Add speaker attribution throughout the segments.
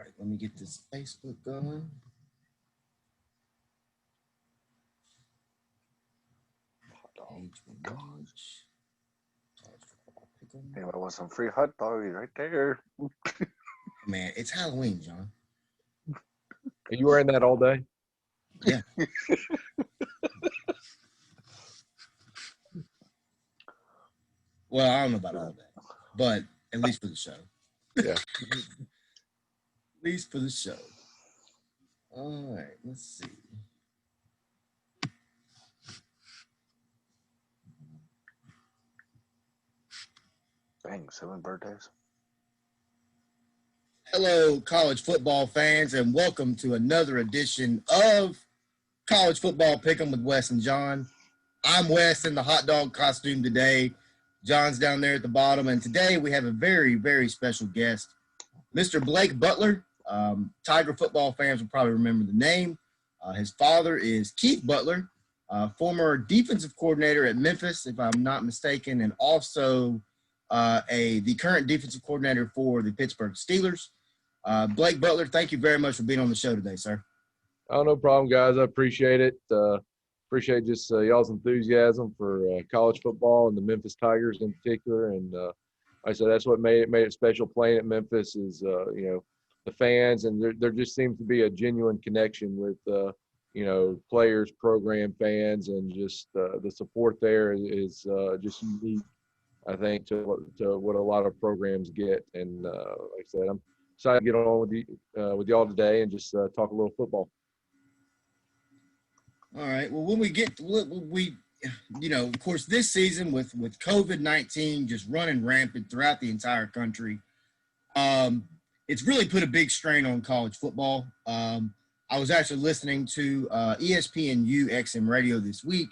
Speaker 1: right, let me get this Facebook going.
Speaker 2: Anybody want some free hot dogs right there?
Speaker 1: Man, it's Halloween, John.
Speaker 3: Are you wearing that all day?
Speaker 1: Yeah. Well, I don't know about all that, but at least for the show.
Speaker 3: Yeah.
Speaker 1: At least for the show. All right, let's see.
Speaker 2: Dang, 7 birthdays.
Speaker 1: Hello, college football fans, and welcome to another edition of College Football Pick'em with Wes and John. I'm Wes in the hot dog costume today. John's down there at the bottom, and today we have a very, very special guest, Mr. Blake Butler. Tiger football fans will probably remember the name. His father is Keith Butler, former defensive coordinator at Memphis, if I'm not mistaken, and also the current defensive coordinator for the Pittsburgh Steelers. Blake Butler, thank you very much for being on the show today, sir.
Speaker 3: Oh, no problem, guys. I appreciate it. Appreciate just y'all's enthusiasm for college football and the Memphis Tigers in particular. And like I said, that's what made it special playing at Memphis is, the fans. And there just seems to be a genuine connection with, players, program fans, and just the support there is just unique, I think, to what a lot of programs get. And like I said, I'm excited to get on with y'all today and just talk a little football.
Speaker 1: All right. Well, when we get of course, this season with COVID-19 just running rampant throughout the entire country, it's really put a big strain on college football. I was actually listening to ESPNU XM radio this week,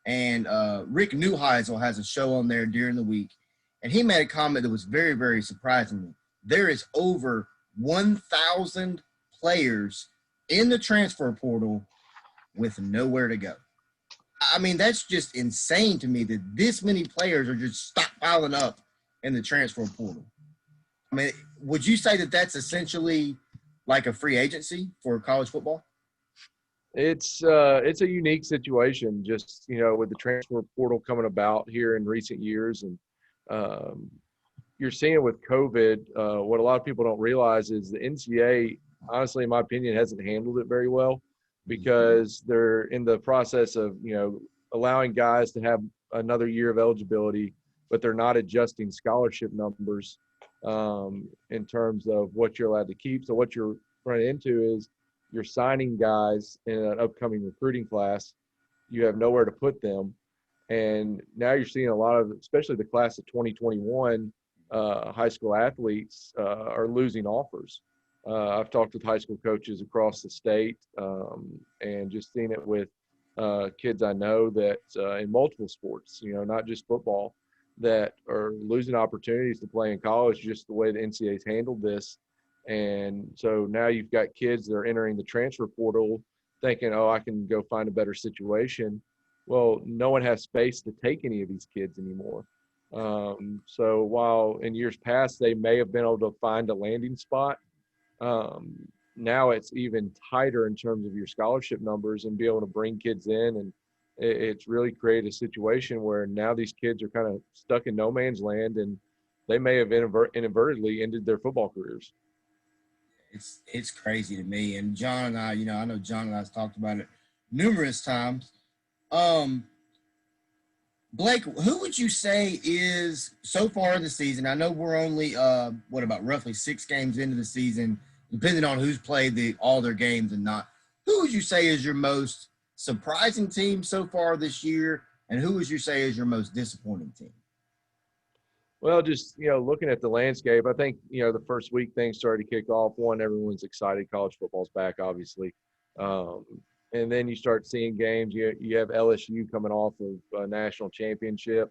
Speaker 1: and Rick Neuheisel has a show on there during the week, and he made a comment that was very, very surprising. There is over 1,000 players in the transfer portal with nowhere to go. I mean, that's just insane to me that this many players are just stockpiling up in the transfer portal. I mean, would you say that that's essentially like a free agency for college football?
Speaker 3: It's a unique situation, just with the transfer portal coming about here in recent years, and you're seeing with COVID. What a lot of people don't realize is the NCAA, honestly, in my opinion, hasn't handled it very well, because they're in the process of allowing guys to have another year of eligibility, but they're not adjusting scholarship numbers in terms of what you're allowed to keep. So what you're running into is you're signing guys in an upcoming recruiting class. You have nowhere to put them. And now you're seeing a lot of, especially the class of 2021, high school athletes are losing offers. I've talked with high school coaches across the state and just seen it with kids I know that in multiple sports, not just football, that are losing opportunities to play in college, just the way the NCAA's handled this. And so now you've got kids that are entering the transfer portal thinking, oh, I can go find a better situation. Well, no one has space to take any of these kids anymore. So while in years past they may have been able to find a landing spot, now it's even tighter in terms of your scholarship numbers and be able to bring kids in. And it's really created a situation where now these kids are kind of stuck in no man's land, and they may have inadvertently ended their football careers.
Speaker 1: It's crazy to me. And John and I, I know John and I have talked about it numerous times. Blake, who would you say is so far in the season? I know we're only roughly 6 games into the season, depending on who's played all their games and not. Who would you say is your most surprising team so far this year, and who would you say is your most disappointing team?
Speaker 3: Well, just, looking at the landscape, I think, the first week things started to kick off. One, everyone's excited. College football's back, obviously. And then you start seeing games. You have LSU coming off of a national championship.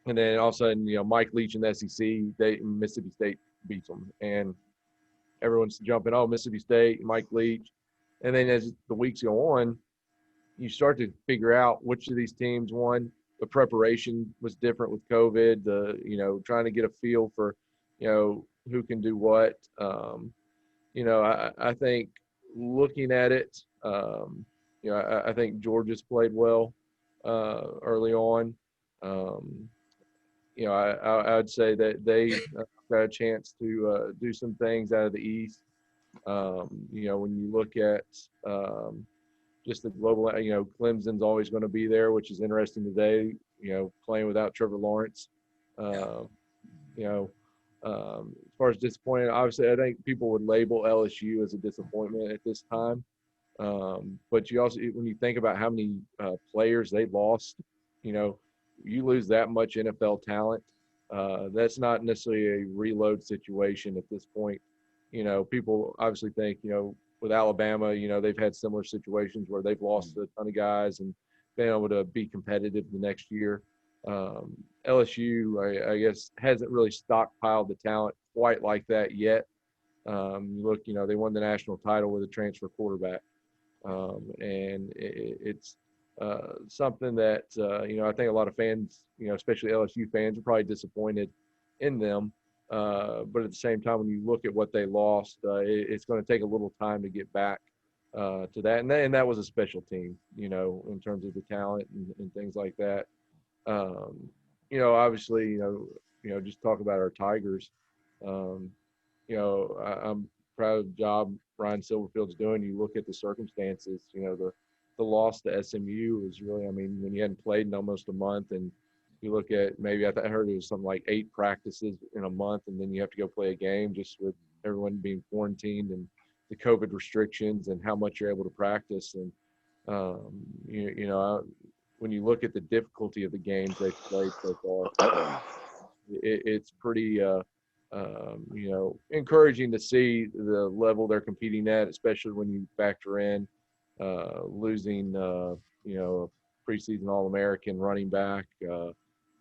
Speaker 3: And then all of a sudden, Mike Leach in the SEC, Mississippi State beats them. And everyone's jumping, oh, Mississippi State, Mike Leach. And then as the weeks go on, you start to figure out which of these teams won. The preparation was different with COVID, trying to get a feel for, who can do what. I think looking at it, I think Georgia's played well early on. I would say that they got a chance to do some things out of the East. When you look at just the global, Clemson's always going to be there, which is interesting today, playing without Trevor Lawrence. As far as disappointing, obviously, I think people would label LSU as a disappointment at this time. But you also, when you think about how many players they lost, you lose that much NFL talent. That's not necessarily a reload situation at this point. People obviously think, with Alabama, they've had similar situations where they've lost a ton of guys and been able to be competitive the next year. LSU, I guess, hasn't really stockpiled the talent quite like that yet. You look, they won the national title with a transfer quarterback. And it's something that, I think a lot of fans, especially LSU fans, are probably disappointed in them. But at the same time, when you look at what they lost, it's going to take a little time to get back to that. And that was a special team, in terms of the talent and things like that. Obviously, just talk about our Tigers. I'm proud of the job Ryan Silverfield's doing. You look at the circumstances, the loss to SMU was really, when you hadn't played in almost a month, and you look at maybe, I heard it was something like 8 practices in a month, and then you have to go play a game just with everyone being quarantined and the COVID restrictions and how much you're able to practice. And, when you look at the difficulty of the games they've played so far, it's pretty, encouraging to see the level they're competing at, especially when you factor in losing, a preseason All-American running back,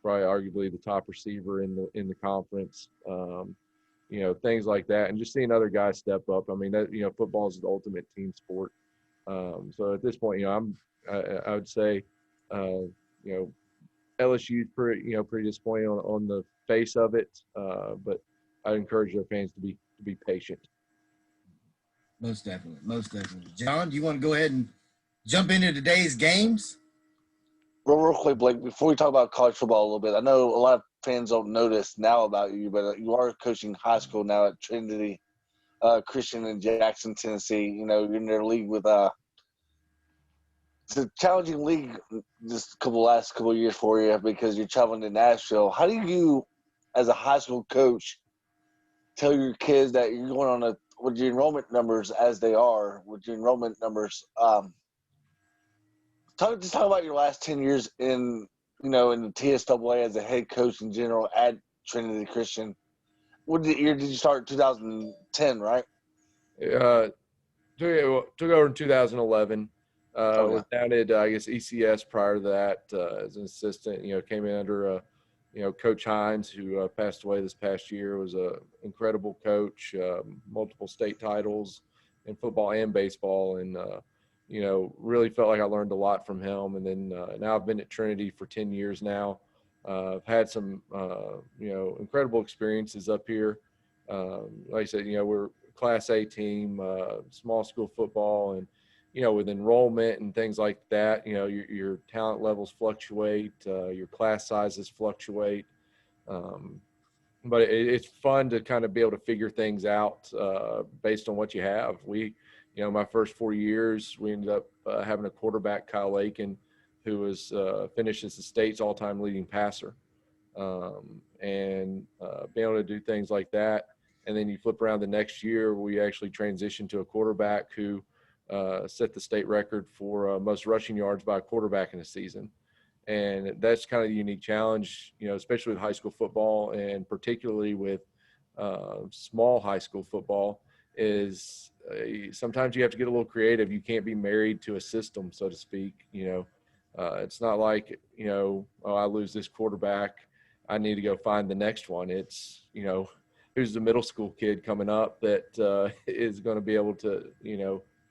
Speaker 3: probably arguably the top receiver in the conference, things like that, and just seeing other guys step up. Football is the ultimate team sport. So at this point, I would say, LSU's pretty disappointing on the face of it, but I encourage their fans to be patient.
Speaker 1: Most definitely. John, do you want to go ahead and jump into today's games?
Speaker 2: Real quick, Blake, before we talk about college football a little bit, I know a lot of fans don't know this now about you, but you are coaching high school now at Trinity Christian in Jackson, Tennessee. You're in their league with it's a challenging league this last couple of years for you because you're traveling to Nashville. How do you, as a high school coach, tell your kids that you're going on with your enrollment numbers as they are, with your enrollment numbers? Talk about your last 10 years in the TSAA as a head coach in general at Trinity Christian. What year did you start? 2010, right?
Speaker 3: Took over in 2011.
Speaker 2: Okay.
Speaker 3: Was down at, I guess, ECS prior to that as an assistant. Came in under Coach Hines, who passed away this past year. Was an incredible coach, multiple state titles in football and baseball, and really felt like I learned a lot from him. And then now I've been at Trinity for 10 years now. I've had some incredible experiences up here. Like I said, we're a Class A team, small school football, and with enrollment and things like that, your talent levels fluctuate, your class sizes fluctuate. But it's fun to kind of be able to figure things out based on what you have. My first 4 years, we ended up having a quarterback, Kyle Aiken, who was finished as the state's all-time leading passer. And being able to do things like that. And then you flip around the next year, we actually transitioned to a quarterback who set the state record for most rushing yards by a quarterback in a season. And that's kind of the unique challenge, especially with high school football, and particularly with small high school football, is sometimes you have to get a little creative. You can't be married to a system, so to speak. It's not like, I lose this quarterback, I need to go find the next one. It's, who's the middle school kid coming up that is going to be able to,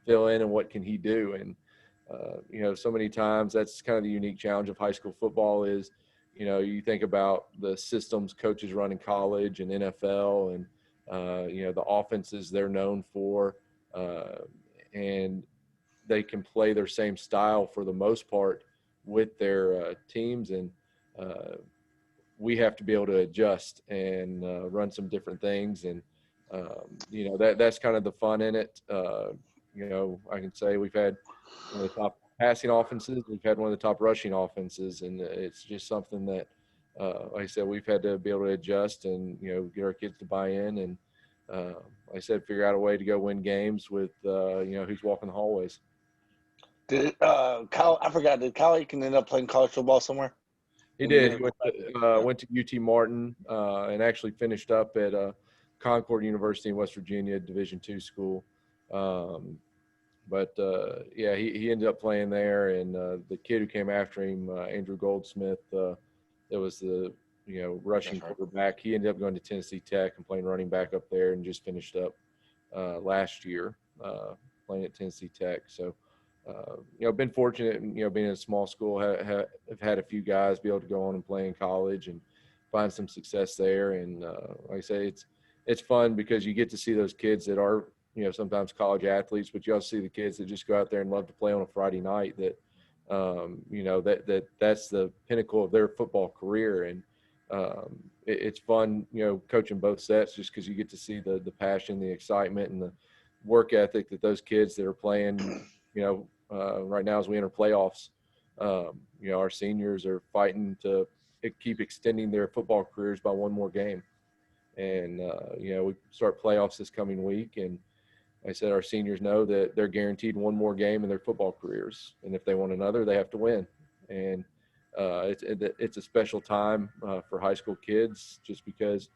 Speaker 3: fill in, and what can he do? And, so many times that's kind of the unique challenge of high school football is, you think about the systems coaches run in college and NFL, and the offenses they're known for, and they can play their same style for the most part with their teams. And we have to be able to adjust and run some different things. And, that's kind of the fun in it. I can say we've had one of the top passing offenses. We've had one of the top rushing offenses. And it's just something that, like I said, we've had to be able to adjust and, get our kids to buy in. And like I said, figure out a way to go win games with, who's walking the hallways.
Speaker 2: Did Kyle? I forgot. Did Kyle Aiken end up playing college football somewhere?
Speaker 3: He did. He went to UT Martin and actually finished up at Concord University in West Virginia, Division II school. He ended up playing there. And the kid who came after him, Andrew Goldsmith, that was the rushing quarterback. He ended up going to Tennessee Tech and playing running back up there, and just finished up last year playing at Tennessee Tech. So. Been fortunate, being in a small school, have had a few guys be able to go on and play in college and find some success there. And like I say, it's fun because you get to see those kids that are, sometimes college athletes, but you also see the kids that just go out there and love to play on a Friday night that, that's the pinnacle of their football career. And it's fun, coaching both sets, just because you get to see the passion, the excitement, and the work ethic that those kids that are playing, right now as we enter playoffs, our seniors are fighting to keep extending their football careers by one more game. And, we start playoffs this coming week. And like I said, our seniors know that they're guaranteed one more game in their football careers. And if they want another, they have to win. And it's a special time for high school kids, just because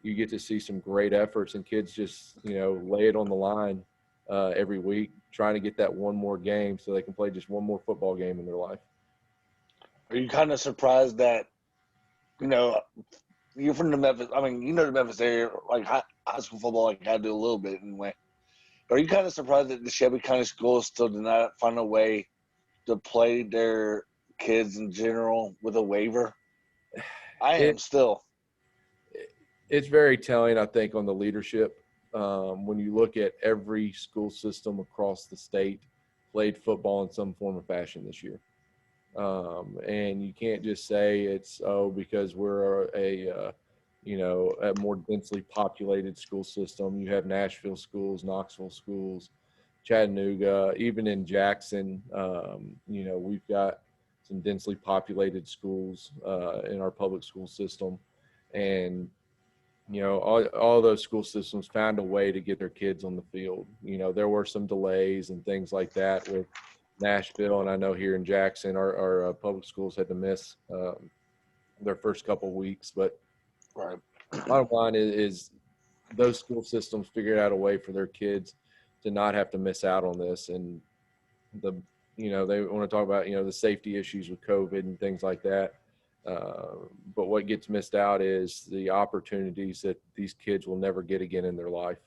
Speaker 3: you get to see some great efforts and kids just, lay it on the line every week, trying to get that one more game so they can play just one more football game in their life.
Speaker 2: Are you kind of surprised that, you're from the Memphis? I mean, the Memphis area, like high school football, like I do a little bit anyway. Are you kind of surprised that the Shelby County schools still did not find a way to play their kids in general with a waiver? I am still.
Speaker 3: It's very telling, I think, on the leadership. When you look at every school system across the state played football in some form or fashion this year. And you can't just say it's, because we're a more densely populated school system. You have Nashville schools, Knoxville schools, Chattanooga, even in Jackson, we've got some densely populated schools in our public school system. And all those school systems found a way to get their kids on the field. There were some delays and things like that with Nashville, and I know here in Jackson, our public schools had to miss their first couple of weeks. But
Speaker 2: right.
Speaker 3: Bottom line is those school systems figured out a way for their kids to not have to miss out on this. And they want to talk about the safety issues with COVID and things like that. But what gets missed out is the opportunities that these kids will never get again in their life.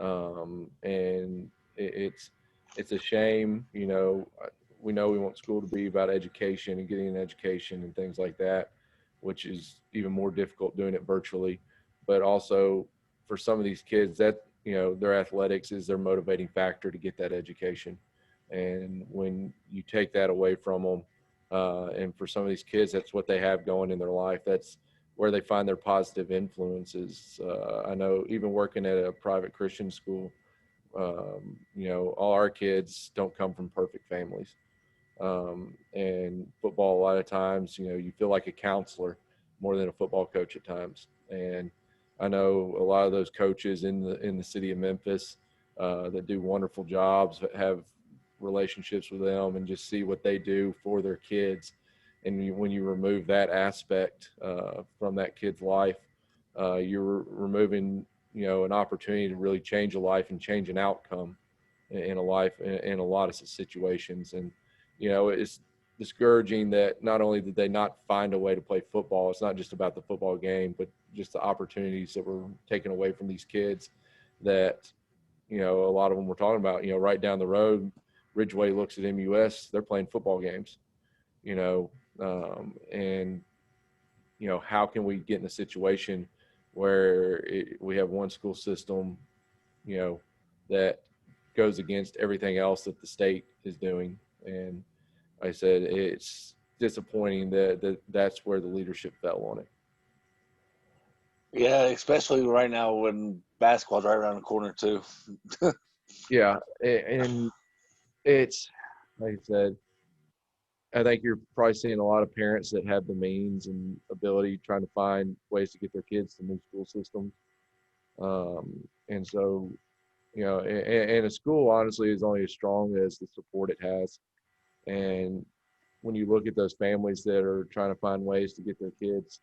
Speaker 3: And it's a shame. We know we want school to be about education and getting an education and things like that, which is even more difficult doing it virtually. But also for some of these kids, that their athletics is their motivating factor to get that education. And when you take that away from them, and for some of these kids, that's what they have going in their life. That's where they find their positive influences. I know even working at a private Christian school, all our kids don't come from perfect families. And football, a lot of times, you feel like a counselor more than a football coach at times. And I know a lot of those coaches in the city of Memphis that do wonderful jobs, have relationships with them, and just see what they do for their kids. And when you remove that aspect from that kid's life, you're removing an opportunity to really change a life and change an outcome in a life in a lot of situations. And it's discouraging that not only did they not find a way to play football, it's not just about the football game, but just the opportunities that were taken away from these kids that a lot of them were talking about. Right down the road, Ridgeway looks at MUS, they're playing football games, and how can we get in a situation where we have one school system, that goes against everything else that the state is doing. And like I said, it's disappointing that's where the leadership fell on it.
Speaker 2: Yeah, especially right now when basketball's right around the corner too.
Speaker 3: Yeah, and it's like I said, I think you're probably seeing a lot of parents that have the means and ability trying to find ways to get their kids to new school systems. And so, and a school honestly is only as strong as the support it has. And when you look at those families that are trying to find ways to get their kids,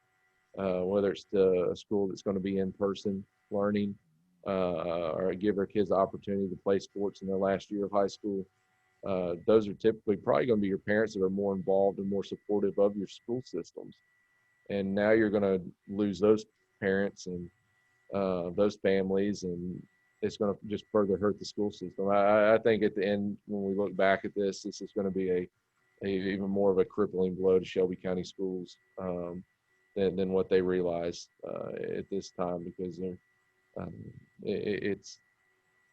Speaker 3: whether it's to a school that's going to be in person learning, or give their kids the opportunity to play sports in their last year of high school, those are typically probably going to be your parents that are more involved and more supportive of your school systems. And now you're going to lose those parents and those families, and it's going to just further hurt the school system. I think at the end, when we look back at this is going to be a even more of a crippling blow to Shelby County schools than what they realize at this time, because it's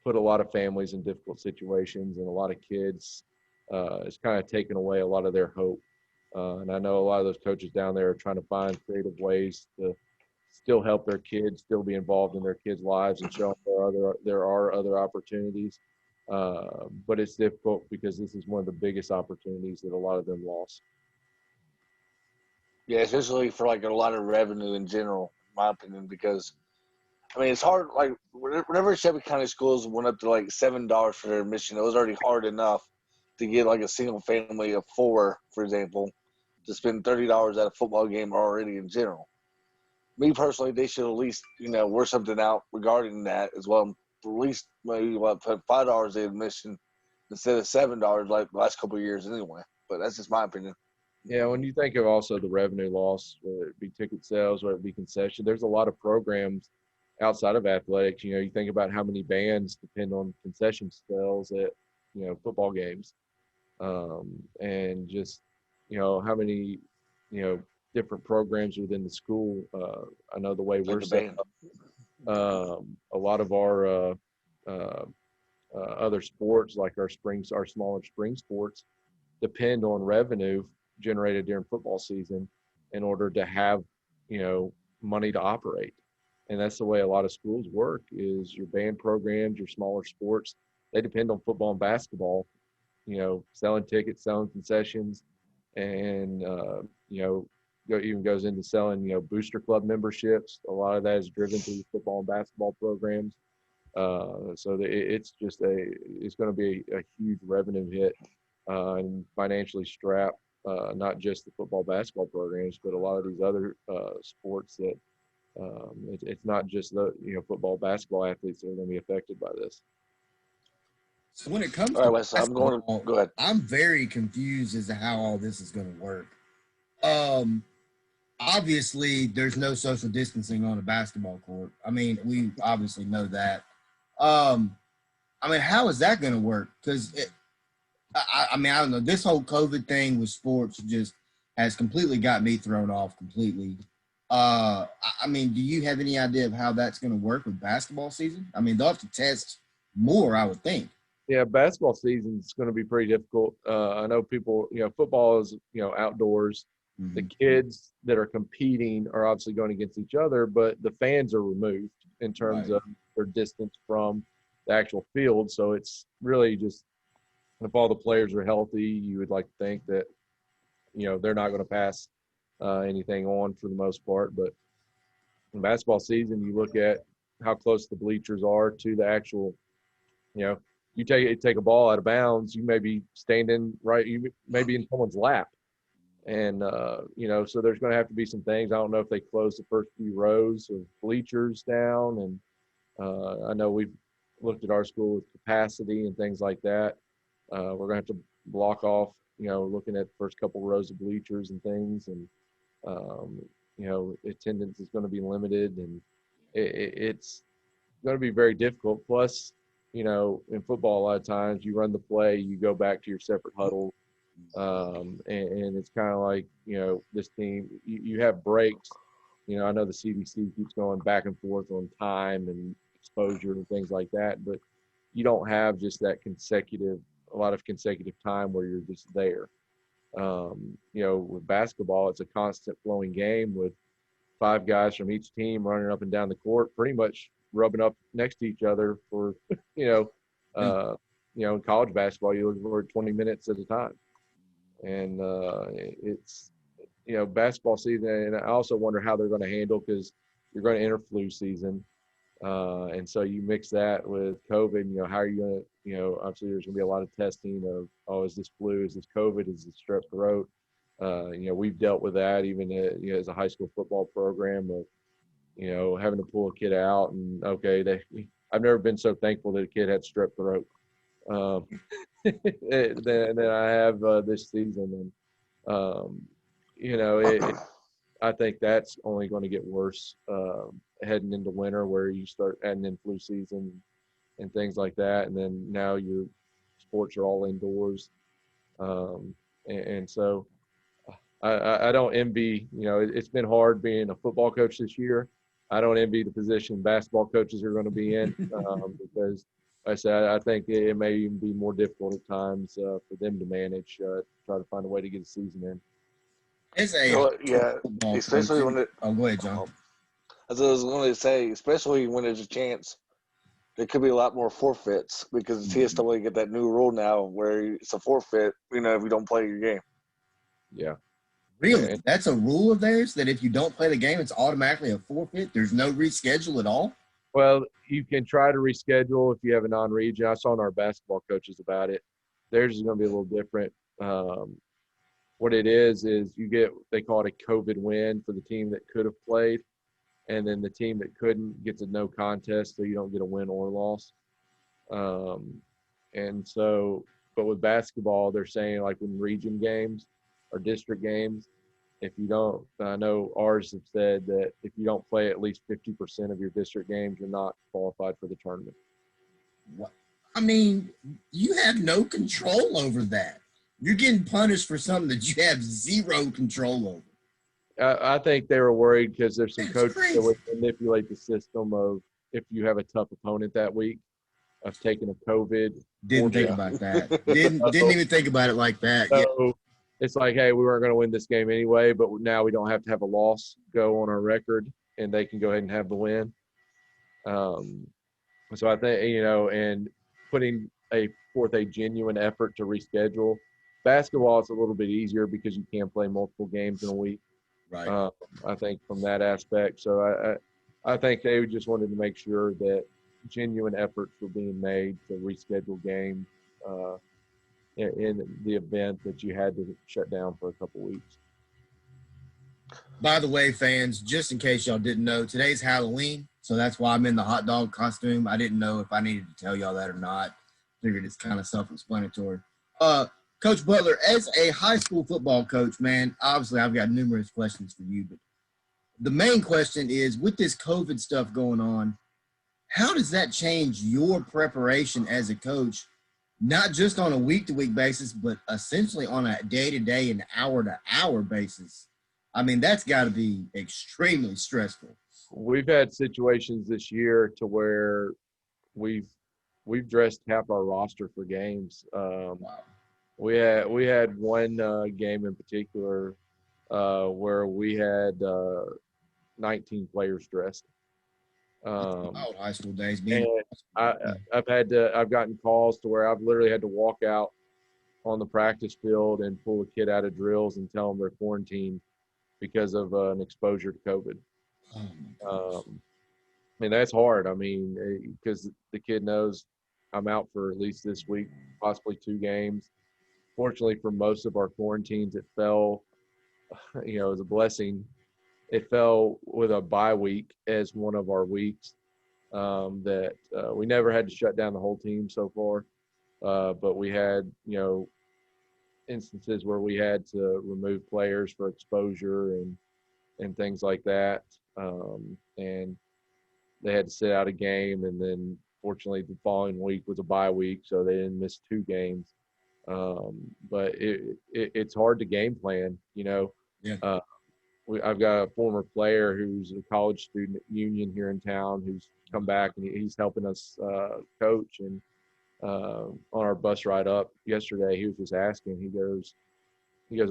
Speaker 3: put a lot of families in difficult situations, and a lot of kids. It's kind of taken away a lot of their hope. And I know a lot of those coaches down there are trying to find creative ways to still help their kids, still be involved in their kids' lives, and show them there are other opportunities. But it's difficult because this is one of the biggest opportunities that a lot of them lost.
Speaker 2: Yeah, especially for like a lot of revenue in general, in my opinion, because I mean it's hard. Like whenever Shelby County schools went up to like $7 for their admission, it was already hard enough to get like a single family of 4, for example, to spend $30 at a football game already in general. Me personally, they should at least work something out regarding that as well. At least maybe put $5 in admission instead of $7 like the last couple of years anyway. But that's just my opinion.
Speaker 3: Yeah, when you think of also the revenue loss, whether it be ticket sales, whether it be concession, there's a lot of programs outside of athletics. You think about how many bands depend on concession sales at, football games, and just, how many, different programs within the school. I know the way we're set up, a lot of our other sports, like our smaller spring sports, depend on revenue generated during football season in order to have, money to operate. And that's the way a lot of schools work, is your band programs, your smaller sports, they depend on football and basketball, selling tickets, selling concessions, and, even goes into selling, booster club memberships. A lot of that is driven through football and basketball programs. So it's going to be a huge revenue hit, and financially strap not just the football basketball programs, but a lot of these other sports that it's not just the football basketball athletes that are going to be affected by this.
Speaker 1: So when it comes
Speaker 2: all right,
Speaker 1: to
Speaker 2: Wes,
Speaker 1: basketball,
Speaker 2: go ahead.
Speaker 1: I'm very confused as to how all this is going to work. Obviously, there's no social distancing on a basketball court. I mean, we obviously know that. I mean, how is that going to work? Because I don't know. This whole COVID thing with sports just has completely got me thrown off completely. I mean, do you have any idea of how that's going to work with basketball season? I mean, they'll have to test more, I would think.
Speaker 3: Yeah, basketball season is going to be pretty difficult. I know people, football is, outdoors. Mm-hmm. The kids that are competing are obviously going against each other, but the fans are removed in terms of their distance from the actual field. So it's really just, if all the players are healthy, you would like to think that, they're not going to pass anything on for the most part. But in basketball season, you look at how close the bleachers are to the actual, you take a ball out of bounds, you may be standing you may be in someone's lap. And, so there's going to have to be some things. I don't know if they close the first few rows of bleachers down. And I know we've looked at our school with capacity and things like that. We're going to have to block off, looking at the first couple rows of bleachers and things. And, attendance is going to be limited, and it's going to be very difficult. Plus, in football, a lot of times you run the play, you go back to your separate huddle. And it's kind of like, this team, you have breaks, I know the CDC keeps going back and forth on time and exposure and things like that, but you don't have just that a lot of consecutive time where you're just there. With basketball, it's a constant flowing game with 5 guys from each team running up and down the court, pretty much rubbing up next to each other for, in college basketball, you look for 20 minutes at a time. And it's, basketball season. And I also wonder how they're going to handle, because you're going to enter flu season. And so you mix that with COVID, how are you going to, obviously there's going to be a lot of testing of, is this flu, is this COVID, is this strep throat? We've dealt with that even as a high school football program of, having to pull a kid out and, I've never been so thankful that a kid had strep throat than I have this season. And, I think that's only going to get worse heading into winter, where you start adding in flu season and things like that. And then now your sports are all indoors. And so I don't envy, it's been hard being a football coach this year. I don't envy the position basketball coaches are going to be in because, like I said, I think it may even be more difficult at times for them to manage, try to find a way to get a season in.
Speaker 2: Especially when
Speaker 1: go ahead, John.
Speaker 2: As I was going to say, especially when there's a chance there could be a lot more forfeits, because the TSA get that new rule now where it's a forfeit, if you don't play your game.
Speaker 3: Yeah.
Speaker 1: Really? That's a rule of theirs, that if you don't play the game, it's automatically a forfeit? There's no reschedule at all?
Speaker 3: Well, you can try to reschedule if you have a non-region. I saw in our basketball coaches about it. Theirs is going to be a little different. What it is they call it a COVID win for the team that could have played. And then the team that couldn't gets a no contest, so you don't get a win or loss. And so, but with basketball, they're saying like when region games or district games, if you don't, I know ours have said that if you don't play at least 50% of your district games, you're not qualified for the tournament.
Speaker 1: What? I mean, you have no control over that. You're getting punished for something that you have zero control over.
Speaker 3: I think they were worried because there's some coaches that would manipulate the system of, if you have a tough opponent that week, of taking a COVID.
Speaker 1: Didn't think about that. Didn't even think about it like that.
Speaker 3: So it's like, hey, we weren't going to win this game anyway, but now we don't have to have a loss go on our record, and they can go ahead and have the win. So I think, and putting forth a genuine effort to reschedule. Basketball, it's a little bit easier because you can play multiple games in a week.
Speaker 1: Right.
Speaker 3: I think from that aspect. So I think they just wanted to make sure that genuine efforts were being made to reschedule games in the event that you had to shut down for a couple weeks.
Speaker 1: By the way, fans, just in case y'all didn't know, today's Halloween, so that's why I'm in the hot dog costume. I didn't know if I needed to tell y'all that or not. Figured it's kind of self-explanatory. Coach Butler, as a high school football coach, man, obviously I've got numerous questions for you, but the main question is, with this COVID stuff going on, how does that change your preparation as a coach, not just on a week-to-week basis, but essentially on a day-to-day and hour-to-hour basis? I mean, that's got to be extremely stressful.
Speaker 3: We've had situations this year to where we've dressed half our roster for games.
Speaker 1: Wow.
Speaker 3: We had one game in particular where we had 19 players dressed.
Speaker 1: High school days.
Speaker 3: I've gotten calls to where I've literally had to walk out on the practice field and pull a kid out of drills and tell them they're quarantined because of an exposure to COVID. I mean, that's hard. I mean, because the kid knows I'm out for at least this week, possibly 2 games. Fortunately, for most of our quarantines, it fell, as a blessing. It fell with a bye week as one of our weeks that we never had to shut down the whole team so far. But we had, instances where we had to remove players for exposure and things like that. And they had to sit out a game. And then fortunately the following week was a bye week, so they didn't miss 2 games. But it's hard to game plan,
Speaker 1: Yeah.
Speaker 3: I've got a former player who's a college student at Union here in town who's come back, and he's helping us coach. And on our bus ride up yesterday, he was just asking. He goes,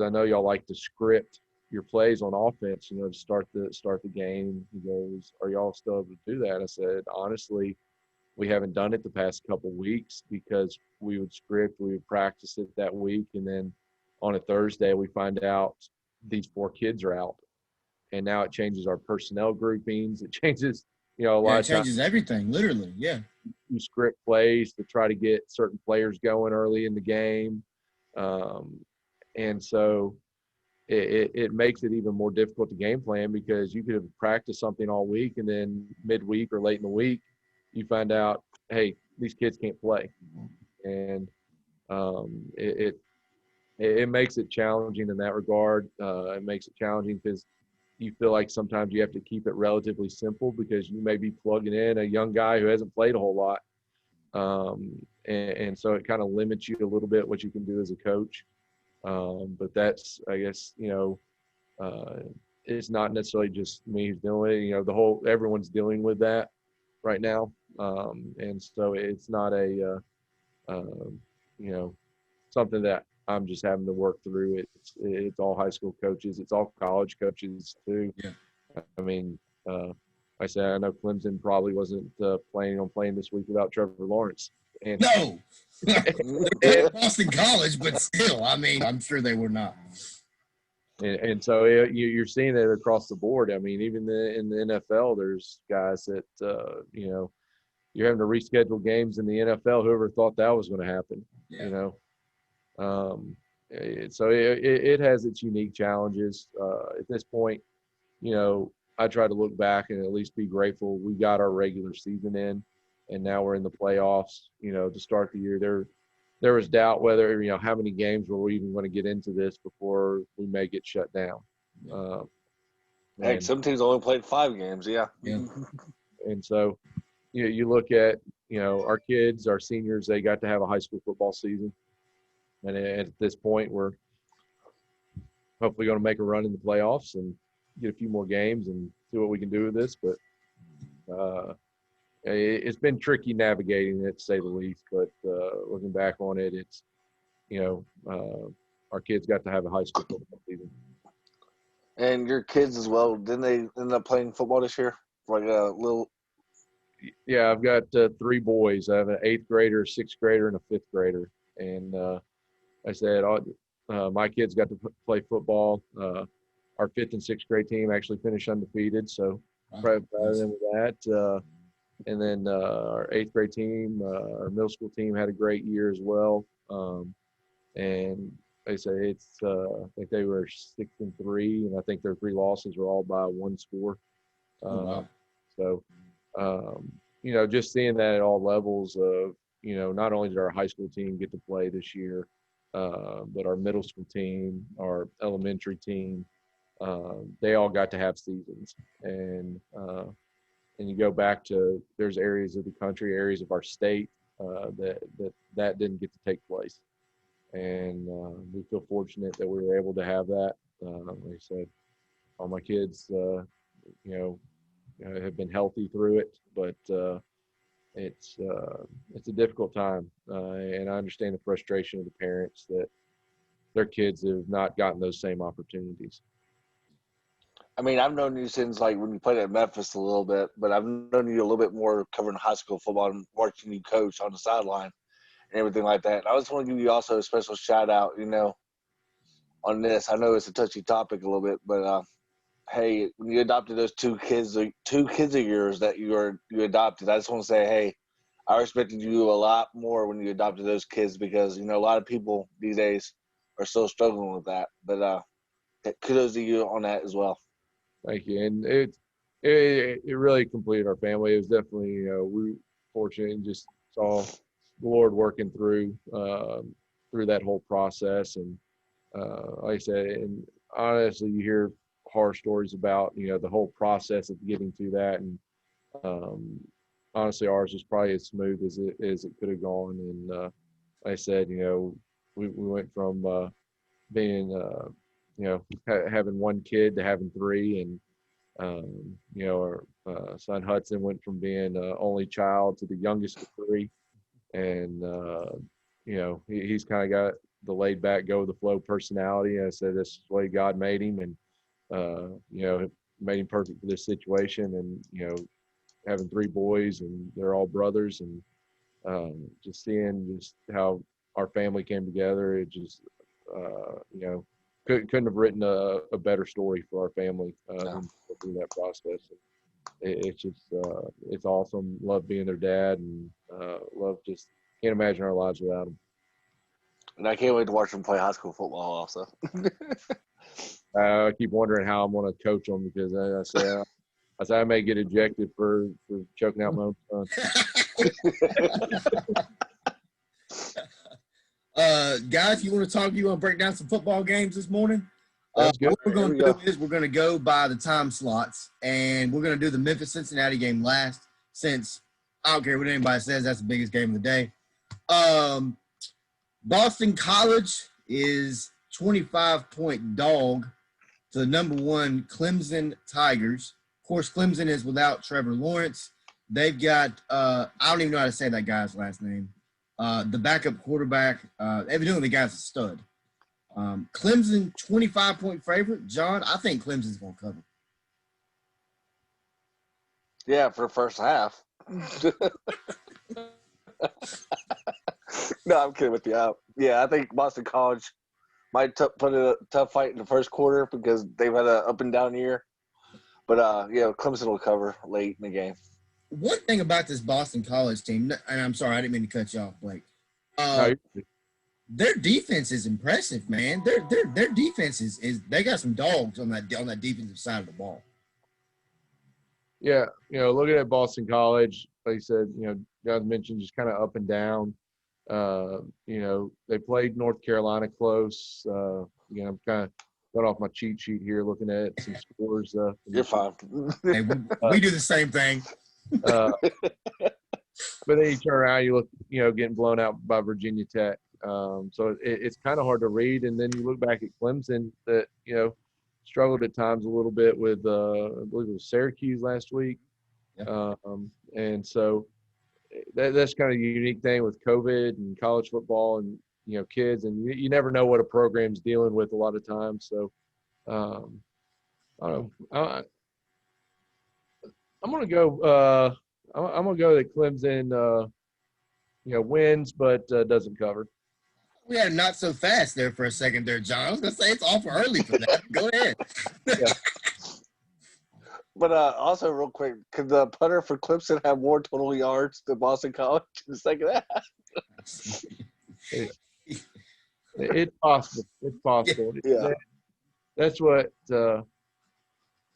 Speaker 3: I know y'all like to script your plays on offense, to start the game. He goes, are y'all still able to do that? I said, honestly, we haven't done it the past couple weeks because we would practice it that week, and then on a Thursday we find out these 4 kids are out, and now it changes our personnel groupings. It changes, a lot
Speaker 1: it
Speaker 3: of times
Speaker 1: changes everything, literally. Yeah.
Speaker 3: you script plays to try to get certain players going early in the game, and so it makes it even more difficult to game plan, because you could have practiced something all week, and then midweek or late in the week you find out, hey, these kids can't play. And it makes it challenging in that regard. It makes it challenging because you feel like sometimes you have to keep it relatively simple, because you may be plugging in a young guy who hasn't played a whole lot. And so it kind of limits you a little bit what you can do as a coach. But that's, I guess, it's not necessarily just me who's doing it. Everyone's dealing with that right now. And so it's not something that I'm just having to work through. It's all high school coaches. It's all college coaches too.
Speaker 1: Yeah.
Speaker 3: I mean, I said, I know Clemson probably wasn't planning on playing this week without Trevor Lawrence. And
Speaker 1: No. They're at Boston College, but still, I mean, I'm sure they were not.
Speaker 3: And so you're seeing it across the board. I mean, even in the NFL, there's guys that, you're having to reschedule games in the NFL. Whoever thought that was going to happen,
Speaker 1: Yeah.
Speaker 3: So it has its unique challenges. At this point, I try to look back and at least be grateful we got our regular season in, and now we're in the playoffs. To start the year, there was doubt whether, how many games were we even going to get into this before we may get shut down.
Speaker 2: Heck, some teams only played 5 games. Yeah.
Speaker 3: And so you look at, our kids, our seniors, they got to have a high school football season. And at this point, we're hopefully going to make a run in the playoffs and get a few more games and see what we can do with this. But it's been tricky navigating it, to say the least. But looking back on it, it's, our kids got to have a high school football season.
Speaker 2: And your kids as well, didn't they end up playing football this year? Like a little.
Speaker 3: Yeah, I've got 3 boys. I have an 8th grader, a 6th grader, and a 5th grader. And I said, my kids got to play football. Our 5th and 6th grade team actually finished undefeated, so proud of them with that. And then our 8th grade team, our middle school team, had a great year as well. And they say I think they were 6-3, and I think their 3 losses were all by 1 score. So, just seeing that at all levels of, not only did our high school team get to play this year, but our middle school team, our elementary team, they all got to have seasons. And you go back to, there's areas of the country, areas of our state that didn't get to take place. And we feel fortunate that we were able to have that. Like I said, all my kids, have been healthy through it, but it's a difficult time, and I understand the frustration of the parents that their kids have not gotten those same opportunities.
Speaker 2: I mean, I've known you since like when you played at Memphis a little bit, but I've known you a little bit more covering high school football and watching you coach on the sideline and everything like that. And I just want to give you also a special shout out, on this. I know it's a touchy topic a little bit, but hey, when you adopted those two kids of yours that you adopted, I just want to say, hey, I respected you a lot more when you adopted those kids, because a lot of people these days are still struggling with that. But kudos to you on that as well.
Speaker 3: Thank you. And it really completed our family. It was definitely, we were fortunate and just saw the Lord working through that whole process. And like I said, and honestly, you hear horror stories about, the whole process of getting to that. And honestly, ours was probably as smooth as it could have gone. And like I said, we went from being having one kid to having three, and our son Hudson went from being only child to the youngest of three, and he's kind of got the laid back, go with the flow personality. And I said this is the way God made him, and made him perfect for this situation. And having three boys, and they're all brothers, and just seeing just how our family came together, it just couldn't have written a better story for our family than through that process. It's just it's awesome. Love being their dad, and just can't imagine our lives without them.
Speaker 2: And I can't wait to watch them play high school football also.
Speaker 3: I keep wondering how I'm going to coach them, because I say I may get ejected for choking out my own son.
Speaker 1: Guys, you want to break down some football games this morning?
Speaker 3: What
Speaker 1: we're going to do is we're going to go by the time slots, and we're going to do the Memphis-Cincinnati game last, since I don't care what anybody says, that's the biggest game of the day. Boston College is 25-point dog to the number one Clemson Tigers. Of course, Clemson is without Trevor Lawrence. They've got I don't even know how to say that guy's last name. The backup quarterback, evidently the guy's a stud. Clemson, 25-point favorite. John, I think Clemson's going to cover.
Speaker 2: Yeah, for the first half. No, I'm kidding with you. I think Boston College might put a tough fight in the first quarter because they've had an up and down year. But, Clemson will cover late in the game.
Speaker 1: One thing about this Boston College team, and I'm sorry, I didn't mean to cut you off, Blake. Their defense is impressive, man. Their defense is they got some dogs on that defensive side of the ball.
Speaker 3: Yeah, looking at Boston College, like you said, John mentioned just kind of up and down. They played North Carolina close. I'm kind of going off my cheat sheet here, looking at some scores.
Speaker 2: You're fine.
Speaker 1: Hey, we do the same thing.
Speaker 3: But then you turn around, you look, getting blown out by Virginia Tech. So it's kind of hard to read. And then you look back at Clemson that, struggled at times a little bit with, I believe it was Syracuse last week. Yeah. And so that's kind of a unique thing with COVID and college football and, kids. And you never know what a program's dealing with a lot of times. So I don't know. I'm going to go I'm going to go that Clemson, wins but doesn't cover.
Speaker 1: We had not so fast there for a second there, John. I was going to say it's awful early for that. Go ahead.
Speaker 3: Yeah.
Speaker 2: But also, real quick, could the punter for Clemson have more total yards than Boston College in the second half?
Speaker 3: It's possible. It's possible.
Speaker 2: Yeah.
Speaker 3: That's what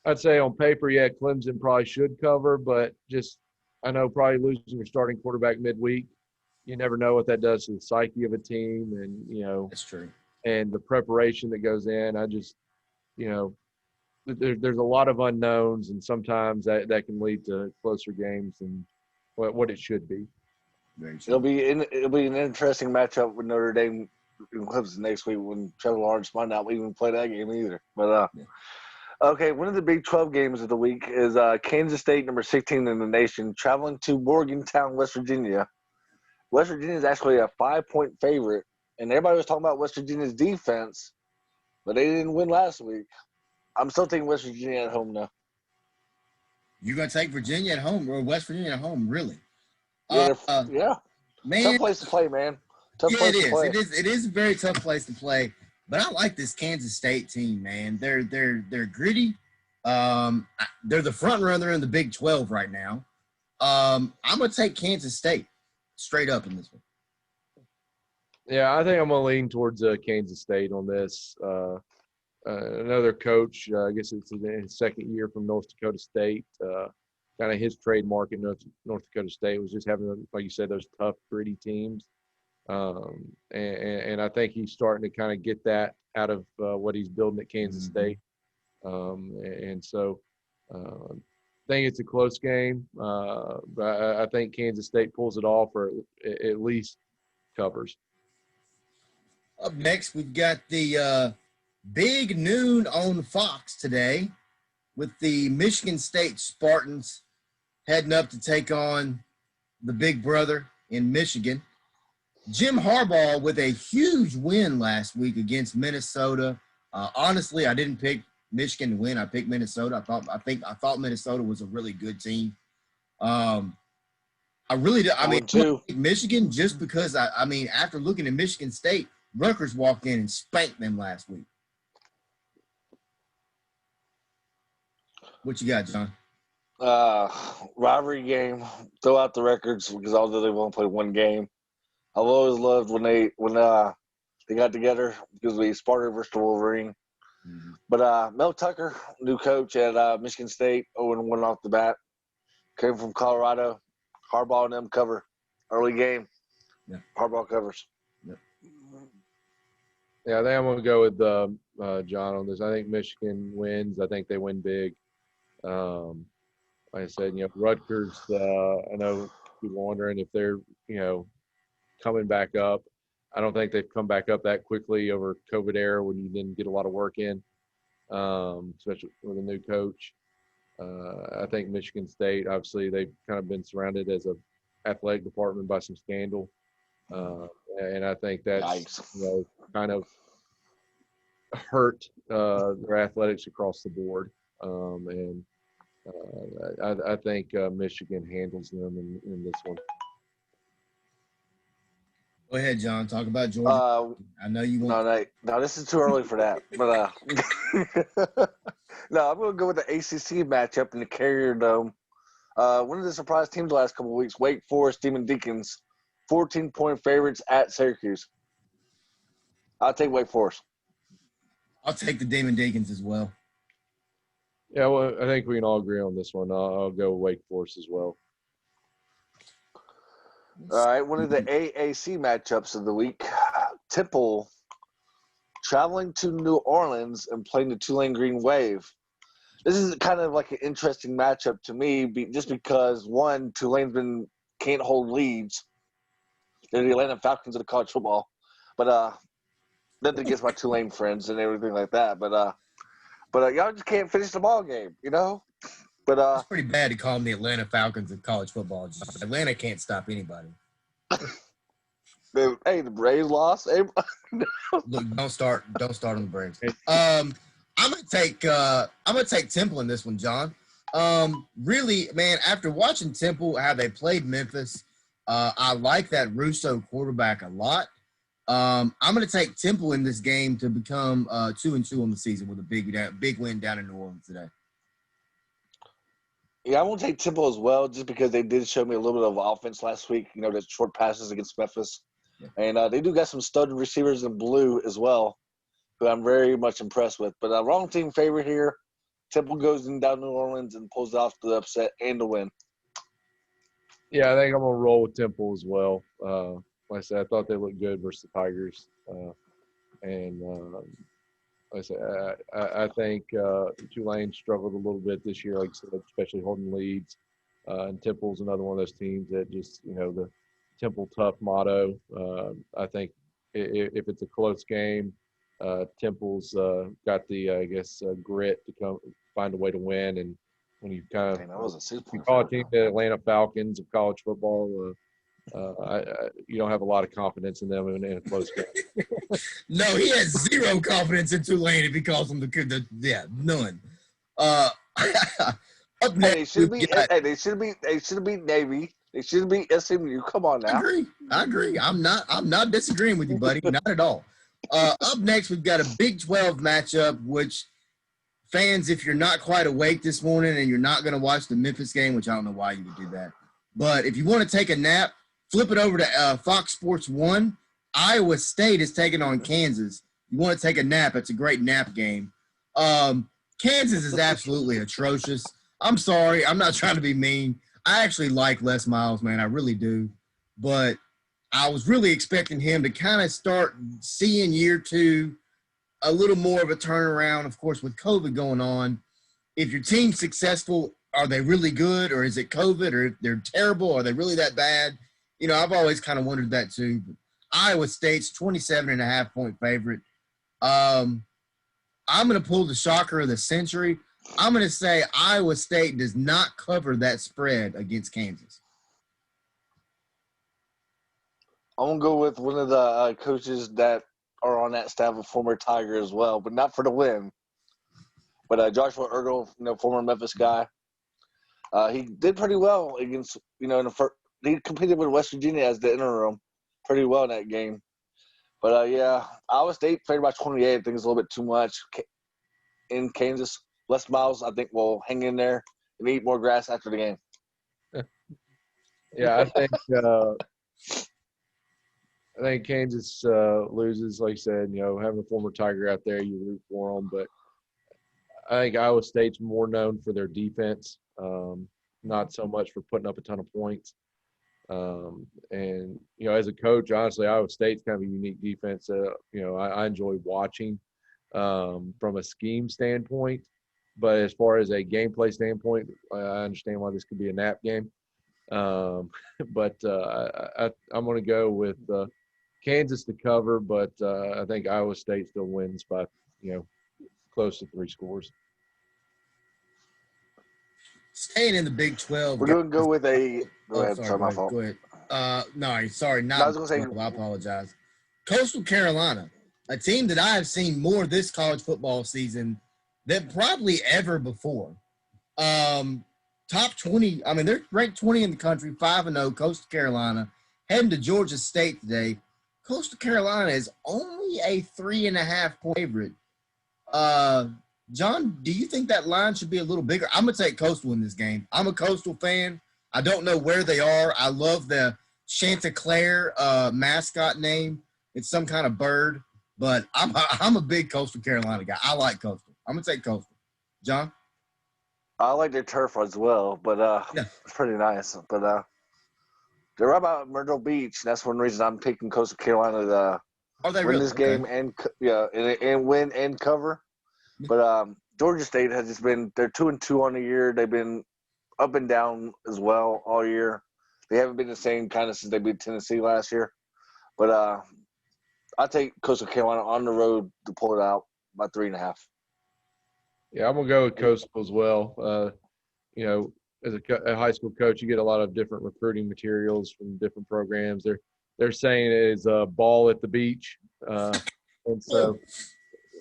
Speaker 3: I'd say on paper. Yeah, Clemson probably should cover, but just I know probably losing your starting quarterback midweek, you never know what that does to the psyche of a team, and
Speaker 1: that's true.
Speaker 3: And the preparation that goes in. I just there's a lot of unknowns, and sometimes that can lead to closer games than what it should be.
Speaker 2: It'll be an interesting matchup with Notre Dame and Clemson next week when Trevor Lawrence might not even play that game either. But okay, one of the Big 12 games of the week is Kansas State, number 16 in the nation, traveling to Morgantown, West Virginia. West Virginia is actually a 5-point favorite, and everybody was talking about West Virginia's defense, but they didn't win last week. I'm still taking West Virginia at home now.
Speaker 1: You're going to take Virginia at home or West Virginia at home, really?
Speaker 2: Yeah,
Speaker 1: man.
Speaker 2: Tough place to play, man. Tough place to play.
Speaker 1: It is a very tough place to play. But I like this Kansas State team, man. They're gritty. They're the front runner in the Big 12 right now. I'm going to take Kansas State straight up in this one.
Speaker 3: Yeah, I think I'm going to lean towards Kansas State on this. Another coach, I guess it's his second year from North Dakota State. Kind of his trademark in North Dakota State was just having, like you said, those tough, gritty teams. And I think he's starting to kind of get that out of what he's building at Kansas State. And so I think it's a close game, but I think Kansas State pulls it off or at least covers.
Speaker 1: Up next, we've got the Big noon on Fox today with the Michigan State Spartans heading up to take on the big brother in Michigan. Jim Harbaugh with a huge win last week against Minnesota. Honestly, I didn't pick Michigan to win. I picked Minnesota. I thought Minnesota was a really good team. I really did. I mean, Michigan just because after looking at Michigan State, Rutgers walked in and spanked them last week. What you got, John?
Speaker 2: Rivalry game. Throw out the records because although they won't play one game, I've always loved when they got together because we Sparta versus the Wolverine. Mm-hmm. But Mel Tucker, new coach at Michigan State, 0-1 off the bat, came from Colorado. Harbaugh and them cover early game. Yeah. Harbaugh covers.
Speaker 3: Yeah, I think I'm going to go with John on this. I think Michigan wins. I think they win big. Like I said, Rutgers, I know people wondering if they're, coming back up. I don't think they've come back up that quickly over COVID era when you didn't get a lot of work in, especially with a new coach. I think Michigan State, obviously, they've kind of been surrounded as an athletic department by some scandal. And I think that's, kind of hurt their athletics across the board. I think Michigan handles them in this one.
Speaker 1: Go ahead, John. Talk about Georgia. I know you want.
Speaker 2: No, this is too early for that. But no, I'm going to go with the ACC matchup in the Carrier Dome. One of the surprise teams the last couple of weeks, Wake Forest, Demon Deacons, 14-point favorites at Syracuse. I'll take Wake Forest.
Speaker 1: I'll take the Demon Deacons as well.
Speaker 3: Yeah, well, I think we can all agree on this one. I'll go Wake Forest as well.
Speaker 2: All right, one of the AAC matchups of the week, Temple traveling to New Orleans and playing the Tulane Green Wave. This is kind of like an interesting matchup to me just because, one, Tulane can't hold leads. They're the Atlanta Falcons of the college football. But nothing against my Tulane friends and everything like that. But y'all just can't finish the ball game, But
Speaker 1: it's pretty bad to call them the Atlanta Falcons of college football. Atlanta can't stop anybody.
Speaker 2: Hey, the Braves lost.
Speaker 1: Look, don't start on the Braves. I'm gonna take Temple in this one, John. Really, man, after watching Temple how they played Memphis, I like that Russo quarterback a lot. I'm gonna take Temple in this game to become 2-2 on the season with a big win down in New Orleans today.
Speaker 2: Yeah, I won't take Temple as well just because they did show me a little bit of offense last week, the short passes against Memphis. Yeah. And they do got some stud receivers in blue as well, who I'm very much impressed with. But wrong team favorite here. Temple goes down New Orleans and pulls off the upset and the win.
Speaker 3: Yeah, I think I'm going to roll with Temple as well. Like I said, I thought they looked good versus the Tigers. Like I said, I think Tulane struggled a little bit this year, like I said, especially holding leads. And Temple's another one of those teams that just, the Temple tough motto. I think if it's a close game, Temple's got the grit to find a way to win. And when you kind of you call a team the Atlanta Falcons of college football, you don't have a lot of confidence in them in a close game.
Speaker 1: No, he has zero confidence in Tulane if he calls them none. Up next,
Speaker 2: they should have beat Navy. They should have beat SMU. Come on now.
Speaker 1: I agree. I'm not disagreeing with you, buddy. Not at all. Up next, we've got a Big 12 matchup, which fans, if you're not quite awake this morning and you're not going to watch the Memphis game, which I don't know why you would do that, but if you want to take a nap, flip it over to Fox Sports 1. Iowa State is taking on Kansas. You want to take a nap, it's a great nap game. Kansas is absolutely atrocious. I'm sorry. I'm not trying to be mean. I actually like Les Miles, man. I really do. But I was really expecting him to kind of start seeing year two a little more of a turnaround. Of course, with COVID going on, if your team's successful, are they really good, or is it COVID, or they're terrible? Are they really that bad? I've always kind of wondered that too. But Iowa State's 27.5-point favorite. I'm going to pull the shocker of the century. I'm going to say Iowa State does not cover that spread against Kansas.
Speaker 2: I'm going to go with one of the coaches that are on that staff, a former Tiger as well, but not for the win. But Joshua Ergel, former Memphis guy, he did pretty well against, in the first. He competed with West Virginia as the interim pretty well in that game. But, Iowa State favored by 28. I think it's a little bit too much in Kansas. Les Miles, I think, will hang in there and eat more grass after the game.
Speaker 3: Yeah, I think Kansas loses. Like I said, having a former Tiger out there, you root for them. But I think Iowa State's more known for their defense, not so much for putting up a ton of points. And as a coach, honestly, Iowa State's kind of a unique defense. I enjoy watching from a scheme standpoint. But as far as a gameplay standpoint, I understand why this could be a nap game. But I'm going to go with Kansas to cover, but I think Iowa State still wins by, close to 3 scores.
Speaker 1: Staying in the Big 12.
Speaker 2: We're going to go with a – go ahead. Sorry, my fault.
Speaker 1: Go ahead. No, sorry, not
Speaker 2: I was gonna say,
Speaker 1: 12, I apologize. Coastal Carolina, a team that I have seen more this college football season than probably ever before. Top 20, they're ranked 20 in the country, 5-0, Coastal Carolina, heading to Georgia State today. Coastal Carolina is only a 3.5-point favorite. John, do you think that line should be a little bigger? I'm going to take Coastal in this game. I'm a Coastal fan. I don't know where they are. I love the Chanticleer mascot name. It's some kind of bird, but I'm a big Coastal Carolina guy. I like Coastal. I'm going to take Coastal. John?
Speaker 2: I like their turf as well, but it's pretty nice. But they're right about Myrtle Beach. That's one reason I'm picking Coastal Carolina to win this game and win and cover. But Georgia State has just been – they're 2-2 on the year. They've been up and down as well all year. They haven't been the same kind of since they beat Tennessee last year. But I take Coastal Carolina on the road to pull it out by 3.5.
Speaker 3: Yeah, I'm going to go with Coastal as well. As a high school coach, you get a lot of different recruiting materials from different programs. They're saying it is a ball at the beach. And so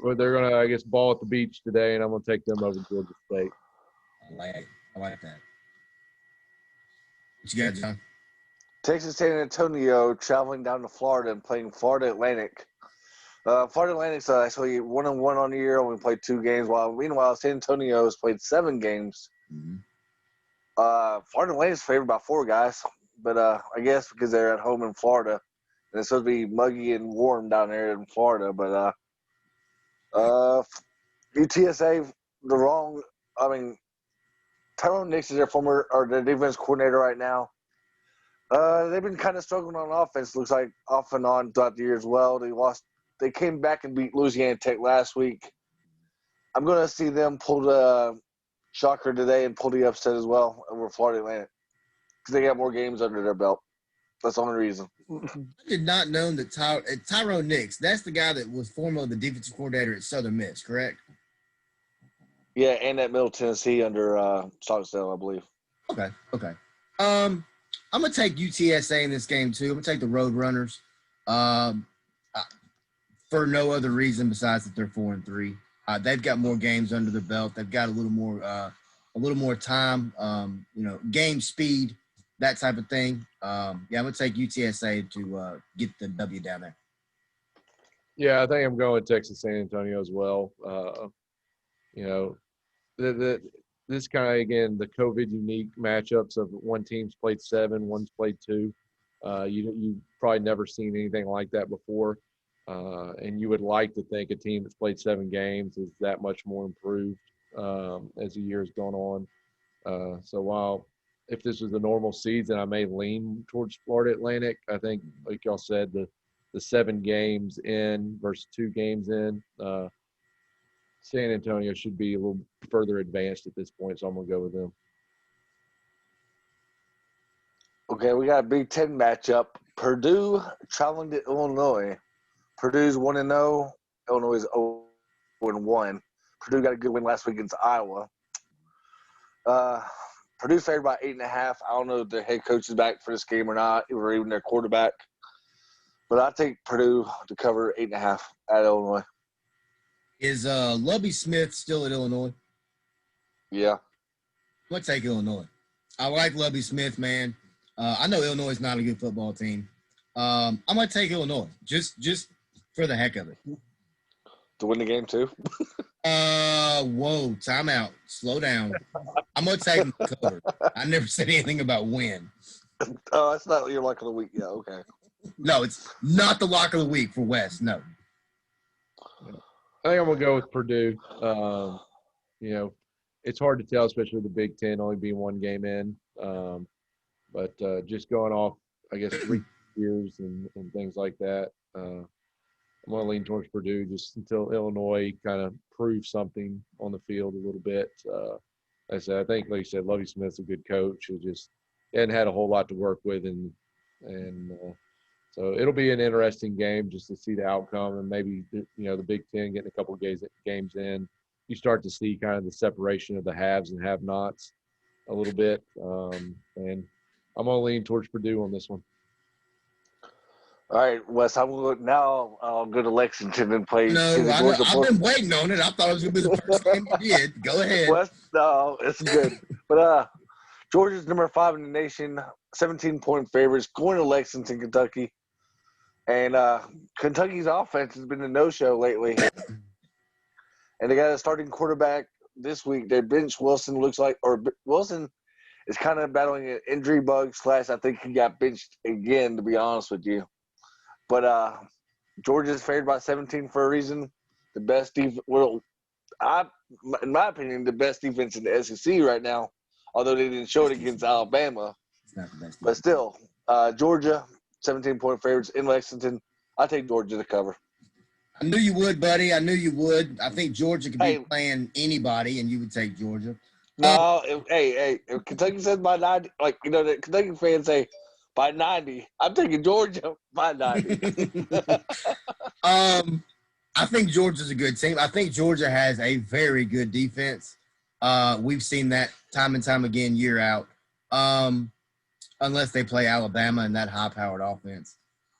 Speaker 3: they're going to, I guess, ball at the beach today, and I'm going to take them over Georgia State.
Speaker 1: I like that. What you got, John?
Speaker 2: Texas San Antonio traveling down to Florida and playing Florida Atlantic. Florida Atlantic's actually 1-1 on the year. Only played 2 games. Meanwhile, San Antonio has played 7 games.
Speaker 1: Mm-hmm.
Speaker 2: Florida Atlantic's favored by 4 guys, but I guess because they're at home in Florida, and it's supposed to be muggy and warm down there in Florida. But UTSA, Tyrone Nix is their defense coordinator right now. They've been kind of struggling on offense. Looks like off and on throughout the year as well. They came back and beat Louisiana Tech last week. I'm going to see them pull the shocker today and pull the upset as well over Florida Atlantic because they got more games under their belt. That's the only reason.
Speaker 1: I did not know that Tyrone Nix, that's the guy that was formerly the defensive coordinator at Southern Miss, correct?
Speaker 2: Yeah, and at Middle Tennessee under Stockdale, I believe.
Speaker 1: Okay. I'm going to take UTSA in this game, too. I'm going to take the Roadrunners for no other reason besides that they're 4-3. They've got more games under their belt. They've got a little more time, game speed, that type of thing. I'm going to take UTSA to get the W down there.
Speaker 3: Yeah, I think I'm going Texas San Antonio as well. This kind of, again, the COVID unique matchups of one team's played 7, one's played 2. You probably never seen anything like that before. And you would like to think a team that's played 7 games is that much more improved as the year has gone on. So while if this was a normal season, I may lean towards Florida Atlantic. I think, like y'all said, the 7 games in versus 2 games in, San Antonio should be a little further advanced at this point, so I'm going to go with them.
Speaker 2: Okay, we got a Big Ten matchup. Purdue traveling to Illinois. Purdue's 1-0. Illinois is 0-1. 0-1. Purdue got a good win last week against Iowa. Purdue favored by 8.5. I don't know if their head coach is back for this game or not, or even their quarterback. But I take Purdue to cover 8.5 at Illinois.
Speaker 1: Is Lovie Smith still at Illinois?
Speaker 2: Yeah.
Speaker 1: I'm going to take Illinois. I like Lovie Smith, man. I know Illinois is not a good football team. I'm going to take Illinois just for the heck of it.
Speaker 2: To win the game, too?
Speaker 1: Whoa, timeout. Slow down. I'm going to take them to cover. I never said anything about win.
Speaker 2: Oh, that's not your luck of the week. Yeah, okay.
Speaker 1: No, it's not the lock of the week for West. No.
Speaker 3: I think I'm going to go with Purdue. It's hard to tell, especially the Big Ten only being one game in. But just going off, I guess, 3 years and things like that, I'm going to lean towards Purdue just until Illinois kind of proves something on the field a little bit. I think, like you said, Lovie Smith's a good coach who just hadn't had a whole lot to work with, and so it'll be an interesting game just to see the outcome, and maybe the Big Ten getting a couple of games in, you start to see kind of the separation of the haves and have-nots a little bit, and I'm gonna lean towards Purdue on this one.
Speaker 2: All right, Wes, I'll go to Lexington and play.
Speaker 1: No, I've been waiting on it. I thought it was going to be the first game you did. Go ahead.
Speaker 2: Wes, no, it's good. But Georgia's number 5 in the nation, 17-point favorites, going to Lexington, Kentucky. And Kentucky's offense has been a no-show lately. And they got a starting quarterback this week. They benched Wilson, Wilson is kind of battling an injury bug / I think he got benched again, to be honest with you. But Georgia's favored by 17 for a reason. The best defense, in my opinion, the best defense in the SEC right now, although they didn't show it against Alabama.
Speaker 1: It's not the best.
Speaker 2: But still, Georgia, 17-point favorites in Lexington. I take Georgia to cover.
Speaker 1: I knew you would, buddy. I knew you would. I think Georgia could be playing anybody, and you would take Georgia.
Speaker 2: No, if Kentucky says by 90, the Kentucky fans say by 90, I'm taking Georgia by 90.
Speaker 1: I think Georgia's a good team. I think Georgia has a very good defense. We've seen that time and time again, year out. Unless they play Alabama and that high-powered offense.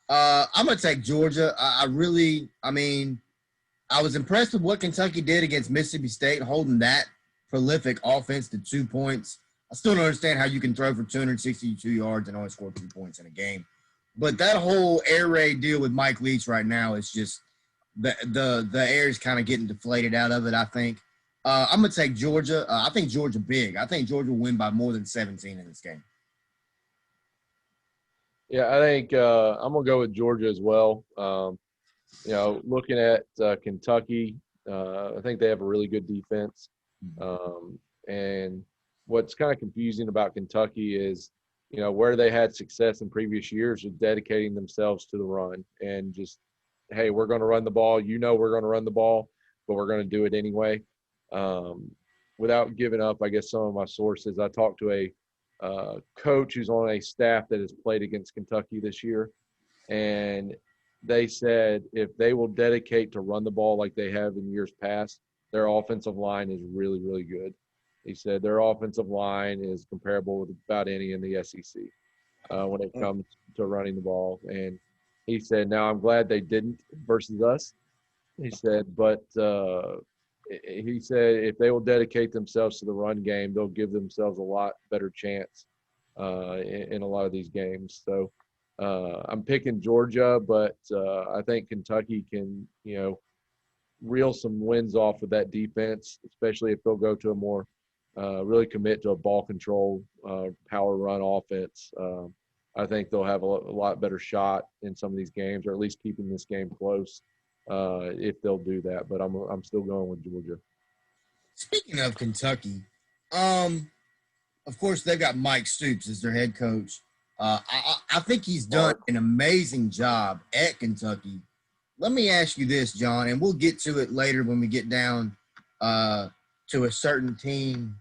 Speaker 1: I'm going to take Georgia. I was impressed with what Kentucky did against Mississippi State, holding that prolific offense to 2 points. I still don't understand how you can throw for 262 yards and only score 2 points in a game. But that whole air raid deal with Mike Leach right now is just the air is kind of getting deflated out of it, I think. I'm going to take Georgia. I think Georgia big. I think Georgia will win by more than 17 in this game.
Speaker 3: Yeah, I think I'm going to go with Georgia as well. Looking at Kentucky, I think they have a really good defense. And what's kind of confusing about Kentucky is, where they had success in previous years with dedicating themselves to the run and just, hey, we're going to run the ball. We're going to run the ball, but we're going to do it anyway. Without giving up, I guess, some of my sources, I talked to a coach who's on a staff that has played against Kentucky this year, and they said if they will dedicate to run the ball like they have in years past, their offensive line is really, really good. He said their offensive line is comparable with about any in the SEC when it comes to running the ball. And he said, now I'm glad they didn't versus us. He said, but he said if they will dedicate themselves to the run game, they'll give themselves a lot better chance in a lot of these games. So I'm picking Georgia, but I think Kentucky can, reel some wins off with that defense, especially if they'll go to a more really commit to a ball control, power run offense. I think they'll have a lot better shot in some of these games, or at least keeping this game close if they'll do that. But I'm still going with Georgia.
Speaker 1: Speaking of Kentucky, of course they've got Mike Stoops as their head coach. I think he's done an amazing job at Kentucky. Let me ask you this, John, and we'll get to it later when we get down to a certain team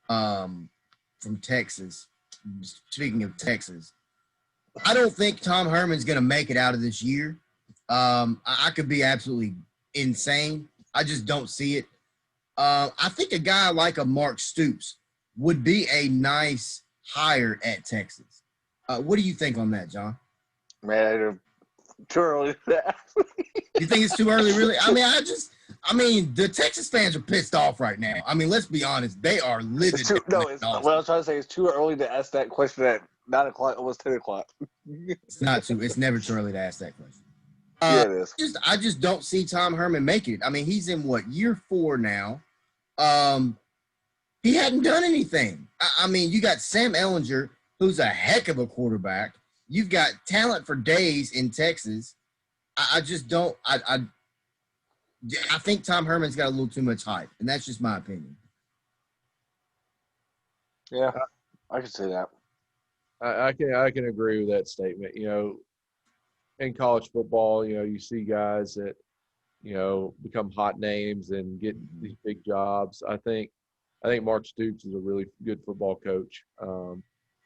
Speaker 1: from Texas. Speaking of Texas, I don't think Tom Herman's going to make it out of this year. I could be absolutely insane. I just don't see it. I think a guy like a Mark Stoops would be a nice hire at Texas. What do you think on that, John?
Speaker 2: Man, too early for that.
Speaker 1: You think it's too early, really? I mean, the Texas fans are pissed off right now. I mean, let's be honest. They are livid.
Speaker 2: What I was trying to say is too early to ask that question at 9 o'clock, almost 10 o'clock.
Speaker 1: It's never too early to ask that question.
Speaker 2: Yeah, it is.
Speaker 1: I just don't see Tom Herman making it. I mean, he's in year 4 now. He hadn't done anything. I mean, you got Sam Ehlinger, who's a heck of a quarterback. You've got talent for days in Texas. I just don't. I think Tom Herman's got a little too much hype, and that's just my opinion.
Speaker 2: Yeah, I can say that.
Speaker 3: I can agree with that statement. You know, in college football, you know, you see guys that, you know, become hot names and get these big jobs. I think Mark Stoops is a really good football coach.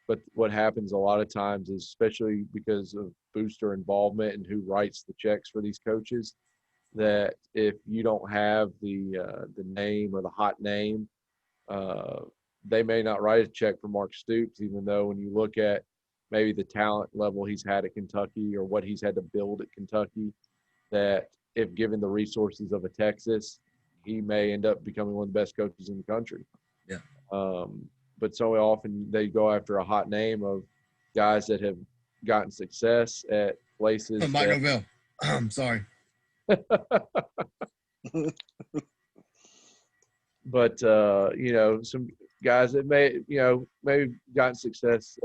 Speaker 3: But what happens a lot of times is, especially because of booster involvement and who writes the checks for these coaches, that if you don't have the name or the hot name, they may not write a check for Mark Stoops, even though when you look at maybe the talent level he's had at Kentucky or what he's had to build at Kentucky, that if given the resources of a Texas, he may end up becoming one of the best coaches in the country.
Speaker 1: Yeah.
Speaker 3: But so often they go after a hot name of guys that have gotten success at places.
Speaker 1: Mike Novell. I'm sorry.
Speaker 3: But, you know, some guys that maybe gotten success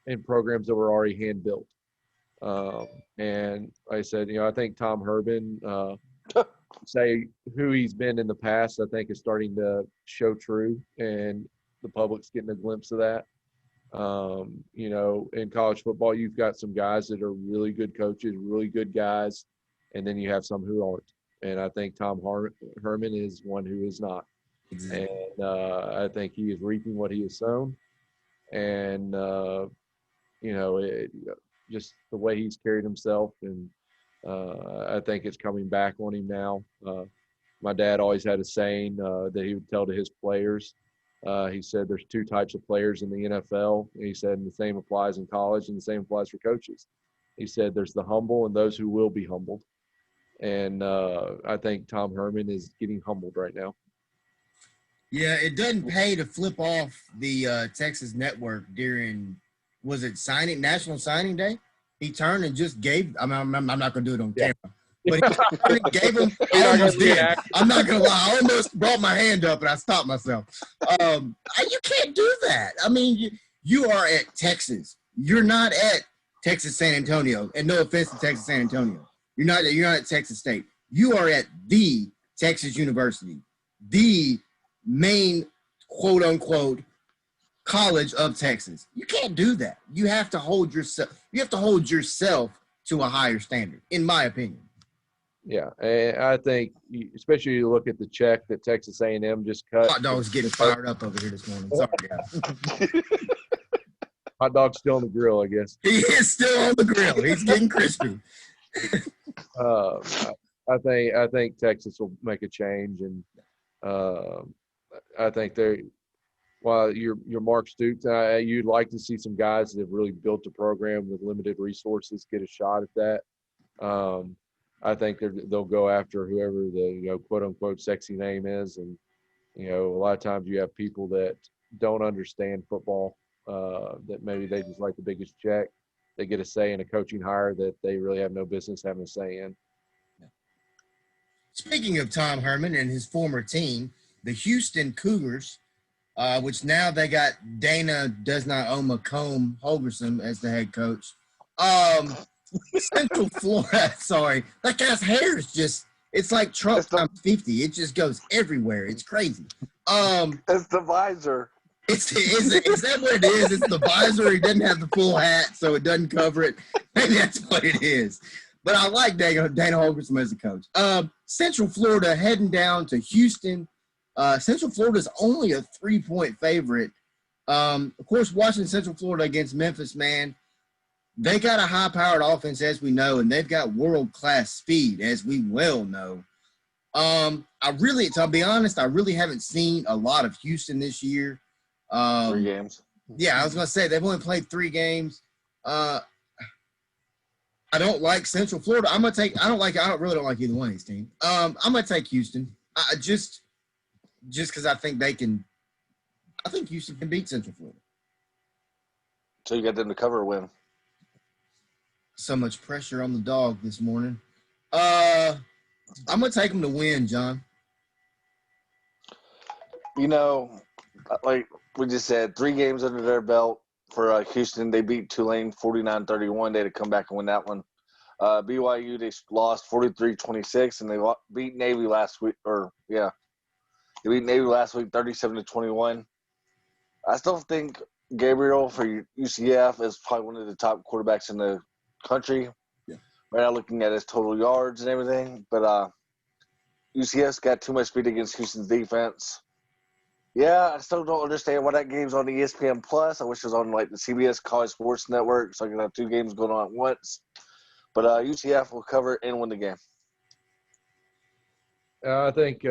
Speaker 3: in programs that were already hand-built. And like I said, you know, I think Tom Herman, say who he's been in the past, I think is starting to show true, and the public's getting a glimpse of that. You know, in college football, you've got some guys that are really good coaches, really good guys, and then you have some who aren't. And I think Tom Herman is one who is not.
Speaker 1: Exactly.
Speaker 3: And I think he is reaping what he has sown. And, you know, just the way he's carried himself, and I think it's coming back on him now. My dad always had a saying that he would tell to his players. He said there's 2 types of players in the NFL. And he said, and the same applies in college and the same applies for coaches. He said there's the humble and those who will be humbled. And I think Tom Herman is getting humbled right now.
Speaker 1: Yeah, it doesn't pay to flip off the Texas network during, was it National Signing Day? He turned and just gave. I'm not going to do it on camera, but he gave him. I almost did. I'm not going to lie. I almost brought my hand up and I stopped myself. You can't do that. I mean, you are at Texas. You're not at Texas San Antonio. And no offense to Texas San Antonio, you're not at Texas State. You are at the Texas University, the main quote unquote college of Texas. You can't do that. You have to hold yourself to a higher standard, in my opinion.
Speaker 3: Yeah, and I think, especially you look at the check that Texas A&M just cut.
Speaker 1: Hot dog's getting fired up over here this morning. Sorry, guys.
Speaker 3: Hot dog's still on the grill, I guess.
Speaker 1: He is still on the grill. He's getting crispy.
Speaker 3: I think Texas will make a change, and I think while you're Mark Stoops, you'd like to see some guys that have really built a program with limited resources get a shot at that. I think they'll go after whoever the quote unquote sexy name is, and a lot of times you have people that don't understand football, that maybe they just like the biggest check. They get a say in a coaching hire that they really have no business having a say in.
Speaker 1: Speaking of Tom Herman and his former team, the Houston Cougars, which now they got Dana Does Not Own Macomb Holgerson as the head coach. Central Florida, sorry. That guy's hair is just, it's like Trump times 50. It just goes everywhere. It's crazy.
Speaker 2: It's the visor.
Speaker 1: Is that what it is? It's the visor. He doesn't have the full hat, so it doesn't cover it. Maybe that's what it is. But I like Dana Holgerson as a coach. Central Florida heading down to Houston. Central Florida is only a 3-point favorite. Of course, watching Central Florida against Memphis, man, they got a high-powered offense, as we know, and they've got world-class speed, as we well know. To be honest, I really haven't seen a lot of Houston this year.
Speaker 2: 3 games.
Speaker 1: Yeah, I was gonna say they've only played 3 games. I don't like Central Florida. I really don't like either one of these teams. I'm gonna take Houston. Just because I think Houston can beat Central Florida.
Speaker 2: So you got them to cover or win?
Speaker 1: So much pressure on the dog this morning. I'm gonna take them to win, John.
Speaker 2: You know, like we just said, 3 games under their belt for Houston. They beat Tulane 49-31. They had to come back and win that one. BYU, they lost 43-26, and they beat Navy last week. They beat Navy last week 37-21. I still think Gabriel for UCF is probably one of the top quarterbacks in the country.
Speaker 1: Yeah.
Speaker 2: Right now, looking at his total yards and everything, but UCF's got too much speed against Houston's defense. Yeah, I still don't understand why that game's on ESPN Plus. I wish it was on like the CBS College Sports Network, so I can have 2 games going on at once. But UCF will cover and win the game.
Speaker 3: I think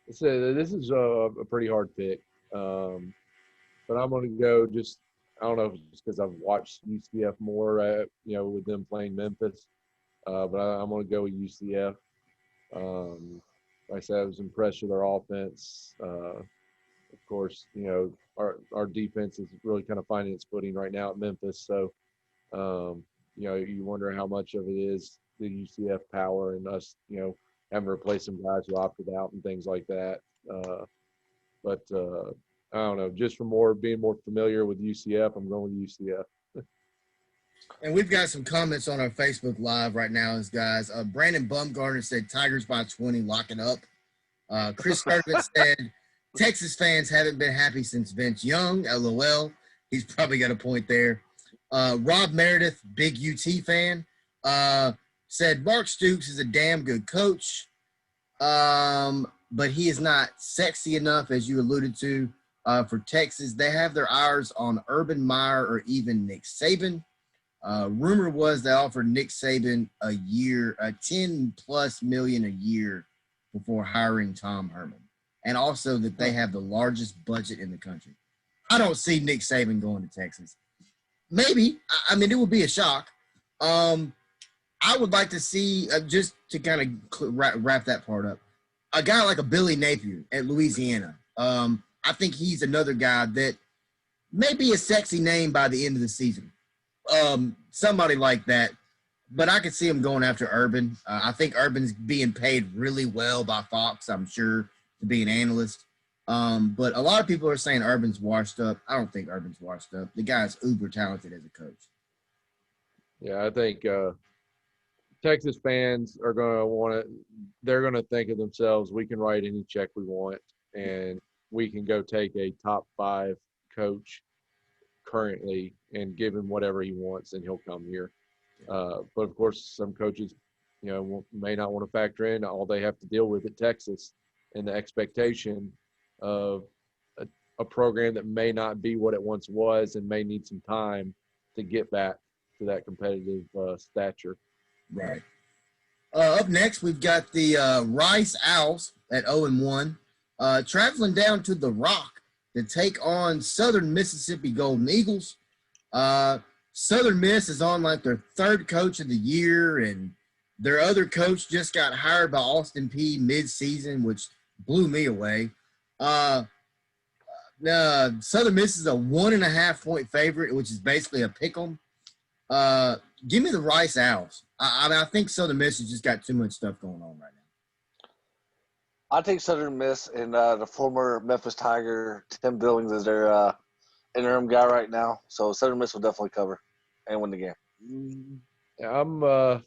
Speaker 3: this is a pretty hard pick, but I'm going to go I don't know if it's because I've watched UCF more, with them playing Memphis, but I'm going to go with UCF. Like I said, I was impressed with their offense. Of course, our defense is really kind of finding its footing right now at Memphis. So, you wonder how much of it is the UCF power and us, having to replace some guys who opted out and things like that. But I don't know, just from being more familiar with UCF, I'm going with UCF.
Speaker 1: And we've got some comments on our Facebook Live right now, guys. Brandon Bumgarner said Tigers by 20, lock it up. Chris Sturdivant said Texas fans haven't been happy since Vince Young, LOL. He's probably got a point there. Rob Meredith, big UT fan, said Mark Stoops is a damn good coach, but he is not sexy enough, as you alluded to, for Texas. They have their eyes on Urban Meyer or even Nick Saban. Rumor was they offered Nick Saban a $10+ million a year before hiring Tom Herman, and also that they have the largest budget in the country. I don't see Nick Saban going to Texas. Maybe. I mean, it would be a shock. I would like to see, just to kind of wrap that part up, a guy like a Billy Napier at Louisiana. I think he's another guy that may be a sexy name by the end of the season. Somebody like that. But I could see him going after Urban. I think Urban's being paid really well by Fox, I'm sure, to be an analyst. But a lot of people are saying Urban's washed up. I don't think Urban's washed up. The guy's uber talented as a coach.
Speaker 3: Yeah, I think Texas fans are going to they're going to think of themselves, we can write any check we want, and we can go take a top 5 coach currently and give him whatever he wants, and he'll come here. But of course, some coaches, may not want to factor in all they have to deal with at Texas and the expectation of a program that may not be what it once was and may need some time to get back to that competitive stature.
Speaker 1: Right. Up next, we've got the Rice Owls at 0-1, traveling down to the Rock to take on Southern Mississippi Golden Eagles. Southern Miss is on like their 3rd coach of the year, and their other coach just got hired by Austin Peay mid-season, which blew me away. Southern Miss is a 1.5-point favorite, which is basically a pick 'em. Give me the Rice Owls. I think Southern Miss has just got too much stuff going on right now.
Speaker 2: I take Southern Miss, and the former Memphis Tiger, Tim Billings, is their interim guy right now. So Southern Miss will definitely cover and win the game.
Speaker 3: Yeah, I'm gonna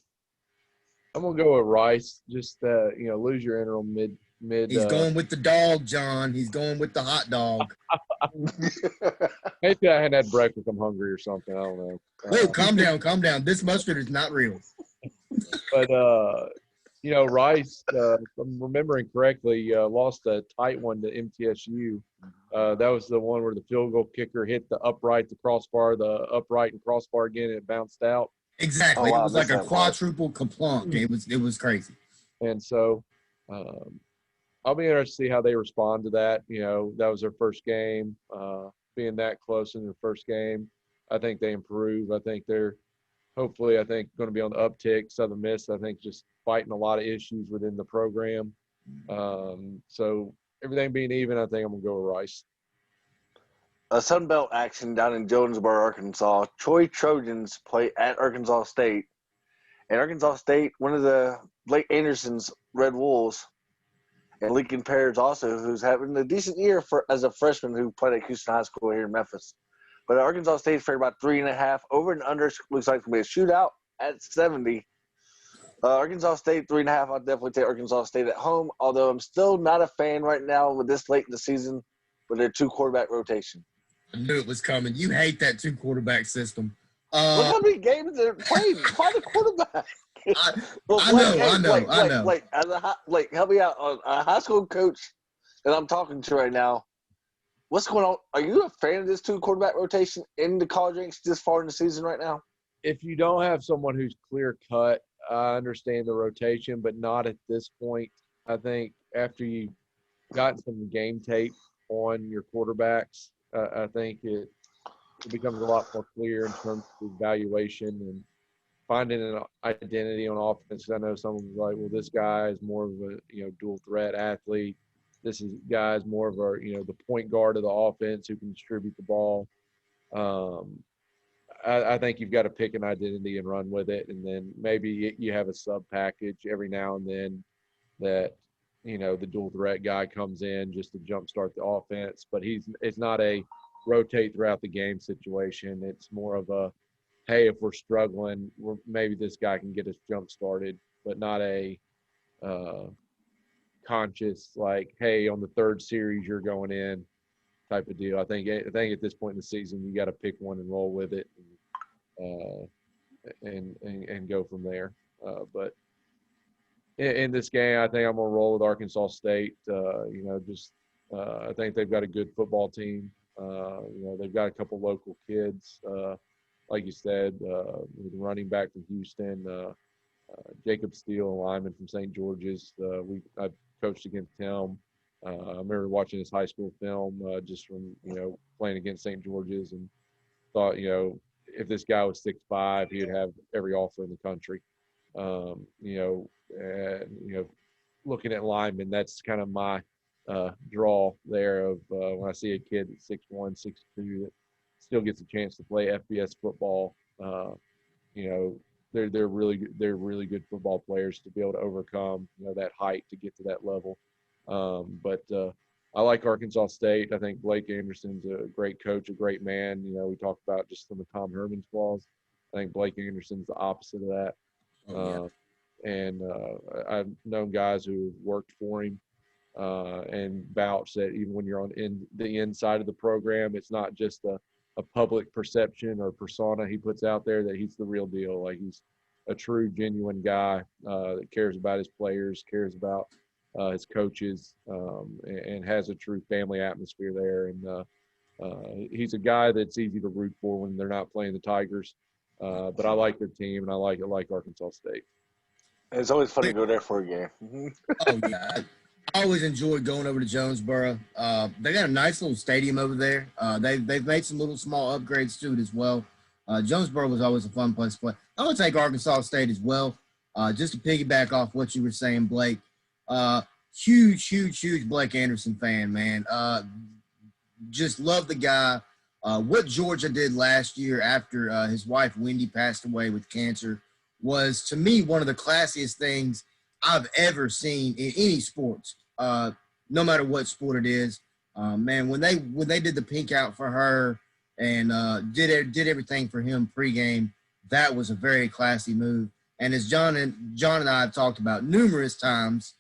Speaker 3: go with Rice. Just lose your interim mid.
Speaker 1: He's going with the dog, John. He's going with the hot dog.
Speaker 3: Maybe I hadn't had breakfast. I'm hungry or something. I don't know.
Speaker 1: Whoa, calm down. This mustard is not real.
Speaker 3: But Rice, if I'm remembering correctly, lost a tight one to MTSU. That was the one where the field goal kicker hit the upright, the crossbar, the upright and crossbar again, and it bounced out.
Speaker 1: Exactly.
Speaker 2: Oh, wow,
Speaker 1: it was like a quadruple kaplunk. It was crazy.
Speaker 3: And so I'll be interested to see how they respond to that. That was their first game. Being that close in their first game, I think they improve. I think they're hopefully, going to be on the uptick. Southern Miss, I think, just fighting a lot of issues within the program. So everything being even, I think I'm going to go with Rice.
Speaker 2: Sun Belt action down in Jonesboro, Arkansas. Troy Trojans play at Arkansas State. And Arkansas State, one of the Blake Anderson's Red Wolves, and Lincoln Pears also, who's having a decent year as a freshman who played at Houston High School here in Memphis. But Arkansas State fared about 3.5. Over and under looks like it's going to be a shootout at 70. Arkansas State 3.5. I'll definitely take Arkansas State at home, although I'm still not a fan right now with this late in the season with their 2-quarterback rotation.
Speaker 1: I knew it was coming. You hate that 2-quarterback system.
Speaker 2: Look how many games they're playing. Find a quarterback.
Speaker 1: I know.
Speaker 2: Blake, help me out. A high school coach that I'm talking to right now, what's going on? Are you a fan of this 2-quarterback rotation in the college ranks this far in the season right now?
Speaker 3: If you don't have someone who's clear cut, I understand the rotation, but not at this point. I think after you've gotten some game tape on your quarterbacks, I think it becomes a lot more clear in terms of evaluation and finding an identity on offense. I know someone's like, well, this guy is more of a dual threat athlete. This guy is more of a the point guard of the offense who can distribute the ball. I think you've got to pick an identity and run with it, and then maybe you have a sub package every now and then that the dual threat guy comes in just to jumpstart the offense. But it's not a rotate throughout the game situation. It's more of a, hey, if we're struggling, maybe this guy can get us jump started, but not a conscious like, hey, on the third series you're going in type of deal. I think at this point in the season you got to pick one and roll with it and go from there. But in this game, I think I'm gonna roll with Arkansas State. I think they've got a good football team. They've got a couple local kids, like you said, with the running back from Houston, Jacob Steele, a lineman from St. George's. I've coached against him. I remember watching his high school film just from playing against St. George's, and thought if this guy was 6'5", he would have every offer in the country. Looking at linemen, that's kind of my draw there of when I see a kid that's 6'1", 6'2", that still gets a chance to play FBS football. They're really good football players to be able to overcome that height to get to that level. But I like Arkansas State. I think Blake Anderson's a great coach, a great man. We talked about just some of Tom Herman's flaws. I think Blake Anderson's the opposite of that. I've known guys who worked for him and vouch that even when you're on the inside of the program, it's not just a public perception or persona he puts out there, that he's the real deal. Like, he's a true, genuine guy that cares about his players, cares about his coaches, and has a true family atmosphere there. And he's a guy that's easy to root for when they're not playing the Tigers. But I like their team, and I like Arkansas State.
Speaker 2: It's always fun to go there for a game.
Speaker 1: Oh, yeah. I always enjoyed going over to Jonesboro. They got a nice little stadium over there. They've made some little small upgrades to it as well. Jonesboro was always a fun place to play. I would take Arkansas State as well. Just to piggyback off what you were saying, Blake. Huge Blake Anderson fan, man. Just love the guy. What Georgia did last year after his wife Wendy passed away with cancer was, to me, one of the classiest things I've ever seen in any sports, no matter what sport it is. Man, when they did the pink out for her and did everything for him pregame, that was a very classy move. And as John and I have talked about numerous times,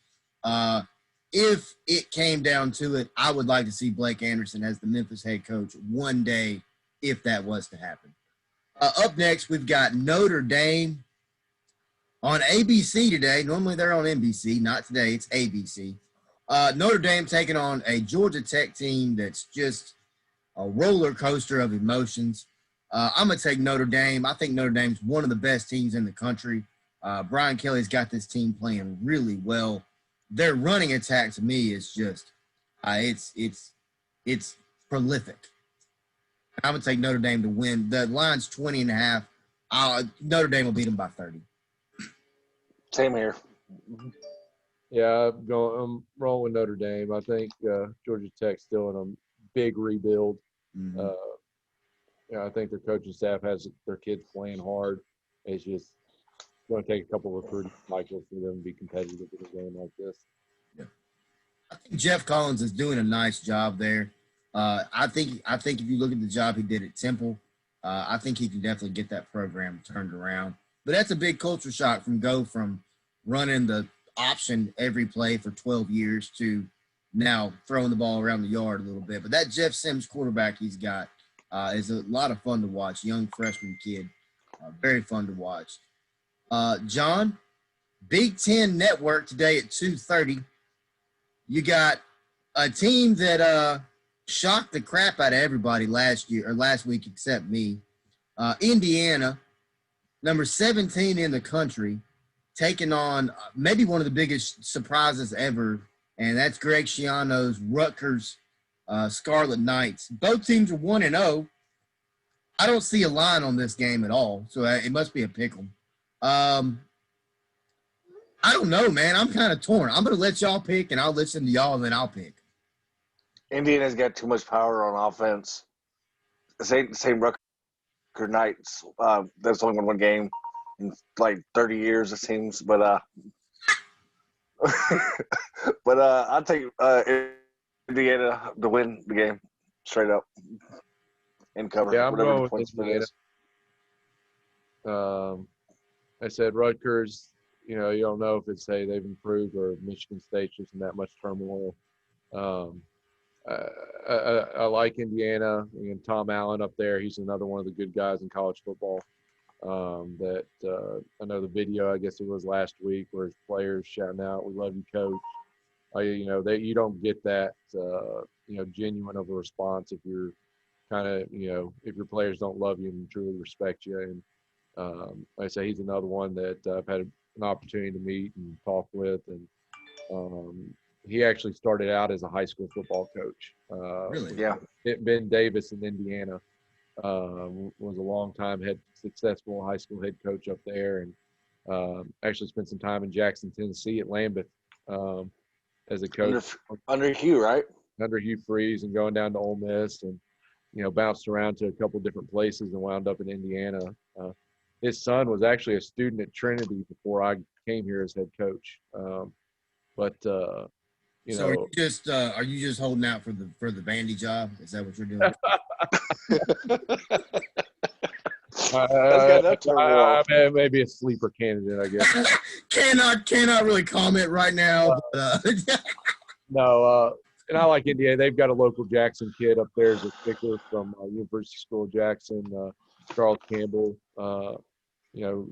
Speaker 1: if it came down to it, I would like to see Blake Anderson as the Memphis head coach one day, if that was to happen. Up next, we've got Notre Dame on ABC today. Normally they're on NBC. Not today. It's ABC. Notre Dame taking on a Georgia Tech team that's just a roller coaster of emotions. I'm going to take Notre Dame. I think Notre Dame's one of the best teams in the country. Brian Kelly's got this team playing really well. Their running attack to me is just it's prolific. I'm gonna take Notre Dame to win. The line's 20.5. Notre Dame will beat them by 30.
Speaker 2: Same here.
Speaker 3: Yeah, I'm rolling with Notre Dame. I think Georgia Tech's still in a big rebuild.
Speaker 1: Mm-hmm.
Speaker 3: I think their coaching staff has their kids playing hard. It's just going to take a couple of recruiting cycles for them to be competitive in a game like this.
Speaker 1: Yeah. I think Jeff Collins is doing a nice job there. I think if you look at the job he did at Temple, I think he can definitely get that program turned around. But that's a big culture shock from running the option every play for 12 years to now throwing the ball around the yard a little bit. But that Jeff Sims quarterback he's got is a lot of fun to watch. Young freshman kid, very fun to watch. John, Big Ten Network today at 2:30. You got a team that shocked the crap out of everybody last week except me. Indiana, number 17 in the country, taking on maybe one of the biggest surprises ever, and that's Greg Schiano's Rutgers Scarlet Knights. Both teams are 1-0. I don't see a line on this game at all, so it must be a pick'em. I don't know, man. I'm kind of torn. I'm going to let y'all pick, and I'll listen to y'all, and then I'll pick.
Speaker 2: Indiana's got too much power on offense. Same Rutgers Knights. That's only won one game in like 30 years, it seems. But I'll take Indiana to win the game straight up and cover.
Speaker 3: Yeah, I'm
Speaker 2: whatever
Speaker 3: going
Speaker 2: the points
Speaker 3: with
Speaker 2: spread
Speaker 3: Indiana.
Speaker 2: is.
Speaker 3: I said Rutgers. You don't know if it's they've improved or Michigan State's just in that much turmoil. I like Indiana. And Tom Allen up there, he's another one of the good guys in college football. I know the video, I guess it was last week, where his players shouting out, "We love you, coach." You don't get that genuine of a response if you're kind of if your players don't love you and truly respect you. And like I say, he's another one that I've had an opportunity to meet and talk with, and he actually started out as a high school football coach.
Speaker 1: Really?
Speaker 2: Yeah.
Speaker 3: Ben Davis in Indiana was a long time successful high school head coach up there, and actually spent some time in Jackson, Tennessee at Lambeth as a coach
Speaker 2: under Hugh, right?
Speaker 3: Under Hugh Freeze, and going down to Ole Miss, and bounced around to a couple of different places and wound up in Indiana. His son was actually a student at Trinity before I came here as head coach. So
Speaker 1: are you just holding out for the Vandy job? Is that what you're doing?
Speaker 3: Maybe a sleeper candidate, I guess.
Speaker 1: cannot really comment right now. But,
Speaker 3: No, and I like Indiana. They've got a local Jackson kid up there as a kicker from University School of Jackson, Charles Campbell.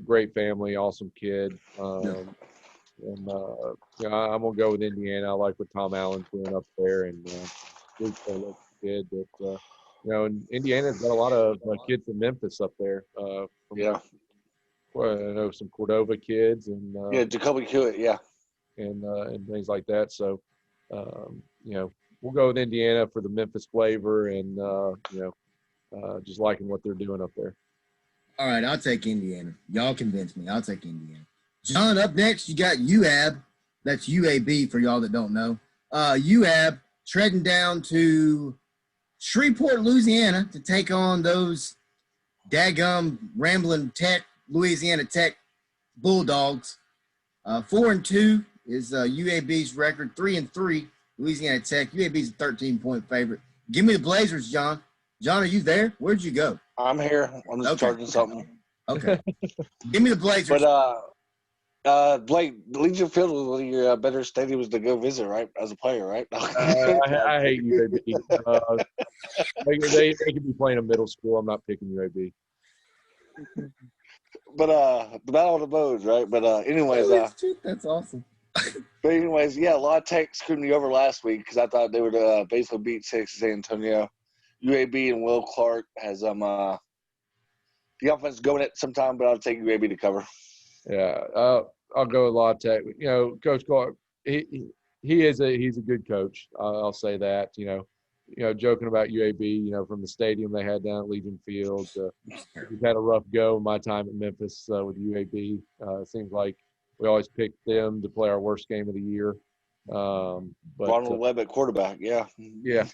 Speaker 3: Great family, awesome kid. And I'm gonna go with Indiana. I like what Tom Allen's doing up there, and good for a local kid. That and Indiana's got a lot of kids from Memphis up there. I know some Cordova kids and
Speaker 2: Jacoby Hewitt,
Speaker 3: and things like that. So we'll go with Indiana for the Memphis flavor, and just liking what they're doing up there.
Speaker 1: All right, I'll take Indiana. Y'all convinced me. I'll take Indiana. John, up next, you got UAB. That's UAB for y'all that don't know. UAB treading down to Shreveport, Louisiana to take on those daggum rambling Louisiana Tech Bulldogs. 4-2 is UAB's record. 3-3, Louisiana Tech. UAB's a 13-point favorite. Give me the Blazers, John. John, are you there? Where'd you go?
Speaker 2: I'm here. I'm just charging something.
Speaker 1: Okay. Give me the Blazers.
Speaker 2: But Blake, Legion Field was one of your better stadiums to go visit, right? As a player, right?
Speaker 3: I hate UAB. They could be playing a middle school. I'm not picking UAB.
Speaker 2: But the Battle of the Bows, right? But anyways,
Speaker 1: that's awesome.
Speaker 2: But anyways, a lot of Tech screwed me over last week because I thought they would basically beat Texas San Antonio. UAB and Will Clark has the offense going at some time, but I'll take UAB to cover.
Speaker 3: Yeah, I'll go with La Tech. You know, Coach Clark, he's a good coach. I'll say that. Joking about UAB. From the stadium they had down at Legion Field. We've had a rough go in my time at Memphis with UAB. It seems like we always picked them to play our worst game of the year. But
Speaker 2: Ronald Webb at quarterback, yeah.
Speaker 3: Yeah,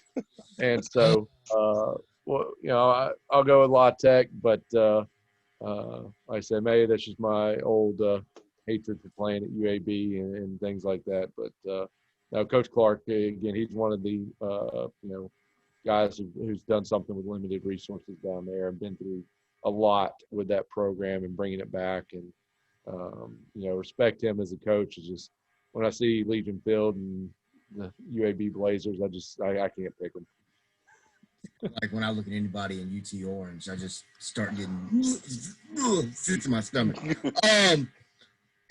Speaker 3: and so I'll go with La Tech, but like I said, maybe that's just my old hatred for playing at UAB and things like that. But now Coach Clark, again, he's one of the guys who's done something with limited resources down there and been through a lot with that program and bringing it back. And respect him as a coach. Is just when I see Legion Field and the UAB Blazers, I can't pick them.
Speaker 1: Like when I look at anybody in UT Orange, I just start getting sick to my stomach.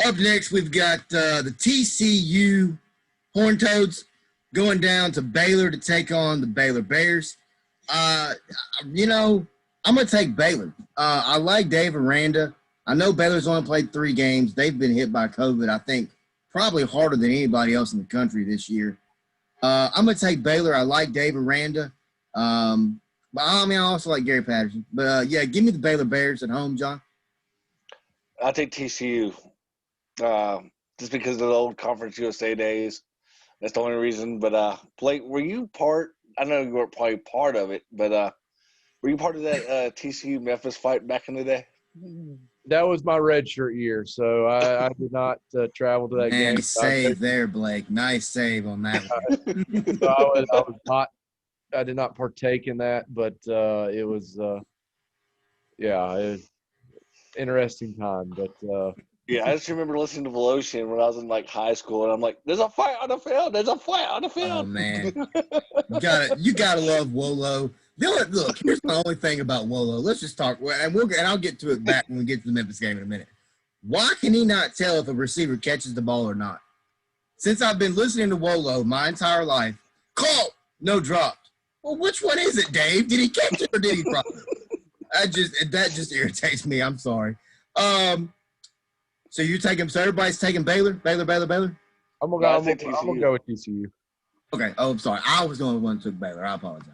Speaker 1: Up next, we've got the TCU Horned Toads going down to Baylor to take on the Baylor Bears. I'm going to take Baylor. I like Dave Aranda. I know Baylor's only played 3 games. They've been hit by COVID, I think, probably harder than anybody else in the country this year. I'm going to take Baylor. I like Dave Aranda. But I also like Gary Patterson. But, give me the Baylor Bears at home, John.
Speaker 2: I'll take TCU just because of the old Conference USA days. That's the only reason. But, Blake, were you part – I know you weren't probably part of it, but were you part of that TCU-Memphis fight back in the day?
Speaker 3: That was my redshirt year, so I did not travel to that game.
Speaker 1: Nice save there, Blake. Nice save on that one.
Speaker 3: So I did not partake in that, but it was interesting time. But
Speaker 1: Yeah,
Speaker 2: I just remember listening to Velocian when I was in like high school, and I'm like, "There's a fight on the field! There's a fight on the field!"
Speaker 1: Oh man, you gotta love Wolo. Look, here's my only thing about Wolo. Let's just talk, and I'll get to it back when we get to the Memphis game in a minute. Why can he not tell if a receiver catches the ball or not? Since I've been listening to Wolo my entire life, call, no dropped. Well, which one is it, Dave? Did he catch it or did he drop it? That just irritates me. I'm sorry. So everybody's taking Baylor? Baylor?
Speaker 3: I'm gonna go with TCU.
Speaker 1: Okay. Oh, I'm sorry. I was the only one who took Baylor. I apologize.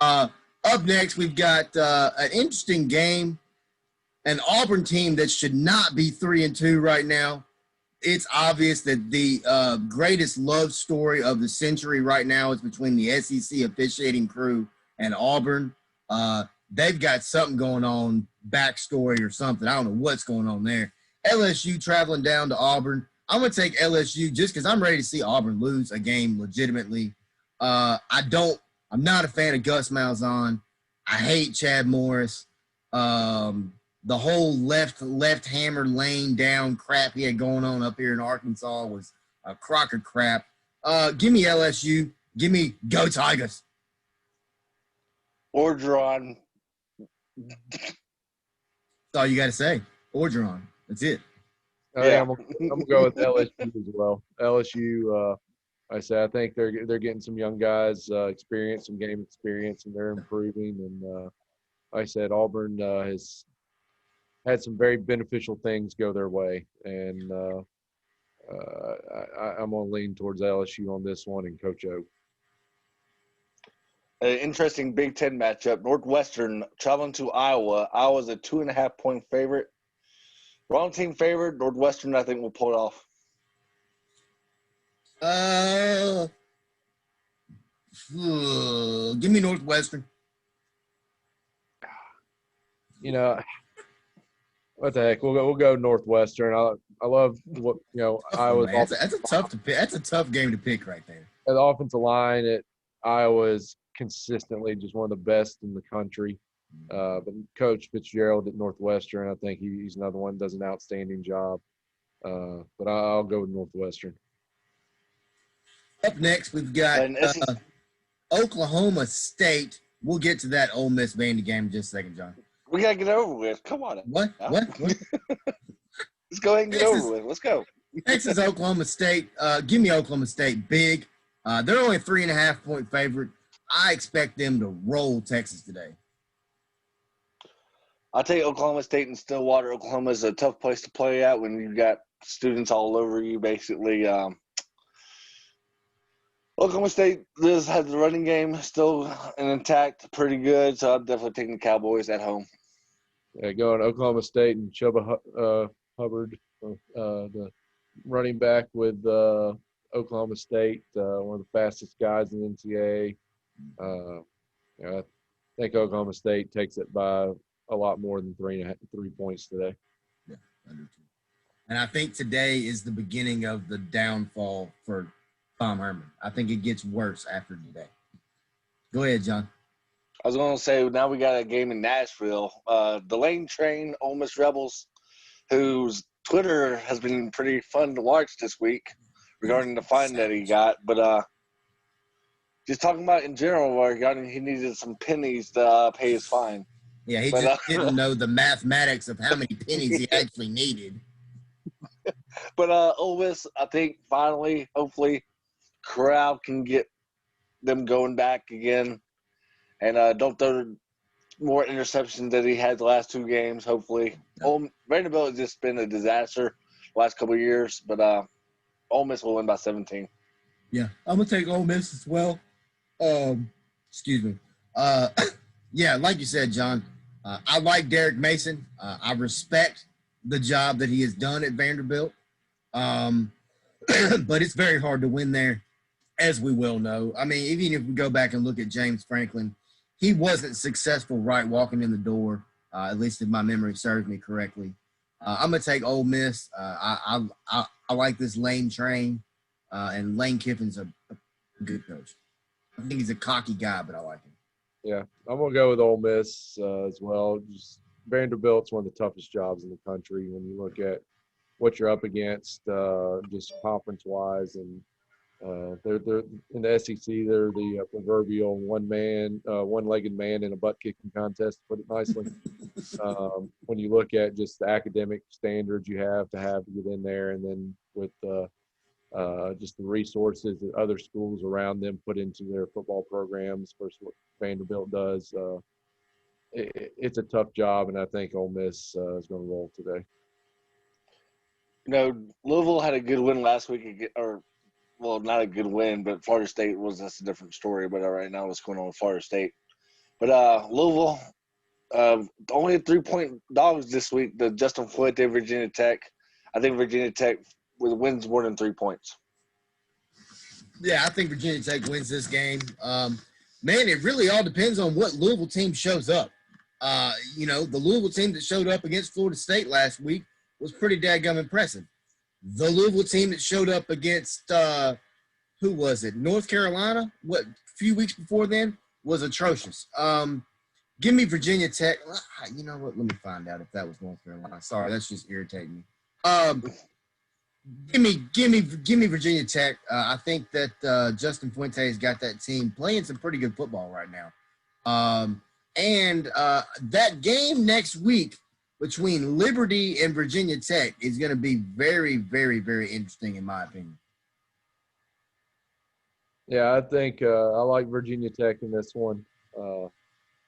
Speaker 1: Up next, we've got an interesting game. An Auburn team that should not be 3-2 right now. It's obvious that the greatest love story of the century right now is between the SEC officiating crew and Auburn. They've got something going on, backstory or something. I don't know what's going on there. LSU traveling down to Auburn. I'm going to take LSU just because I'm ready to see Auburn lose a game legitimately. I'm not a fan of Gus Malzahn. I hate Chad Morris. The whole left hammer lane down crap he had going on up here in Arkansas was a crock of crap. Give me LSU. Give me Go Tigers.
Speaker 2: Orgeron.
Speaker 1: That's all you got to say. Orgeron. That's it.
Speaker 3: Yeah. I'm gonna go with LSU as well. LSU. I think they're getting some young guys some game experience, and they're improving. And like I said, Auburn has had some very beneficial things go their way, and I'm gonna lean towards LSU on this one and Coach O.
Speaker 2: An interesting Big Ten matchup. Northwestern traveling to Iowa. Iowa's a 2.5-point favorite. Wrong team favored. Northwestern, I think, will pull it off.
Speaker 1: Give me Northwestern.
Speaker 3: What the heck? We'll go Northwestern. I love what Iowa's.
Speaker 1: That's a tough to pick. That's a tough game to pick right there.
Speaker 3: The offensive line at Iowa is consistently just one of the best in the country. But Coach Fitzgerald at Northwestern, I think he's another one that does an outstanding job. But I'll go with Northwestern.
Speaker 1: Up next, we've got Oklahoma State. We'll get to that Ole Miss Vandy game in just a second, John.
Speaker 2: We got to get over with. Come on.
Speaker 1: What?
Speaker 2: Let's go ahead and get over with. Let's go.
Speaker 1: Texas, Oklahoma State. Give me Oklahoma State big. They're only a 3.5-point favorite. I expect them to roll Texas today.
Speaker 2: I'll take Oklahoma State and Stillwater. Oklahoma is a tough place to play at when you've got students all over you, basically. Oklahoma State has the running game still intact, pretty good, so I'm definitely taking the Cowboys at home.
Speaker 3: Yeah, going Oklahoma State and Chuba Hubbard, the running back with Oklahoma State, one of the fastest guys in the NCAA. I think Oklahoma State takes it by a lot more than 3 points today.
Speaker 1: Yeah, I do too. And I think today is the beginning of the downfall for Tom Herman. I think it gets worse after today. Go ahead, John.
Speaker 2: I was going to say, now we got a game in Nashville. The Lane Train, Ole Miss Rebels, whose Twitter has been pretty fun to watch this week regarding the fine that he got. But just talking about in general, regarding he needed some pennies to pay his fine.
Speaker 1: Yeah, he just didn't know the mathematics of how many pennies he actually needed.
Speaker 2: But Ole Miss, I think finally, hopefully, Corral can get them going back again. And don't throw more interceptions than he had the last 2 games, hopefully. Vanderbilt has just been a disaster the last couple of years, but Ole Miss will win by 17.
Speaker 1: Yeah, I'm going to take Ole Miss as well. Excuse me. Yeah, like you said, John, I like Derek Mason. I respect the job that he has done at Vanderbilt. But it's very hard to win there, as we well know. I mean, even if we go back and look at James Franklin, he wasn't successful right walking in the door, at least if my memory serves me correctly. I'm going to take Ole Miss. I like this Lane Train, and Lane Kiffin's a good coach. I think he's a cocky guy, but I like him.
Speaker 3: Yeah, I'm going to go with Ole Miss as well. Just Vanderbilt's one of the toughest jobs in the country when you look at what you're up against, just conference-wise, and they're in the SEC. They're the proverbial one-legged man in a butt-kicking contest, to put it nicely. When you look at just the academic standards you have to get in there, and then with just the resources that other schools around them put into their football programs versus what Vanderbilt does, it's a tough job, and I think Ole Miss is going to roll today.
Speaker 2: You know, Louisville had a good win last week, well, not a good win, but Florida State that's a different story. But right now, what's going on with Florida State? But Louisville only 3-point dogs this week. The Justin Fuente, Virginia Tech. I think Virginia Tech wins more than 3 points.
Speaker 1: Yeah, I think Virginia Tech wins this game. Man, it really all depends on what Louisville team shows up. The Louisville team that showed up against Florida State last week was pretty daggum impressive. The Louisville team that showed up against, who was it? North Carolina? A few weeks before then was atrocious. Give me Virginia Tech. You know what? Let me find out if that was North Carolina. Sorry, that's just irritating me. Give me Virginia Tech. I think that Justin Fuente's got that team playing some pretty good football right now. And that game next week between Liberty and Virginia Tech is going to be very, very, very interesting in my opinion.
Speaker 3: Yeah, I think I like Virginia Tech in this one.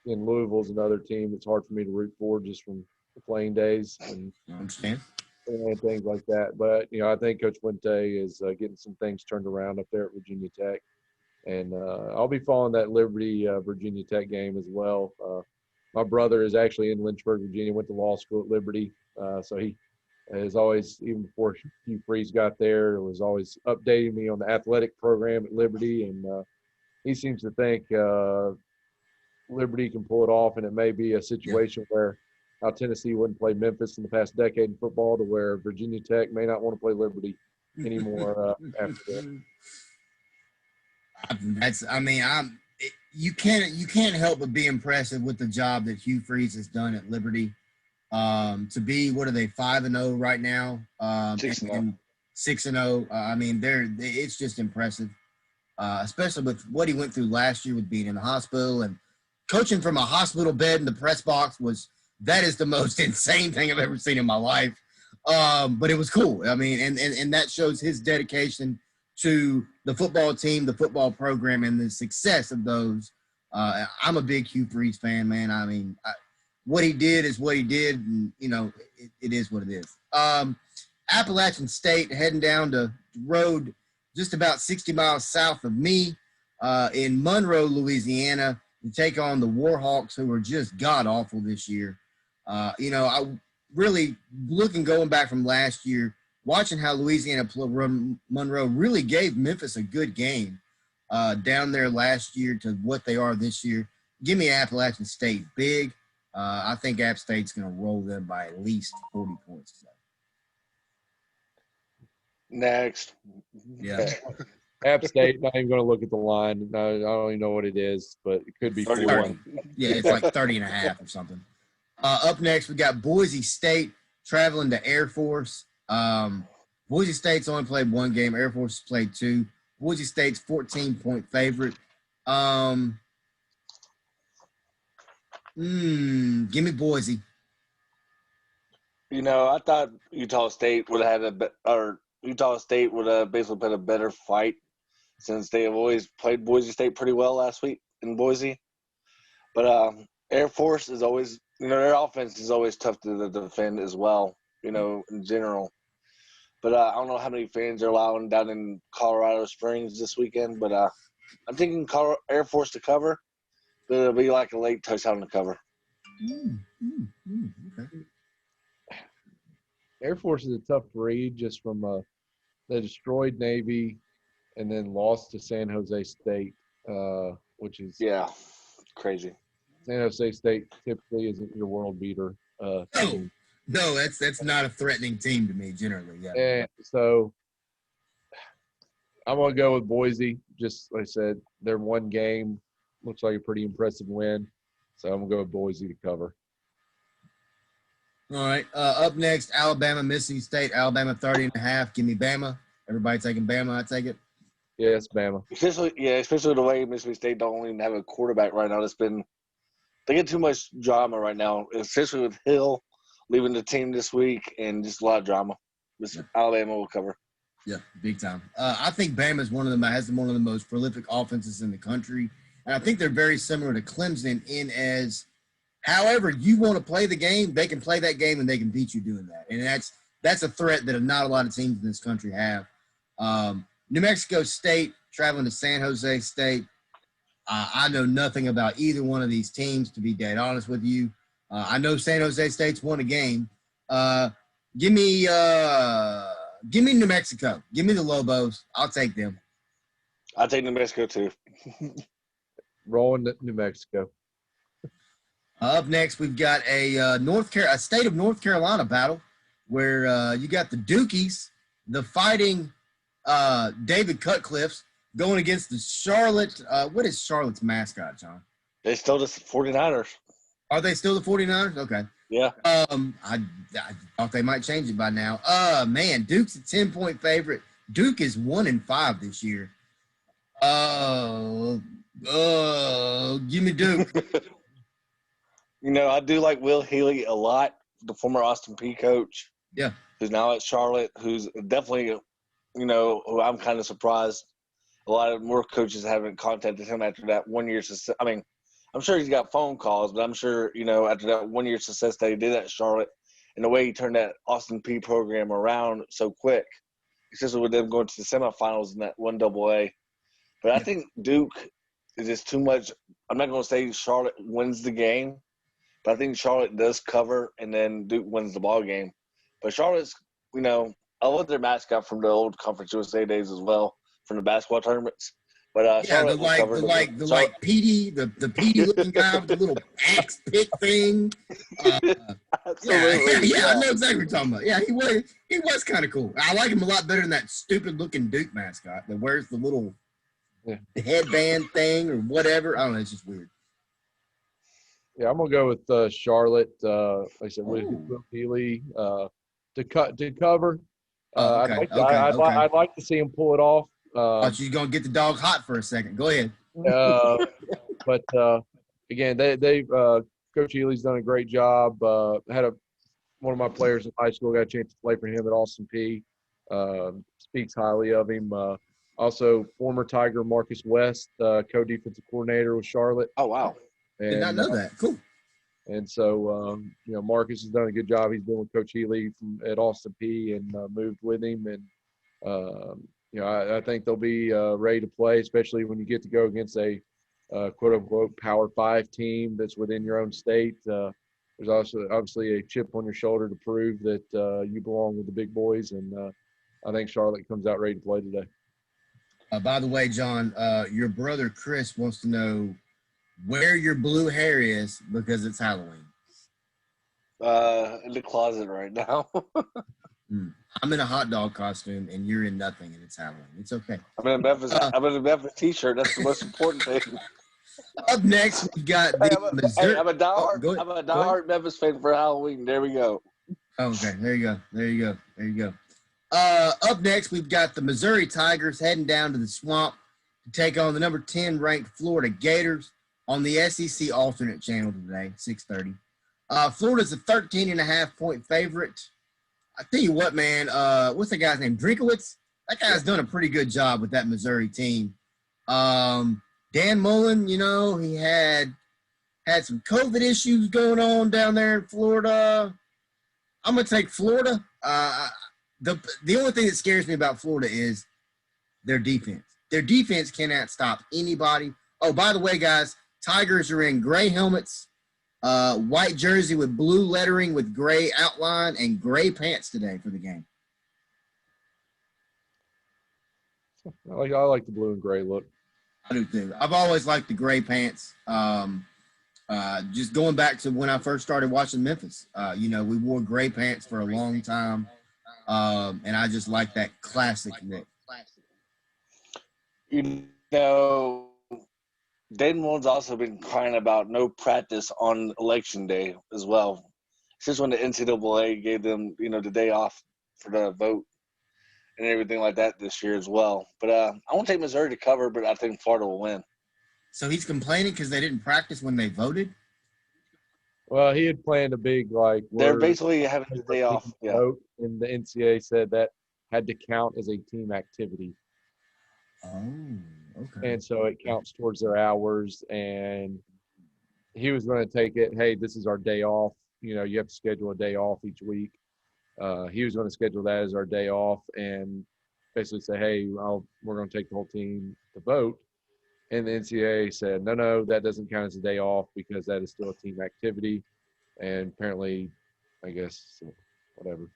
Speaker 3: In Louisville's another team that's hard for me to root for just from the playing days and things like that. But, I think Coach Fuente is getting some things turned around up there at Virginia Tech. And I'll be following that Liberty Virginia Tech game as well. My brother is actually in Lynchburg, Virginia, went to law school at Liberty. So he is always, even before Hugh Freeze got there, was always updating me on the athletic program at Liberty. And he seems to think Liberty can pull it off, and it may be a situation where how Tennessee wouldn't play Memphis in the past decade in football to where Virginia Tech may not want to play Liberty anymore after that.
Speaker 1: You can't help but be impressive with the job that Hugh Freeze has done at Liberty. To be, what are they, 5-0 right now?
Speaker 2: 6-0.
Speaker 1: 6-0. It's just impressive, especially with what he went through last year with being in the hospital and coaching from a hospital bed in the press box. That is the most insane thing I've ever seen in my life. But it was cool. And that shows his dedication to the football team, the football program, and the success of those. I'm a big Hugh Freeze fan, man. what he did is what he did, and it is what it is. Appalachian State heading down the road just about 60 miles south of me in Monroe, Louisiana, to take on the Warhawks, who are just god awful this year. I really going back from last year, watching how Louisiana Monroe really gave Memphis a good game down there last year to what they are this year. Give me Appalachian State big. I think App State's going to roll them by at least 40 points. So.
Speaker 2: Next.
Speaker 1: Yeah.
Speaker 3: App State, not even going to look at the line. I don't even know what it is, but it could be
Speaker 2: 31.
Speaker 1: Yeah, it's like 30 and a half or something. Up next, we got Boise State traveling to Air Force. Boise State's only played one game. Air Force has played two. Boise State's 14-point favorite. Give me Boise.
Speaker 2: I thought Utah State would have Utah State would have basically put a better fight since they have always played Boise State pretty well last week in Boise. But Air Force is always, their offense is always tough to defend as well, in general. But I don't know how many fans are allowing down in Colorado Springs this weekend. But I'm thinking Air Force to cover, but it'll be like a late touchdown to cover.
Speaker 1: Okay.
Speaker 3: Air Force is a tough read just from they destroyed Navy and then lost to San Jose State, which is
Speaker 2: crazy.
Speaker 3: San Jose State typically isn't your world beater.
Speaker 1: No, that's not a threatening team to me generally. Yeah.
Speaker 3: And so I'm gonna go with Boise. Just like I said, their one game looks like a pretty impressive win, so I'm gonna go with Boise to cover.
Speaker 1: All right. Up next, Alabama, Mississippi State. Alabama 30.5. Give me Bama. Everybody taking Bama. I take it.
Speaker 3: Yeah, it's Bama.
Speaker 2: Especially the way Mississippi State don't even have a quarterback right now. They get too much drama right now, especially with Hill leaving the team this week and just a lot of drama. Alabama will cover.
Speaker 1: Yeah, big time. I think Bama is one of the most prolific offenses in the country, and I think they're very similar to Clemson in as however you want to play the game, they can play that game and they can beat you doing that. And that's a threat that not a lot of teams in this country have. New Mexico State traveling to San Jose State. I know nothing about either one of these teams, to be dead honest with you. I know San Jose State's won a game. Give me New Mexico. Give me the Lobos. I'll take them.
Speaker 2: I'll take New Mexico too.
Speaker 3: Rolling New Mexico.
Speaker 1: Up next, we've got a state of North Carolina battle where you got the Dukies, the Fighting David Cutcliffes, going against the Charlotte. What is Charlotte's mascot, John?
Speaker 2: They still the 49ers.
Speaker 1: Are they still the 49ers? Okay.
Speaker 2: Yeah.
Speaker 1: I thought they might change it by now. Man, Duke's a 10-point favorite. Duke is 1-5 this year. Give me Duke.
Speaker 2: I do like Will Healy a lot, the former Austin Peay coach.
Speaker 1: Yeah.
Speaker 2: Who's now at Charlotte, who's definitely, who I'm kind of surprised a lot of more coaches haven't contacted him after that 1 year success. I mean, I'm sure he's got phone calls, but I'm sure, after that 1 year success that he did at Charlotte and the way he turned that Austin Peay program around so quick, especially with them going to the semifinals in that 1AA. But I think Duke is just too much. I'm not going to say Charlotte wins the game, but I think Charlotte does cover, and then Duke wins the ball game. But Charlotte's, I love their mascot from the old Conference USA days as well, from the basketball tournaments. But Charlotte
Speaker 1: the Petey, the Petey looking guy with the little axe pick thing.
Speaker 2: Absolutely.
Speaker 1: Yeah, I know exactly what you're talking about. Yeah, he was kind of cool. I like him a lot better than that stupid looking Duke mascot that wears the little headband thing or whatever. I don't know. It's just weird.
Speaker 3: Yeah, I'm gonna go with Charlotte. Like I said, with Will Healy to cover. I'd like to see him pull it off.
Speaker 1: Thought you were gonna get the dog hot for a second. Go ahead.
Speaker 3: But again, they Coach Healy's done a great job. Had one of my players in high school got a chance to play for him at Austin Peay. Speaks highly of him. Also, former Tiger Marcus West, co-defensive coordinator with Charlotte.
Speaker 2: Oh wow!
Speaker 1: Did not know that. Cool.
Speaker 3: And so, Marcus has done a good job. He's been with Coach Healy at Austin P and moved with him. And, I think they'll be ready to play, especially when you get to go against a quote-unquote Power 5 team that's within your own state. There's also obviously a chip on your shoulder to prove that you belong with the big boys. And I think Charlotte comes out ready to play today.
Speaker 1: By the way, John, your brother Chris wants to know where your blue hair is because it's Halloween.
Speaker 2: In the closet right now.
Speaker 1: I'm in a hot dog costume and you're in nothing and it's Halloween. It's okay.
Speaker 2: I'm in a Memphis t-shirt. That's the most important thing.
Speaker 1: Up next, we got the Missouri.
Speaker 2: I'm a diehard Memphis fan for Halloween. There we go.
Speaker 1: Okay, there you go. Up next, we've got the Missouri Tigers heading down to the Swamp to take on the number 10 ranked Florida Gators on the SEC alternate channel today, 6:30. Florida's a 13.5-point favorite. I tell you what, man, what's that guy's name? Drinkowitz? That guy's done a pretty good job with that Missouri team. Dan Mullen, he had some COVID issues going on down there in Florida. I'm going to take Florida. The only thing that scares me about Florida is their defense. Their defense cannot stop anybody. Oh, by the way, guys, Tigers are in gray helmets, white jersey with blue lettering with gray outline, and gray pants today for the game.
Speaker 3: I like the blue and gray look.
Speaker 1: I do too. I've always liked the gray pants. Just going back to when I first started watching Memphis, we wore gray pants for a long time. And I just like that classic look.
Speaker 2: Dayton Mullen's also been crying about no practice on election day as well. Since when the NCAA gave them, the day off for the vote and everything like that this year as well. But I won't take Missouri to cover, but I think Florida will win.
Speaker 1: So he's complaining because they didn't practice when they voted?
Speaker 3: Well, he had planned a big,
Speaker 2: they're basically having the day off. Yeah.
Speaker 3: Vote, and the NCAA said that had to count as a team activity.
Speaker 1: Oh, okay.
Speaker 3: And so it counts towards their hours, and he was going to take it, hey, this is our day off. You have to schedule a day off each week. He was going to schedule that as our day off and basically say, hey, we're going to take the whole team to vote. And the NCAA said, no, that doesn't count as a day off because that is still a team activity. And apparently, I guess, whatever.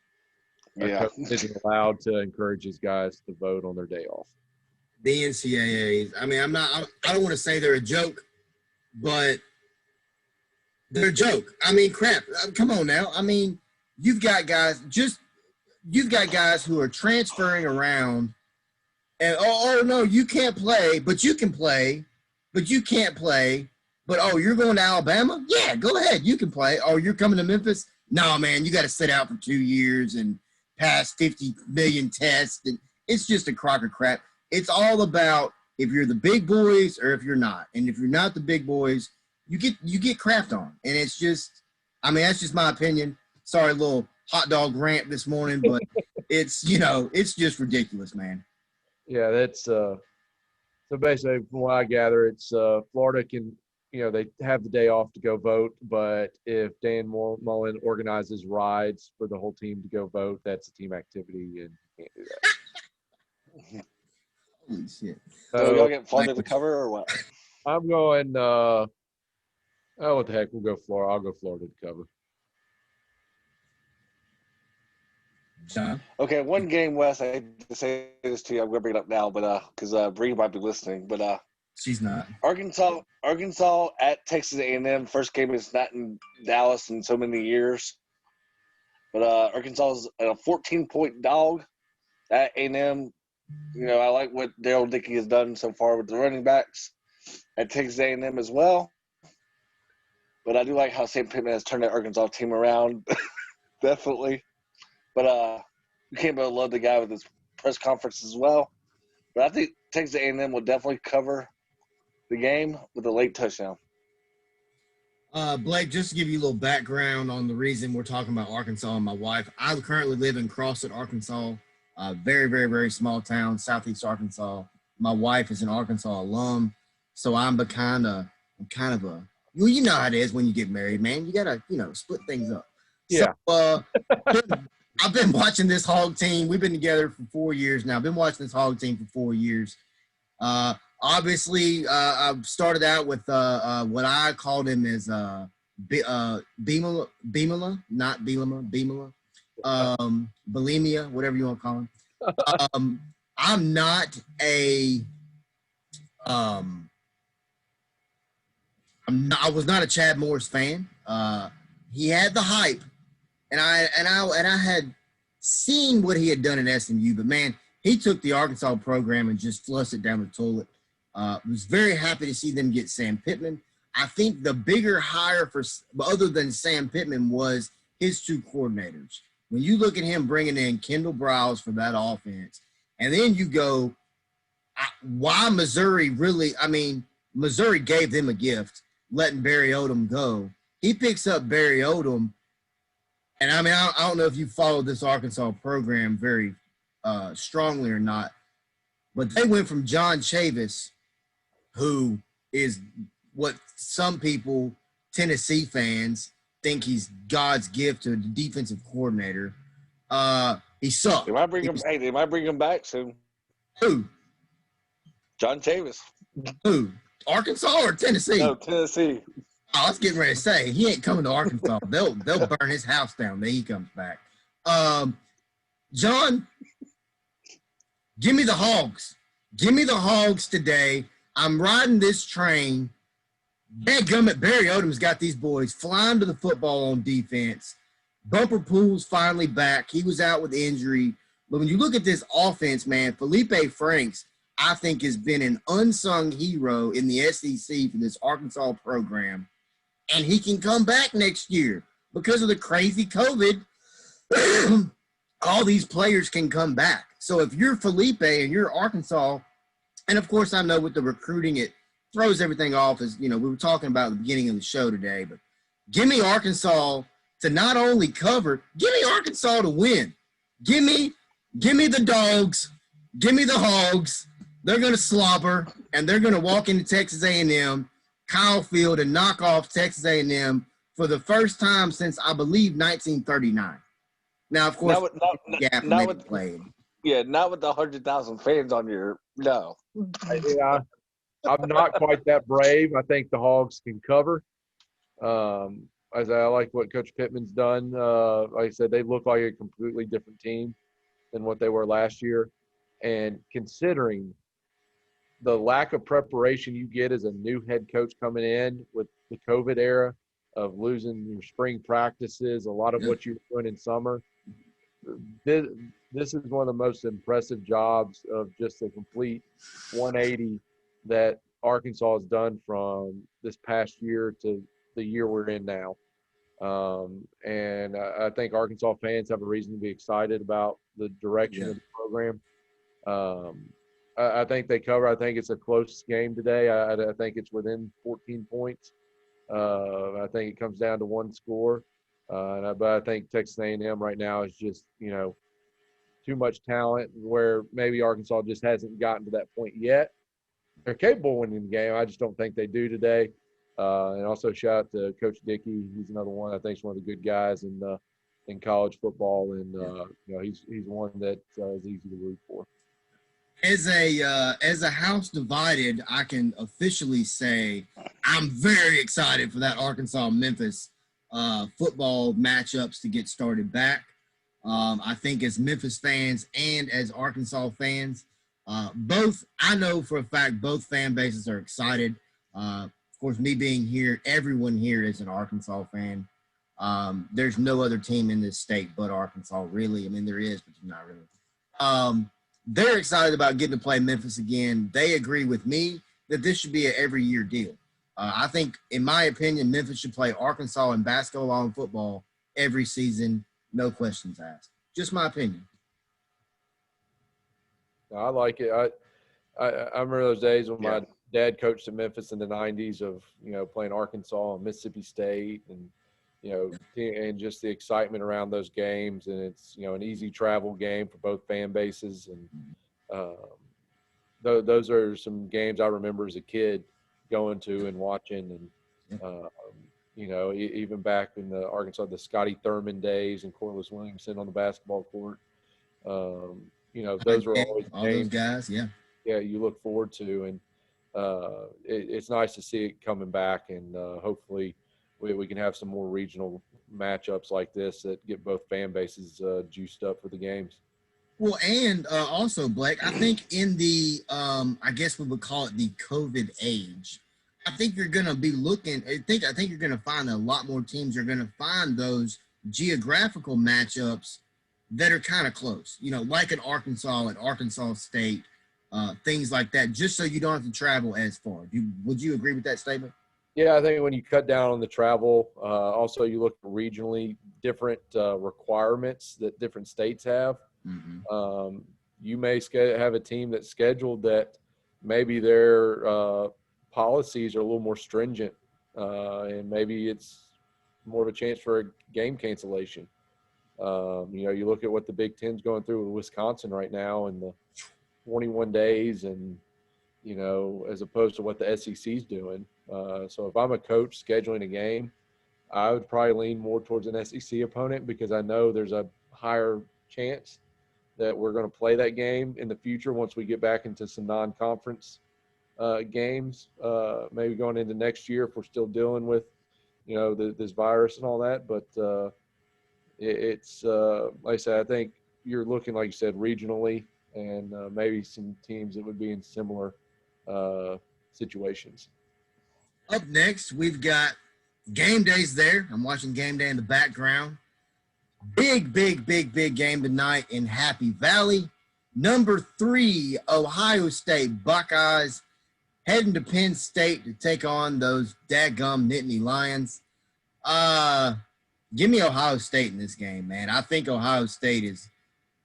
Speaker 2: Yeah.
Speaker 3: Isn't allowed to encourage his guys to vote on their day off.
Speaker 1: The NCAAs, I don't want to say they're a joke, but they're a joke. Crap. Come on now. You've got guys who are transferring around. And, no, you can't play, but you can play, but you can't play. But, you're going to Alabama? Yeah, go ahead. You can play. Oh, you're coming to Memphis? No, man, you got to sit out for 2 years and pass 50 million tests. And it's just a crock of crap. It's all about if you're the big boys or if you're not. And if you're not the big boys, you get crapped on. And it's just, that's just my opinion. Sorry, a little hot dog rant this morning, but it's, it's just ridiculous, man.
Speaker 3: Yeah, that's so basically from what I gather, it's Florida can, they have the day off to go vote, but if Dan Mullen organizes rides for the whole team to go vote, that's a team activity and you can't do that.
Speaker 1: Holy shit.
Speaker 2: So y'all get Florida to cover or what?
Speaker 3: I'm going what the heck, we'll go Florida. I'll go Florida to cover.
Speaker 1: John?
Speaker 2: Okay, one game, Wes. I hate to say this to you. I'm going to bring it up now, but because Bree might be listening. But
Speaker 1: she's not.
Speaker 2: Arkansas at Texas A&M. First game is not in Dallas in so many years. But Arkansas is a 14-point dog. At A&M, I like what Daryl Dickey has done so far with the running backs at Texas A&M as well. But I do like how St. Pittman has turned that Arkansas team around. Definitely. But you can't but love the guy with his press conference as well. But I think Texas A&M will definitely cover the game with a late touchdown.
Speaker 1: Blake, just to give you a little background on the reason we're talking about Arkansas and my wife, I currently live in Crossett, Arkansas, a very, very, very small town, southeast Arkansas. My wife is an Arkansas alum, so I'm kind of a Well, you know how it is when you get married, man. You gotta, split things up.
Speaker 3: Yeah.
Speaker 1: So I've been watching this Hog team. We've been together for 4 years now. I've been watching this Hog team for 4 years. Obviously, I've started out with what I called him as Beamala, not Beamala, bulimia, whatever you want to call him. I'm not a I was not a Chad Morris fan. He had the hype, and I had seen what he had done at SMU, but man, he took the Arkansas program and just flushed it down the toilet. Was very happy to see them get Sam Pittman. I think the bigger hire for other than Sam Pittman was his two coordinators. When you look at him bringing in Kendall Browse for that offense, and then you go, why Missouri really? I mean, Missouri gave them a gift, letting Barry Odom go. He picks up Barry Odom, and I mean, I don't know if you followed this Arkansas program very strongly or not, but they went from John Chavis, who is what some people, Tennessee fans, think he's God's gift to the defensive coordinator. He sucked.
Speaker 2: They might bring him back soon.
Speaker 1: Who?
Speaker 2: John Chavis.
Speaker 1: Who? Arkansas or Tennessee?
Speaker 2: No, Tennessee.
Speaker 1: I was getting ready to say he ain't coming to Arkansas. They'll burn his house down. Then he comes back. John, give me the Hogs. Give me the Hogs today. I'm riding this train. Dadgummit, Barry Odom's got these boys flying to the football on defense. Bumper Pool's finally back. He was out with injury. But when you look at this offense, man, Felipe Franks, I think, has been an unsung hero in the SEC for this Arkansas program. And he can come back next year because of the crazy COVID. All these players can come back. So if you're Felipe and you're Arkansas, and of course I know with the recruiting, it throws everything off, as we were talking about at the beginning of the show today, but give me Arkansas to not only cover, give me Arkansas to win. Give me the Dogs. Give me the Hogs. They're going to slobber, and they're going to walk into Texas A&M, Kyle Field, and knock off Texas A&M for the first time since, I believe, 1939. Now, of course, not with
Speaker 2: the 100,000 fans on your – no.
Speaker 3: Yeah, I'm not quite that brave. I think the Hogs can cover. As I like what Coach Pittman's done. Like I said, they look like a completely different team than what they were last year. And considering the lack of preparation you get as a new head coach coming in with the COVID era of losing your spring practices, a lot of what you're doing in summer, this is one of the most impressive jobs of just a complete 180 that Arkansas has done from this past year to the year we're in now. And I think Arkansas fans have a reason to be excited about the direction of the program. I think they cover. I think it's a close game today. I think it's within 14 points. I think it comes down to one score. But I think Texas A&M right now is just, too much talent where maybe Arkansas just hasn't gotten to that point yet. They're capable of winning the game. I just don't think they do today. And also shout out to Coach Dickey. He's another one I think is one of the good guys in college football, and he's one that is easy to root for.
Speaker 1: As a house divided, I can officially say I'm very excited for that Arkansas-Memphis football matchups to get started back. I think as Memphis fans and as Arkansas fans, both, I know for a fact both fan bases are excited. Of course, me being here, everyone here is an Arkansas fan. There's no other team in this state but Arkansas, really. I mean, there is, but not really. They're excited about getting to play Memphis again. They agree with me that this should be an every-year deal. I think, in my opinion, Memphis should play Arkansas in basketball and football every season, no questions asked. Just my opinion.
Speaker 3: I like it. I remember those days when my dad coached in Memphis in the 90s of, playing Arkansas and Mississippi State and, and just the excitement around those games. And it's, an easy travel game for both fan bases. And those are some games I remember as a kid going to and watching. Um, even back in the Arkansas, the Scotty Thurman days and Corliss Williamson on the basketball court. Those were
Speaker 1: Yeah,
Speaker 3: always
Speaker 1: all those
Speaker 3: games,
Speaker 1: guys. Yeah.
Speaker 3: yeah, you look forward to. And it's nice to see it coming back. And hopefully we can have some more regional matchups like this that get both fan bases juiced up for the games.
Speaker 1: Well, and also, Blake, I think in the, I guess we would call it the COVID age, I think you're going to be looking. I think you're going to find a lot more teams are going to find those geographical matchups that are kind of close. Like an Arkansas at Arkansas State, things like that. Just so you don't have to travel as far. Would you agree with that statement?
Speaker 3: Yeah, I think when you cut down on the travel, also you look at regionally different requirements that different states have.
Speaker 1: Mm-hmm.
Speaker 3: You may have a team that's scheduled that maybe their policies are a little more stringent, and maybe it's more of a chance for a game cancellation. You look at what the Big Ten's going through with Wisconsin right now and the 21 days and, as opposed to what the SEC's doing. So if I'm a coach scheduling a game, I would probably lean more towards an SEC opponent because I know there's a higher chance that we're going to play that game in the future once we get back into some non-conference games, maybe going into next year if we're still dealing with, this virus and all that. But it's like I said, I think you're looking, like you said, regionally and maybe some teams that would be in similar situations.
Speaker 1: Up next, we've got game days there. I'm watching game day in the background. Big game tonight in Happy Valley. Number 3, Ohio State Buckeyes heading to Penn State to take on those dadgum Nittany Lions. Give me Ohio State in this game, man. I think Ohio State is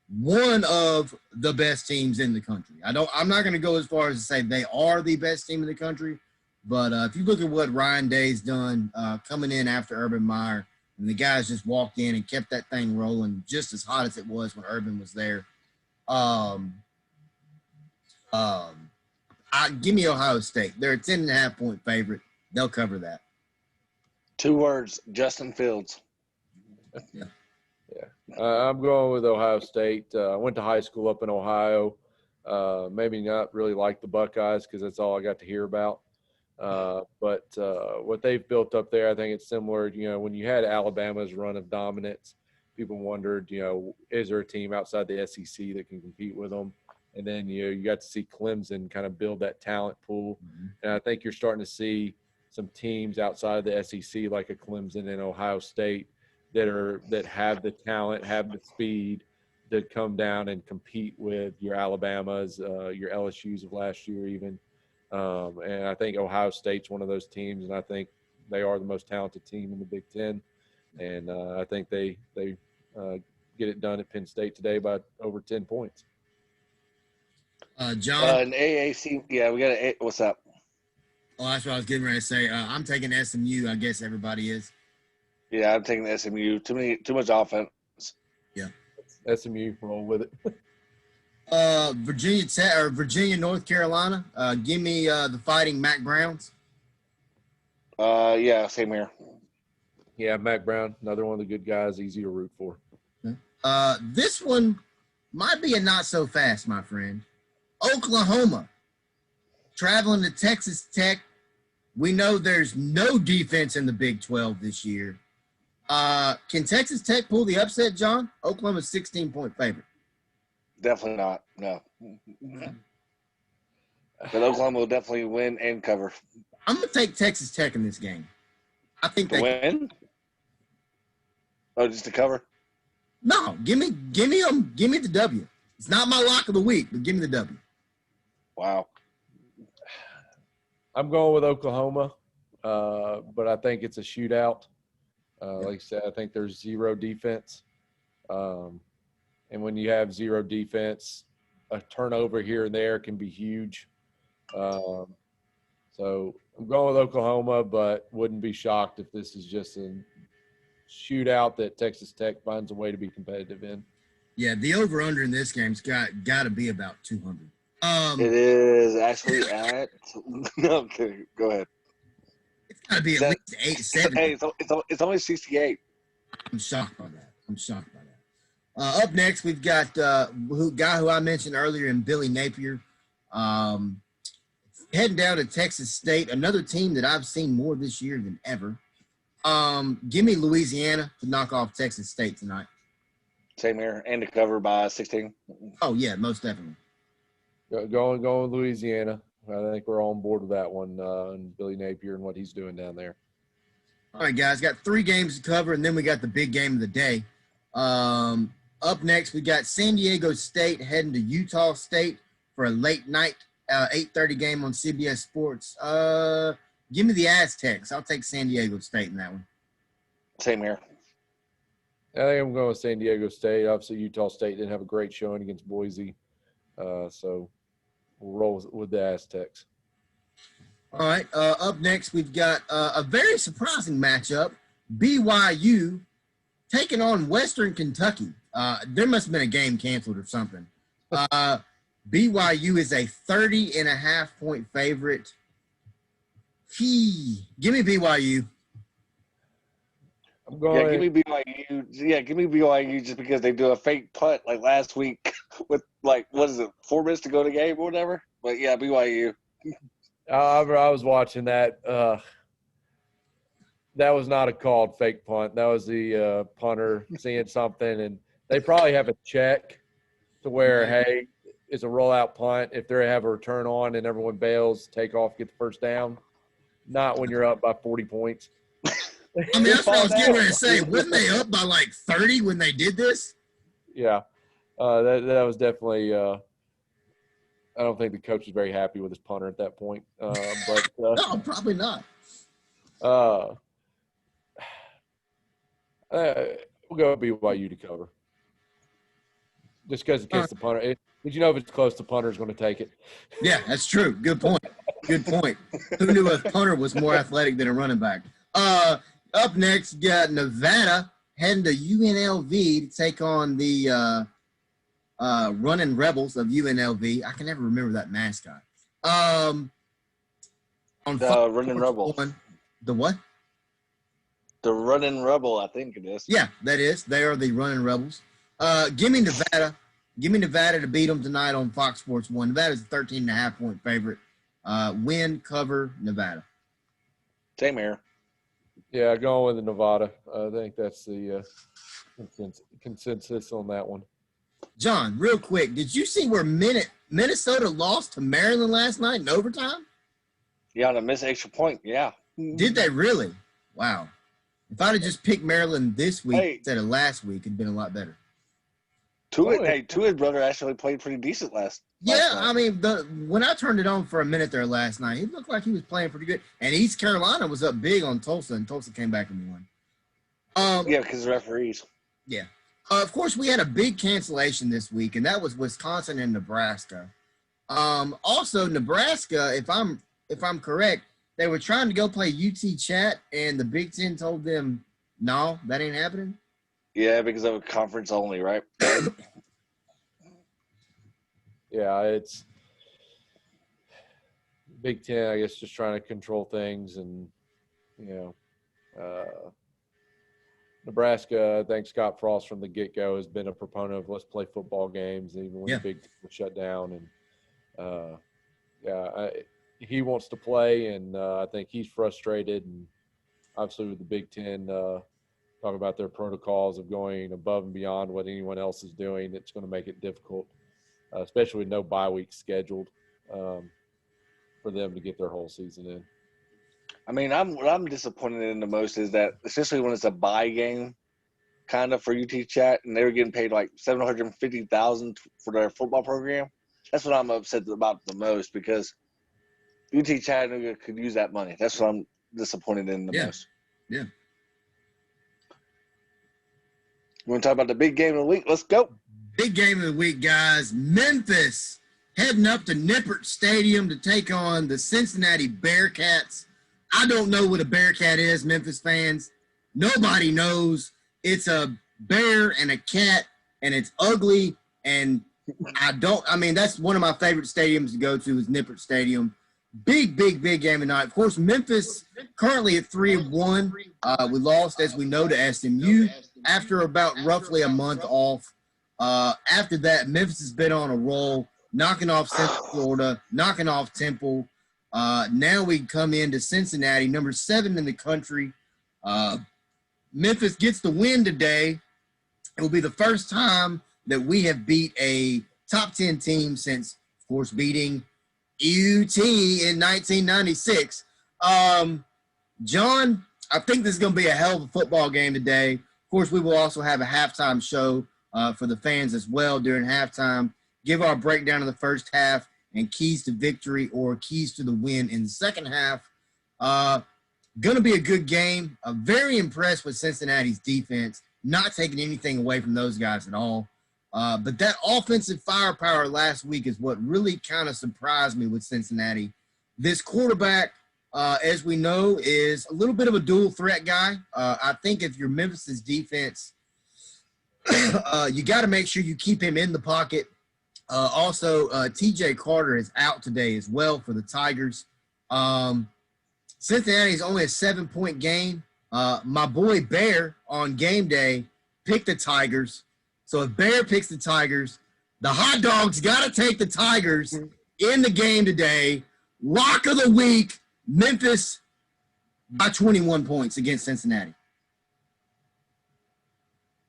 Speaker 1: one of the best teams in the country. I'm not going to go as far as to say they are the best team in the country, but if you look at what Ryan Day's done coming in after Urban Meyer, and the guys just walked in and kept that thing rolling just as hot as it was when Urban was there. Give me Ohio State. They're a 10.5-point favorite. They'll cover that.
Speaker 2: 2 words, Justin Fields.
Speaker 1: Yeah.
Speaker 3: I'm going with Ohio State. I went to high school up in Ohio. Maybe not really like the Buckeyes because that's all I got to hear about. But what they've built up there, I think it's similar. When you had Alabama's run of dominance, people wondered, is there a team outside the SEC that can compete with them? And then, you got to see Clemson kind of build that talent pool. Mm-hmm. And I think you're starting to see some teams outside of the SEC like a Clemson and Ohio State that have the talent, have the speed to come down and compete with your Alabamas, your LSUs of last year even. And I think Ohio State's one of those teams, and I think they are the most talented team in the Big Ten. And I think they get it done at Penn State today by over 10 points.
Speaker 1: John?
Speaker 2: An AAC, yeah, we got what's up?
Speaker 1: Oh, that's what I was getting ready to say. I'm taking SMU. I guess everybody is.
Speaker 2: Yeah, I'm taking SMU. Too much offense.
Speaker 1: Yeah.
Speaker 3: SMU, roll with it.
Speaker 1: Virginia, North Carolina. Give me the Fighting Mac Browns.
Speaker 2: Yeah, same here.
Speaker 3: Yeah, Mac Brown, another one of the good guys, easy to root for.
Speaker 1: This one might be a not so fast, my friend. Oklahoma traveling to Texas Tech. We know there's no defense in the Big 12 this year. Can Texas Tech pull the upset, John? Oklahoma's 16-point favorite.
Speaker 2: Definitely not. No. But Oklahoma will definitely win and cover.
Speaker 1: I'm going to take Texas Tech in this game. I think they
Speaker 2: win. Oh, just to cover?
Speaker 1: No, give me the W. It's not my lock of the week, but give me the W.
Speaker 2: Wow.
Speaker 3: I'm going with Oklahoma, but I think it's a shootout. Like I said, I think there's zero defense. And when you have zero defense, a turnover here and there can be huge. So I'm going with Oklahoma, but wouldn't be shocked if this is just a shootout that Texas Tech finds a way to be competitive in.
Speaker 1: Yeah, the over-under in this game's got to be about 200.
Speaker 2: It is actually at – no, okay, go ahead.
Speaker 1: It's got to be at
Speaker 2: That-
Speaker 1: least 870.
Speaker 2: Hey, it's only 68.
Speaker 1: I'm shocked by that. Up next, we've got guy who I mentioned earlier in Billy Napier. Heading down to Texas State, another team that I've seen more this year than ever. Give me Louisiana to knock off Texas State tonight.
Speaker 2: Same here, and to cover by 16.
Speaker 1: Oh, yeah, most definitely.
Speaker 3: Going with Louisiana. I think we're on board with that one, and Billy Napier and what he's doing down there.
Speaker 1: All right, guys, got 3 games to cover, and then we got the big game of the day. Up next, we got San Diego State heading to Utah State for a late night 8:30 game on CBS Sports. Give me the Aztecs. I'll take San Diego State in that one.
Speaker 2: Same here.
Speaker 3: I think I'm going with San Diego State. Obviously, Utah State didn't have a great showing against Boise, so we'll roll with the Aztecs.
Speaker 1: All right, up next, we've got a very surprising matchup, BYU taking on Western Kentucky. There must have been a game canceled or something. BYU is a 30.5-point favorite. Give me BYU.
Speaker 3: I'm going.
Speaker 2: Yeah, give me BYU. Yeah, give me BYU just because they do a fake punt like last week with like 4 minutes to go to the game or whatever. But yeah, BYU.
Speaker 3: I was watching that. That was not a called fake punt. That was the punter seeing something, and they probably have a check to where, hey, it's a rollout punt. If they have a return on and everyone bails, take off, get the first down. Not when you're up by 40 points.
Speaker 1: I mean, that's what I was getting ready to say. Wasn't they up by like 30 when they did this?
Speaker 3: Yeah, that was definitely. I don't think the coach was very happy with his punter at that point. But
Speaker 1: No, probably not.
Speaker 3: We'll go with BYU to cover. Just because it gets the punter. Did you know if it's close, the punter is going to take it?
Speaker 1: Yeah, that's true. Good point. Who knew a punter was more athletic than a running back? Up next, you got Nevada heading to UNLV to take on the running Rebels of UNLV. I can never remember that mascot. On
Speaker 2: The running Rebel.
Speaker 1: The what?
Speaker 2: The running Rebel, I think it is.
Speaker 1: Yeah, that is. They are the running Rebels. Give me Nevada. Give me Nevada to beat them tonight on Fox Sports 1. Nevada's a 13.5-point favorite. Win, cover, Nevada.
Speaker 2: Same here.
Speaker 3: Yeah, going with the Nevada. I think that's the consensus on that one.
Speaker 1: John, real quick, did you see where Minnesota lost to Maryland last night in overtime?
Speaker 2: Yeah, on a missed extra point. Yeah.
Speaker 1: Did they really? Wow. If I'd have just picked Maryland this week instead of last week, it'd been a lot better.
Speaker 2: Tua's brother actually played pretty decent last
Speaker 1: Yeah,
Speaker 2: night.
Speaker 1: I mean, when I turned it on for a minute there last night, he looked like he was playing pretty good. And East Carolina was up big on Tulsa, and Tulsa came back and won.
Speaker 2: Yeah, because the referees.
Speaker 1: Yeah. Of course, we had a big cancellation this week, and that was Wisconsin and Nebraska. Also, Nebraska, if I'm correct, they were trying to go play UT Chat, and the Big Ten told them, no, that ain't happening.
Speaker 2: Yeah, because of a conference only, right?
Speaker 3: Yeah, it's Big Ten, I guess, just trying to control things. And, Nebraska, I think Scott Frost from the get-go has been a proponent of let's play football games, even when the Big Ten was shut down. And, he wants to play, and I think he's frustrated. And obviously with the Big Ten talking about their protocols of going above and beyond what anyone else is doing, it's going to make it difficult, especially with no bye week scheduled for them to get their whole season in.
Speaker 2: I mean, what I'm disappointed in the most is that, especially when it's a bye game, kind of for UT Chat, and they were getting paid like $750,000 for their football program. That's what I'm upset about the most, because UT Chattanooga could use that money. That's what I'm disappointed in the most.
Speaker 1: Yeah.
Speaker 2: You want to talk about the big game of the week? Let's go.
Speaker 1: Big game of the week, guys. Memphis heading up to Nippert Stadium to take on the Cincinnati Bearcats. I don't know what a Bearcat is, Memphis fans. Nobody knows. It's a bear and a cat, and it's ugly. And that's one of my favorite stadiums to go to is Nippert Stadium. Big game tonight. Of course, Memphis currently at 3-1. We lost, as we know, to SMU after about roughly a month off. After that, Memphis has been on a roll, knocking off Central Florida, knocking off Temple. Now we come into Cincinnati, number 7 in the country. Memphis gets the win today. It will be the first time that we have beat a top 10 team since, of course, beating UT in 1996. John, I think this is going to be a hell of a football game today. Of course, we will also have a halftime show for the fans as well during halftime. Give our breakdown of the first half and keys to victory or keys to the win in the second half. Going to be a good game. Very impressed with Cincinnati's defense, not taking anything away from those guys at all. But that offensive firepower last week is what really kind of surprised me with Cincinnati. This quarterback, as we know, is a little bit of a dual threat guy. I think if you're Memphis's defense, you got to make sure you keep him in the pocket. Also, T.J. Carter is out today as well for the Tigers. Cincinnati is only a 7-point game. My boy Bear on game day picked the Tigers. So if Bear picks the Tigers, the hot dogs got to take the Tigers in the game today. Lock of the week, Memphis by 21 points against Cincinnati.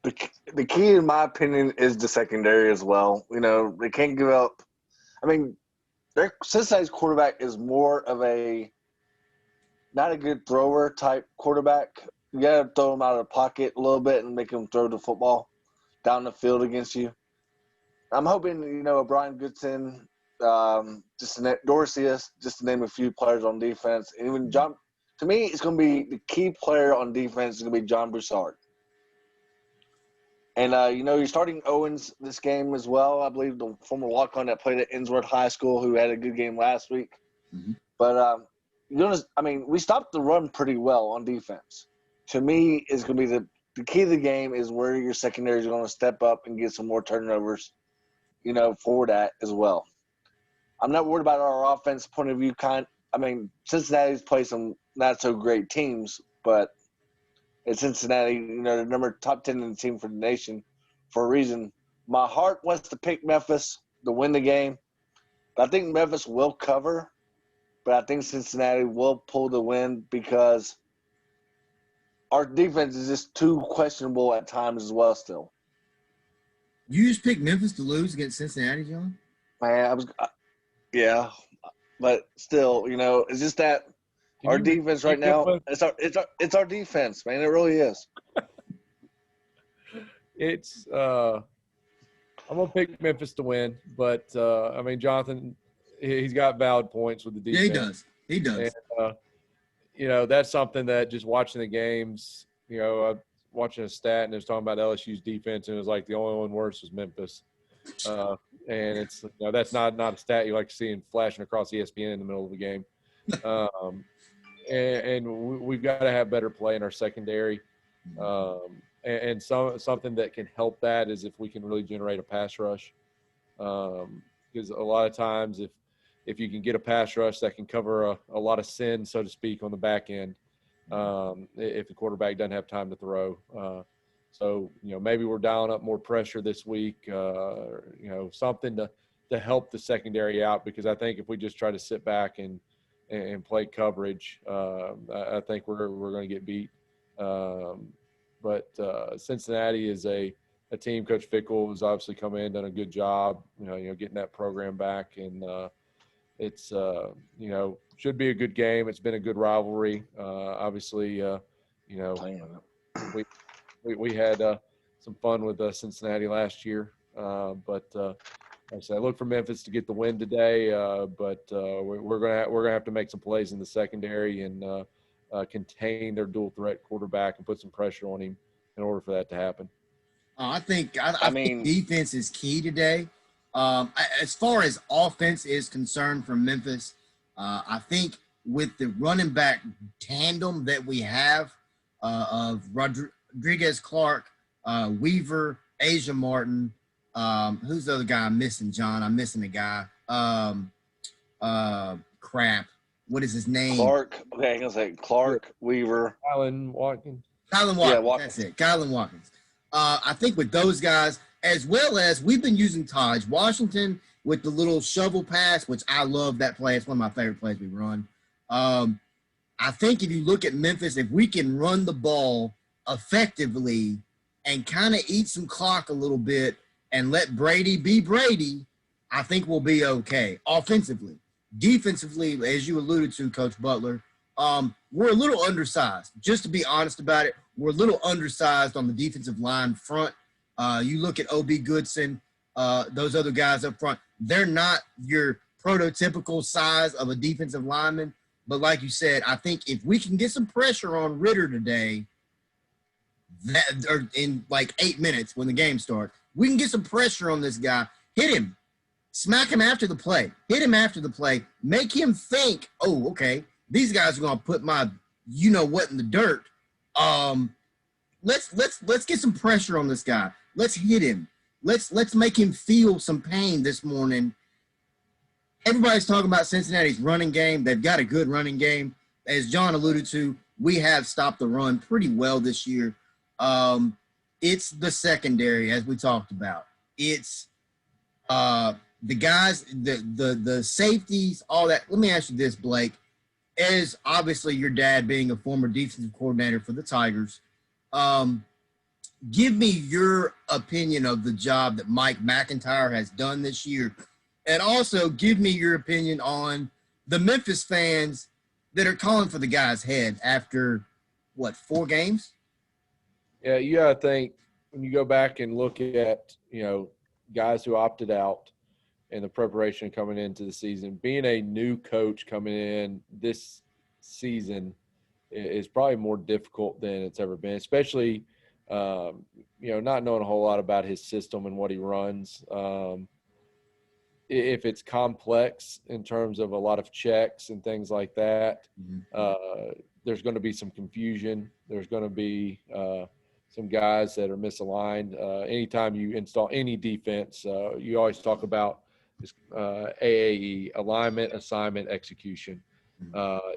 Speaker 2: The key, in my opinion, is the secondary as well. You know, they can't give up. I mean, Cincinnati's quarterback is more of a not a good thrower type quarterback. You got to throw him out of the pocket a little bit and make him throw the football down the field against you. I'm hoping, you know, Brian Goodson, Dorcius, just to name a few players on defense. And even John, to me, it's going to be the key player on defense is going to be John Broussard. And, you know, you're starting Owens this game as well. I believe the former walk-on that played at Innsworth High School who had a good game last week. Mm-hmm. But, we stopped the run pretty well on defense. To me, it's going to be the key to the game is where your secondary is going to step up and get some more turnovers, you know, for that as well. I'm not worried about our offense point of view. Cincinnati's played some not so great teams, but it's Cincinnati, you know, the top 10 in the team for the nation for a reason. My heart wants to pick Memphis to win the game, but I think Memphis will cover, but I think Cincinnati will pull the win because our defense is just too questionable at times as well still.
Speaker 1: You just picked Memphis to lose against Cincinnati, John?
Speaker 2: Man, yeah, but still, you know, it's just that our defense right now, it's our defense, man. It really is.
Speaker 3: I'm going to pick Memphis to win, but, Jonathan, he's got valid points with the defense.
Speaker 1: Yeah, he does.
Speaker 3: And, you know, that's something that just watching the games, you know, watching a stat and it was talking about LSU's defense and it was like the only one worse was Memphis. And it's, you know, that's not a stat you like to see flashing across ESPN in the middle of the game. And we've got to have better play in our secondary. And something that can help that is if we can really generate a pass rush. Because a lot of times if you can get a pass rush that can cover a lot of sin, so to speak, on the back end, if the quarterback doesn't have time to throw. So, you know, maybe we're dialing up more pressure this week, you know, something to help the secondary out, because I think if we just try to sit back and play coverage, I think we're going to get beat. But Cincinnati is a team. Coach Fickle has obviously come in, done a good job, you know, getting that program back. And it's, you know, should be a good game. It's been a good rivalry. Obviously, you know, we had some fun with Cincinnati last year. But like I said, I look for Memphis to get the win today. But we're gonna have to make some plays in the secondary and contain their dual threat quarterback and put some pressure on him in order for that to happen.
Speaker 1: I think defense is key today. As far as offense is concerned for Memphis, I think with the running back tandem that we have of Rodriguez Clark, Weaver, Asia Martin, who's the other guy I'm missing, John? I'm missing a guy. crap. What is his name?
Speaker 2: Clark. Okay, I'm gonna say Clark Weaver.
Speaker 3: Alan Watkins.
Speaker 1: Kylan Watkins.
Speaker 2: Yeah, Watkins.
Speaker 1: That's it. Kylan Watkins. I think with those guys, as well as we've been using Taj Washington with the little shovel pass, which I love that play. It's one of my favorite plays we run. I think if you look at Memphis, if we can run the ball effectively and kind of eat some clock a little bit and let Brady be Brady, I think we'll be okay offensively. Defensively, as you alluded to, Coach Butler, we're a little undersized. Just to be honest about it, we're a little undersized on the defensive line front. You look at O.B. Goodson, those other guys up front, they're not your prototypical size of a defensive lineman. But like you said, I think if we can get some pressure on Ritter today, that or in like 8 minutes when the game starts, we can get some pressure on this guy, hit him, smack him after the play, hit him after the play, make him think, oh, okay, these guys are gonna put my you know what in the dirt. Let's get some pressure on this guy. Let's hit him. Let's make him feel some pain this morning. Everybody's talking about Cincinnati's running game. They've got a good running game. As John alluded to, we have stopped the run pretty well this year. It's the secondary, as we talked about. It's the guys, the safeties, all that. Let me ask you this, Blake. As obviously your dad being a former defensive coordinator for the Tigers, give me your opinion of the job that Mike McIntyre has done this year. And also give me your opinion on the Memphis fans that are calling for the guy's head after, 4 games?
Speaker 3: Yeah, you got to think when you go back and look at, guys who opted out and the preparation coming into the season, being a new coach coming in this season is probably more difficult than it's ever been, especially, not knowing a whole lot about his system and what he runs. If it's complex in terms of a lot of checks and things like that, there's going to be some confusion. There's going to be some guys that are misaligned. Anytime you install any defense, you always talk about this, AAE, alignment, assignment, execution.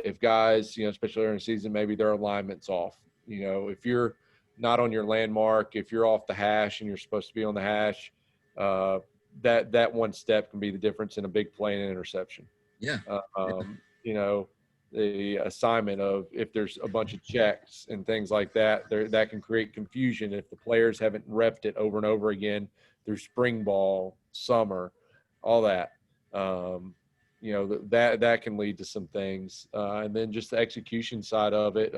Speaker 3: If guys, especially during the season, maybe their alignment's off. If you're not on your landmark, if you're off the hash and you're supposed to be on the hash, that one step can be the difference in a big play and an interception.
Speaker 1: Yeah.
Speaker 3: The assignment of if there's a bunch of checks and things like that, that can create confusion if the players haven't repped it over and over again through spring ball, summer, all that. That can lead to some things. And then just the execution side of it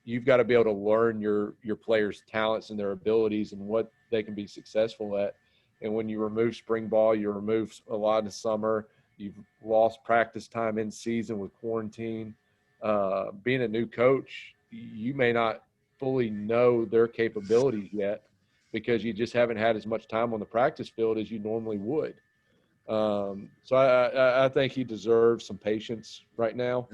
Speaker 3: you've got to be able to learn your players' talents and their abilities and what they can be successful at. And when you remove spring ball, you remove a lot in the summer. You've lost practice time in season with quarantine. Being a new coach, you may not fully know their capabilities yet because you just haven't had as much time on the practice field as you normally would. So I think he deserves some patience right now.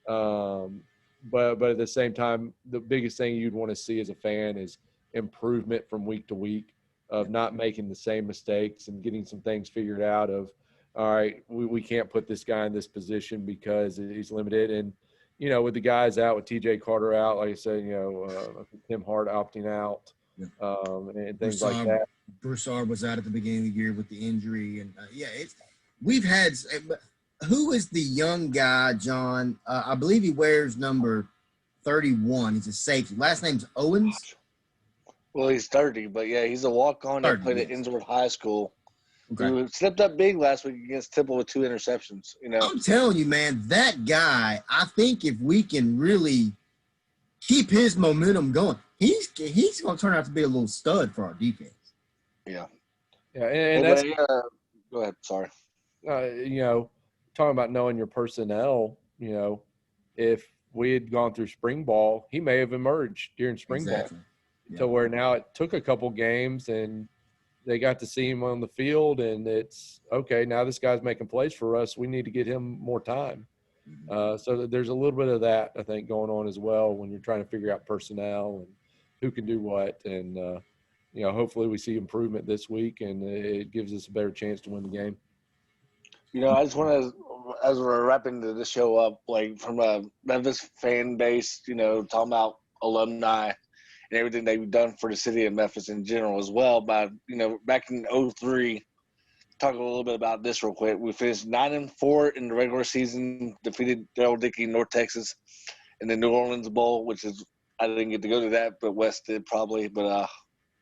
Speaker 3: But at the same time, the biggest thing you'd want to see as a fan is improvement from week to week of not making the same mistakes and getting some things figured out of, all right, we can't put this guy in this position because he's limited. And, with the guys out, with TJ Carter out, like I said, Tim Hart opting out and things like that.
Speaker 1: Broussard was out at the beginning of the year with the injury. And, we've had – who is the young guy, John? I believe he wears number 31. He's a safety. Last name's Owens.
Speaker 2: Well, he's 30, but yeah, he's a walk-on that played at Innsworth High School. Okay. Who stepped up big last week against Temple with 2 interceptions.
Speaker 1: I'm telling you, man, that guy. I think if we can really keep his momentum going, he's going to turn out to be a little stud for our defense.
Speaker 2: Yeah.
Speaker 3: Yeah, and that's
Speaker 2: go ahead. Sorry.
Speaker 3: Talking about knowing your personnel, if we had gone through spring ball, he may have emerged during spring ball. To where now it took a couple games and they got to see him on the field and it's, okay, now this guy's making plays for us. We need to get him more time. So there's a little bit of that, I think, going on as well when you're trying to figure out personnel and who can do what. And, hopefully we see improvement this week and it gives us a better chance to win the game.
Speaker 2: I just want to as we're wrapping the show up, like from a Memphis fan base, talking about alumni and everything they've done for the city of Memphis in general as well. But back in '03, talk a little bit about this real quick. We finished 9-4 in the regular season, defeated Daryl Dickey, North Texas, in the New Orleans Bowl, which is I didn't get to go to that, but Wes did probably. But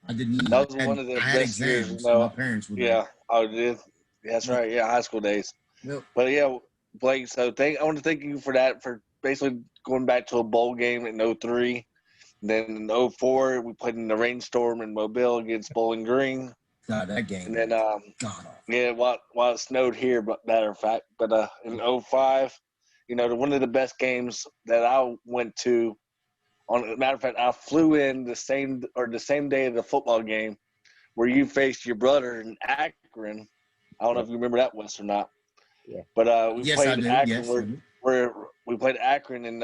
Speaker 1: I didn't.
Speaker 2: that was one of the
Speaker 1: I had
Speaker 2: best years.
Speaker 1: exams. My parents were there.
Speaker 2: Yeah, I did. Yeah, that's right. Yeah, high school days.
Speaker 1: Yep.
Speaker 2: But yeah, Blake. So I want to thank you for that, for basically going back to a bowl game in '03. Then in '04, we played in the rainstorm in Mobile against Bowling Green.
Speaker 1: God, that game.
Speaker 2: And then
Speaker 1: God.
Speaker 2: yeah, while it snowed here, but matter of fact. But in '05, one of the best games that I went to. Matter of fact, I flew in the same day of the football game where you faced your brother in Akron. I don't know if you remember that, Wes, or not.
Speaker 3: Yeah.
Speaker 2: But we
Speaker 1: Yes, I
Speaker 2: played
Speaker 1: do.
Speaker 2: Akron.
Speaker 1: Yes,
Speaker 2: Where we played Akron, and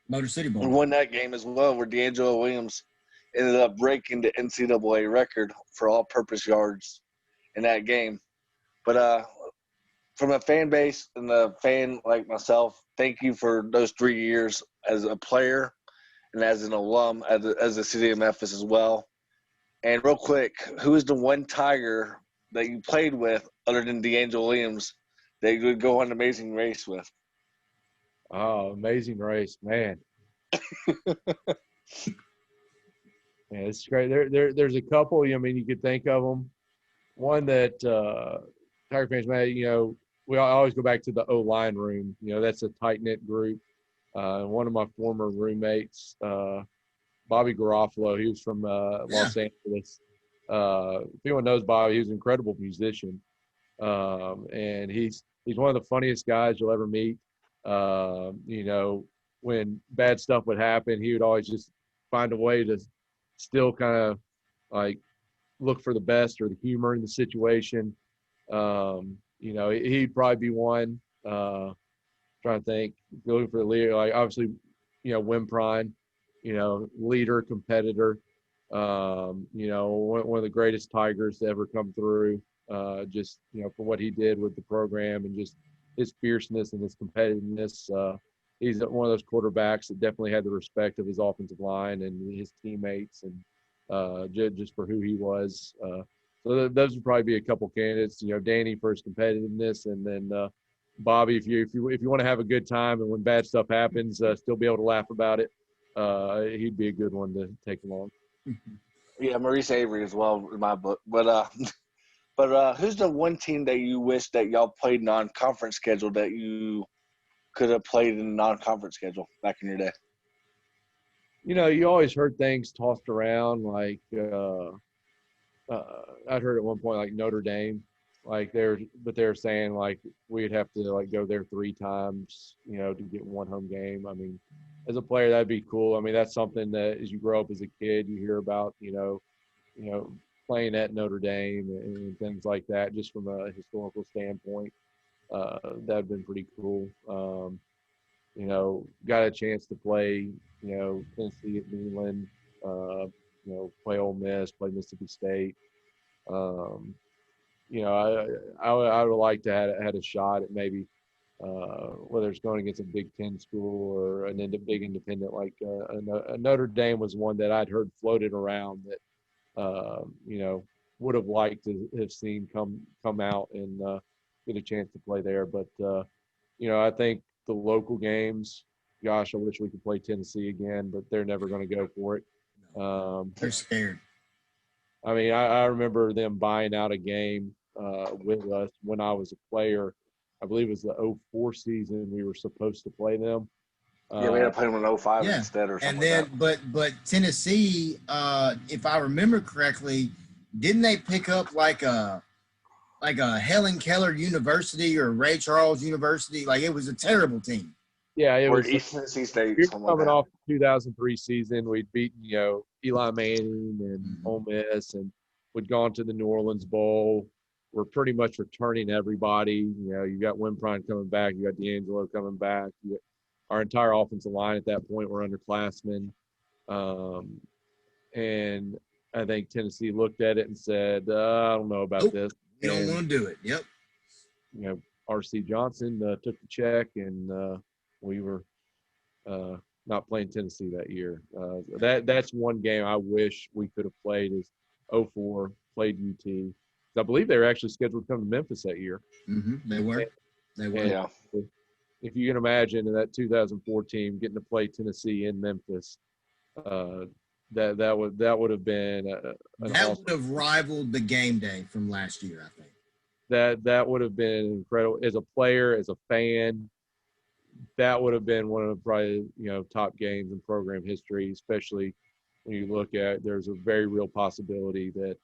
Speaker 1: Motor City Bowl.
Speaker 2: we won that game as well, where D'Angelo Williams ended up breaking the NCAA record for all-purpose yards in that game. But from a fan base and a fan like myself, thank you for those 3 years as a player and as an alum as the city of Memphis as well. And real quick, who is the one Tiger that you played with other than D'Angelo Williams that you would go on an amazing race with?
Speaker 3: Oh, amazing race, man. Yeah, it's great. There's a couple. I mean, you could think of them. One that Tiger fans, man, we always go back to the O-line room. That's a tight-knit group. One of my former roommates, Bobby Garofalo, he was from Los Angeles. If anyone knows Bobby, he was an incredible musician. And he's one of the funniest guys you'll ever meet. When bad stuff would happen, he would always just find a way to still kind of like look for the best or the humor in the situation. He'd probably be one. Trying to think, looking for the leader, like obviously, Wimprine, leader, competitor, one of the greatest Tigers to ever come through, just, for what he did with the program and just his fierceness and his competitiveness. He's one of those quarterbacks that definitely had the respect of his offensive line and his teammates and just for who he was. So those would probably be a couple candidates, Danny for his competitiveness, and then Bobby, if you want to have a good time and when bad stuff happens, still be able to laugh about it, he'd be a good one to take along.
Speaker 2: Yeah, Maurice Avery as well in my book. But who's the one team that you wish that y'all played non-conference schedule that you could have played in the non-conference schedule back in your day?
Speaker 3: You always heard things tossed around like I'd heard at one point like Notre Dame. Like they're saying like we'd have to like go there 3 times, to get one home game. I mean, as a player, that'd be cool. I mean, that's something that as you grow up as a kid, you hear about, playing at Notre Dame and things like that, just from a historical standpoint. That'd been pretty cool. Got a chance to play, Tennessee at Neyland, play Ole Miss, play Mississippi State. I would like to have had a shot at maybe whether it's going against a Big Ten school or a big independent like a Notre Dame was one that I'd heard floated around that would have liked to have seen come out and get a chance to play there. But I think the local games, gosh, I wish we could play Tennessee again, but they're never going to go for it.
Speaker 1: They're scared.
Speaker 3: I mean, I remember them buying out a game with us when I was a player. I believe it was the '04 season we were supposed to play them.
Speaker 2: Yeah, we had to play them in '05 instead or something.
Speaker 1: And then, but Tennessee, if I remember correctly, didn't they pick up like a Helen Keller University or Ray Charles University? Like it was a terrible team.
Speaker 3: Yeah, it was
Speaker 2: East Tennessee State.
Speaker 3: We were coming off the 2003 season. We'd beaten, Eli Manning and Ole Miss, and we'd gone to the New Orleans Bowl. We're pretty much returning everybody. You got Wimprine coming back. You got D'Angelo coming back. Our entire offensive line at that point were underclassmen. And I think Tennessee looked at it and said, I don't know about this.
Speaker 1: We don't want to do it. Yep.
Speaker 3: R.C. Johnson took the check, and we were not playing Tennessee that year. That's one game I wish we could have played is 04, played UT. I believe they were actually scheduled to come to Memphis that year.
Speaker 1: They were. They were.
Speaker 2: Yeah.
Speaker 3: If you can imagine in that 2004 team getting to play Tennessee in Memphis, that would have been
Speaker 1: That would have rivaled the game day from last year, I think.
Speaker 3: That would have been incredible as a player, as a fan. That would have been one of the probably top games in program history, especially when you look at there's a very real possibility that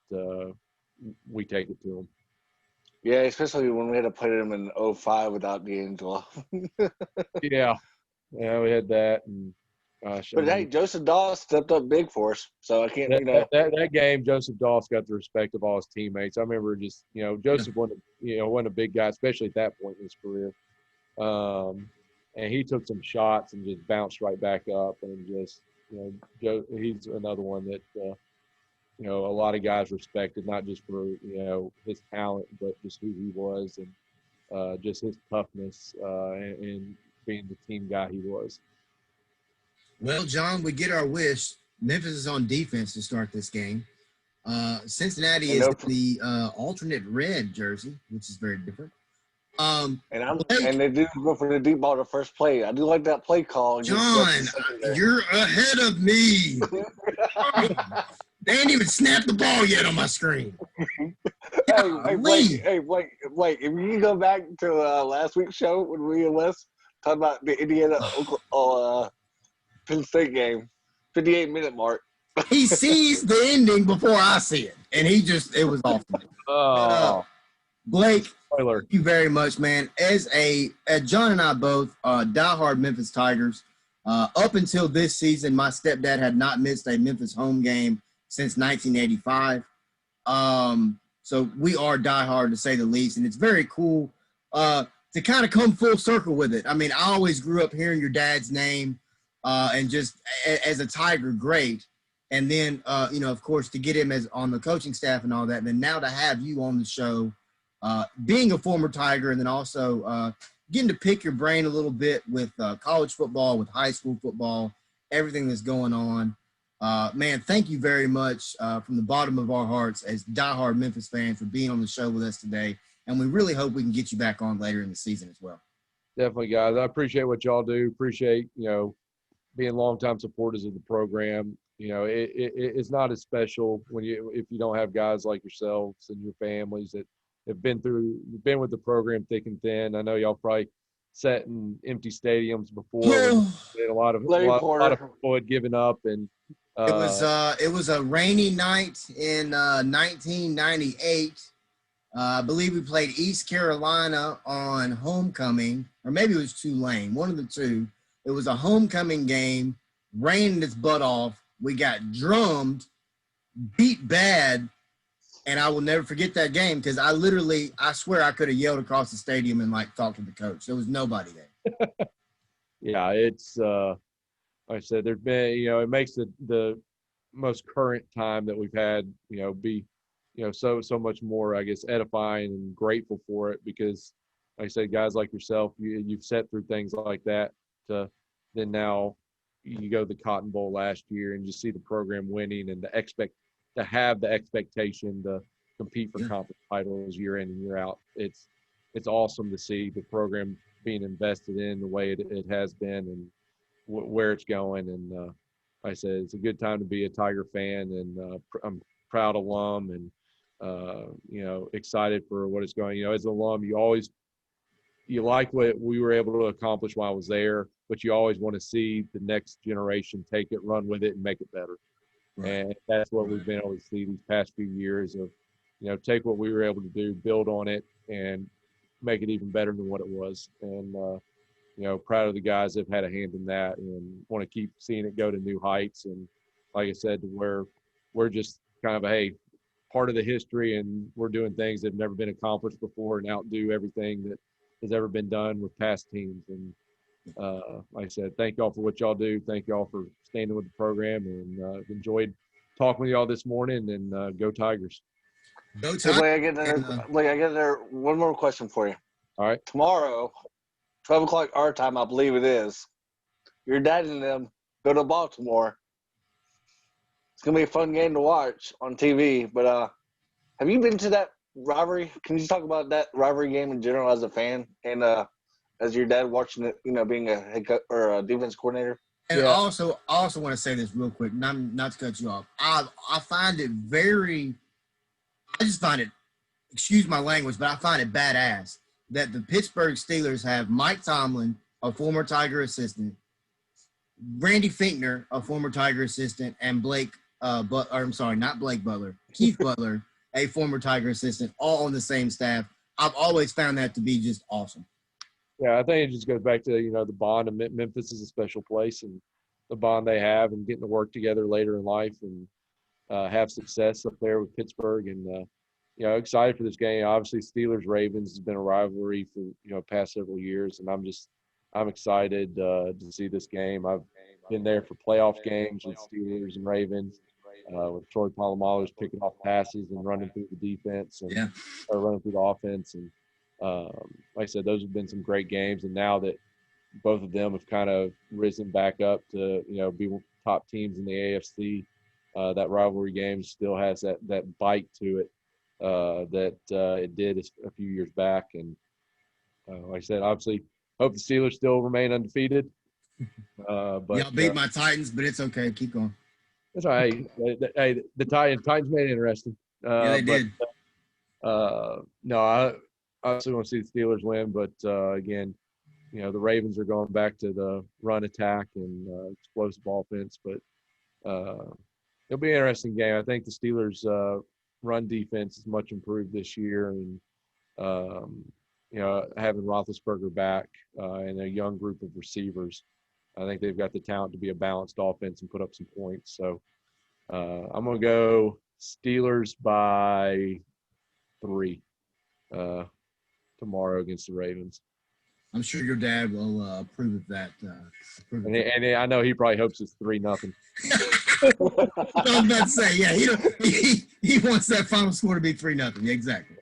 Speaker 3: we take it to them.
Speaker 2: Yeah, especially when we had to play them in 05 without D'Angelo.
Speaker 3: Yeah, we had that, and gosh.
Speaker 2: But hey, Joseph Dawes stepped up big for us, so I can't.
Speaker 3: That game, Joseph Dawes got the respect of all his teammates. I remember just Joseph wasn't a big guy, especially at that point in his career. And he took some shots and just bounced right back up, and just he's another one that a lot of guys respected, not just for his talent, but just who he was and just his toughness and being the team guy he was.
Speaker 1: Well, John, we get our wish. Memphis is on defense to start this game. Cincinnati is the alternate red jersey, which is very different.
Speaker 2: And they do go for the deep ball the first play. I do like that play call.
Speaker 1: John, you're ahead of me. They ain't even snapped the ball yet on my screen.
Speaker 2: Hey, wait. If you go back to last week's show when we and Wes talked about the Indiana Penn State game, 58-minute mark.
Speaker 1: He sees the ending before I see it, and it was awesome. Blake, thank you very much, man. As John and I both diehard Memphis Tigers. Up until this season, my stepdad had not missed a Memphis home game since 1985. So we are diehard to say the least, and it's very cool to kind of come full circle with it. I mean, I always grew up hearing your dad's name and just as a Tiger, great. And then, of course, to get him as on the coaching staff and all that, and then now to have you on the show, being a former Tiger, and then also getting to pick your brain a little bit with college football, with high school football, everything that's going on. Man, thank you very much from the bottom of our hearts as diehard Memphis fans for being on the show with us today. And we really hope we can get you back on later in the season as well.
Speaker 3: Definitely, guys. I appreciate what y'all do. Appreciate, being longtime supporters of the program. It's not as special if you don't have guys like yourselves and your families that have been with the program thick and thin. I know y'all probably sat in empty stadiums before. A lot of people had given up, and
Speaker 1: it was a rainy night in 1998. I believe we played East Carolina on homecoming, or maybe it was Tulane, one of the two. It was a homecoming game, rained its butt off. We got drummed, beat bad, and I will never forget that game because I swear I could have yelled across the stadium and talked to the coach. There was nobody there.
Speaker 3: Yeah, it's like I said, there's been, it makes the most current time that we've had, be, so much more, I guess, edifying and grateful for it because, like I said, guys like yourself, you've sat through things like that. Then now you go to the Cotton Bowl last year and just see the program winning and to have the expectation to compete for conference titles year in and year out. It's awesome to see the program being invested in the way it has been and where it's going. And like I said, it's a good time to be a Tiger fan, and I'm proud alum and excited for what it's going. As an alum, you like what we were able to accomplish while I was there, but you always want to see the next generation take it, run with it, and make it better. Right. And that's what we've been able to see these past few years of, take what we were able to do, build on it, and make it even better than what it was. And, proud of the guys that have had a hand in that and want to keep seeing it go to new heights. And like I said, to where we're just kind of part of the history, and we're doing things that have never been accomplished before and outdo everything that has ever been done with past teams. And like I said, thank y'all for what y'all do. Thank y'all for standing with the program, and enjoyed talking with y'all this morning. And go Tigers!
Speaker 1: Go Tigers!
Speaker 2: I get there. One more question for you.
Speaker 3: All right.
Speaker 2: Tomorrow, 12 o'clock our time, I believe it is. Your dad and them go to Baltimore. It's going to be a fun game to watch on TV. But have you been to that rivalry? Can you talk about that rivalry game in general as a fan and as your dad watching it, being a head or a defense coordinator?
Speaker 1: And
Speaker 3: Yeah.
Speaker 1: I also want to say this real quick, not to cut you off. I find it I just find it, excuse my language, but I find it badass that the Pittsburgh Steelers have Mike Tomlin, a former Tiger assistant, Randy Finkner, a former Tiger assistant, and not Blake Butler, Keith Butler, a former Tiger assistant, all on the same staff. I've always found that to be just awesome.
Speaker 3: Yeah, I think it just goes back to, the bond. And Memphis is a special place, and the bond they have and getting to work together later in life and have success up there with Pittsburgh. And, excited for this game. Obviously, Steelers-Ravens has been a rivalry for, past several years, and I'm excited to see this game. I've been there for playoff games with Steelers and Ravens, with Troy Polamalu's picking off passes and running through the defense or running through the offense. And like I said, those have been some great games. And now that both of them have kind of risen back up to, be top teams in the AFC, that rivalry game still has that bite to it that it did a few years back. And like I said, obviously, hope the Steelers still remain undefeated. But
Speaker 1: y'all beat my Titans, but it's okay. Keep going.
Speaker 3: That's all right. Hey, the Titans made it interesting.
Speaker 1: Yeah, they did.
Speaker 3: No, I obviously want to see the Steelers win, but again, the Ravens are going back to the run attack and explosive offense. But it'll be an interesting game. I think the Steelers' run defense is much improved this year, and having Roethlisberger back and a young group of receivers, I think they've got the talent to be a balanced offense and put up some points. So I'm going to go Steelers by 3 tomorrow against the Ravens.
Speaker 1: I'm sure your dad will approve of that.
Speaker 3: And I know he probably hopes it's 3-0.
Speaker 1: I was about to say, yeah, he wants that final score to be 3-0. Yeah, exactly.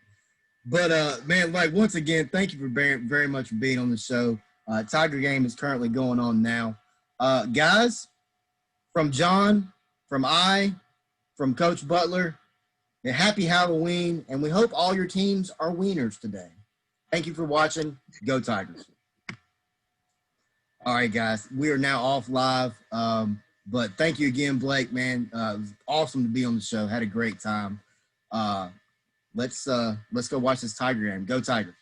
Speaker 1: But man, once again, thank you for very much for being on the show. Tiger game is currently going on now. Guys, from John, from Coach Butler, a happy Halloween, and we hope all your teams are wieners today. Thank you for watching. Go Tigers. All right, guys, we are now off live. But thank you again, Blake, man. It was awesome to be on the show. Had a great time. Let's go watch this Tiger game. Go Tigers.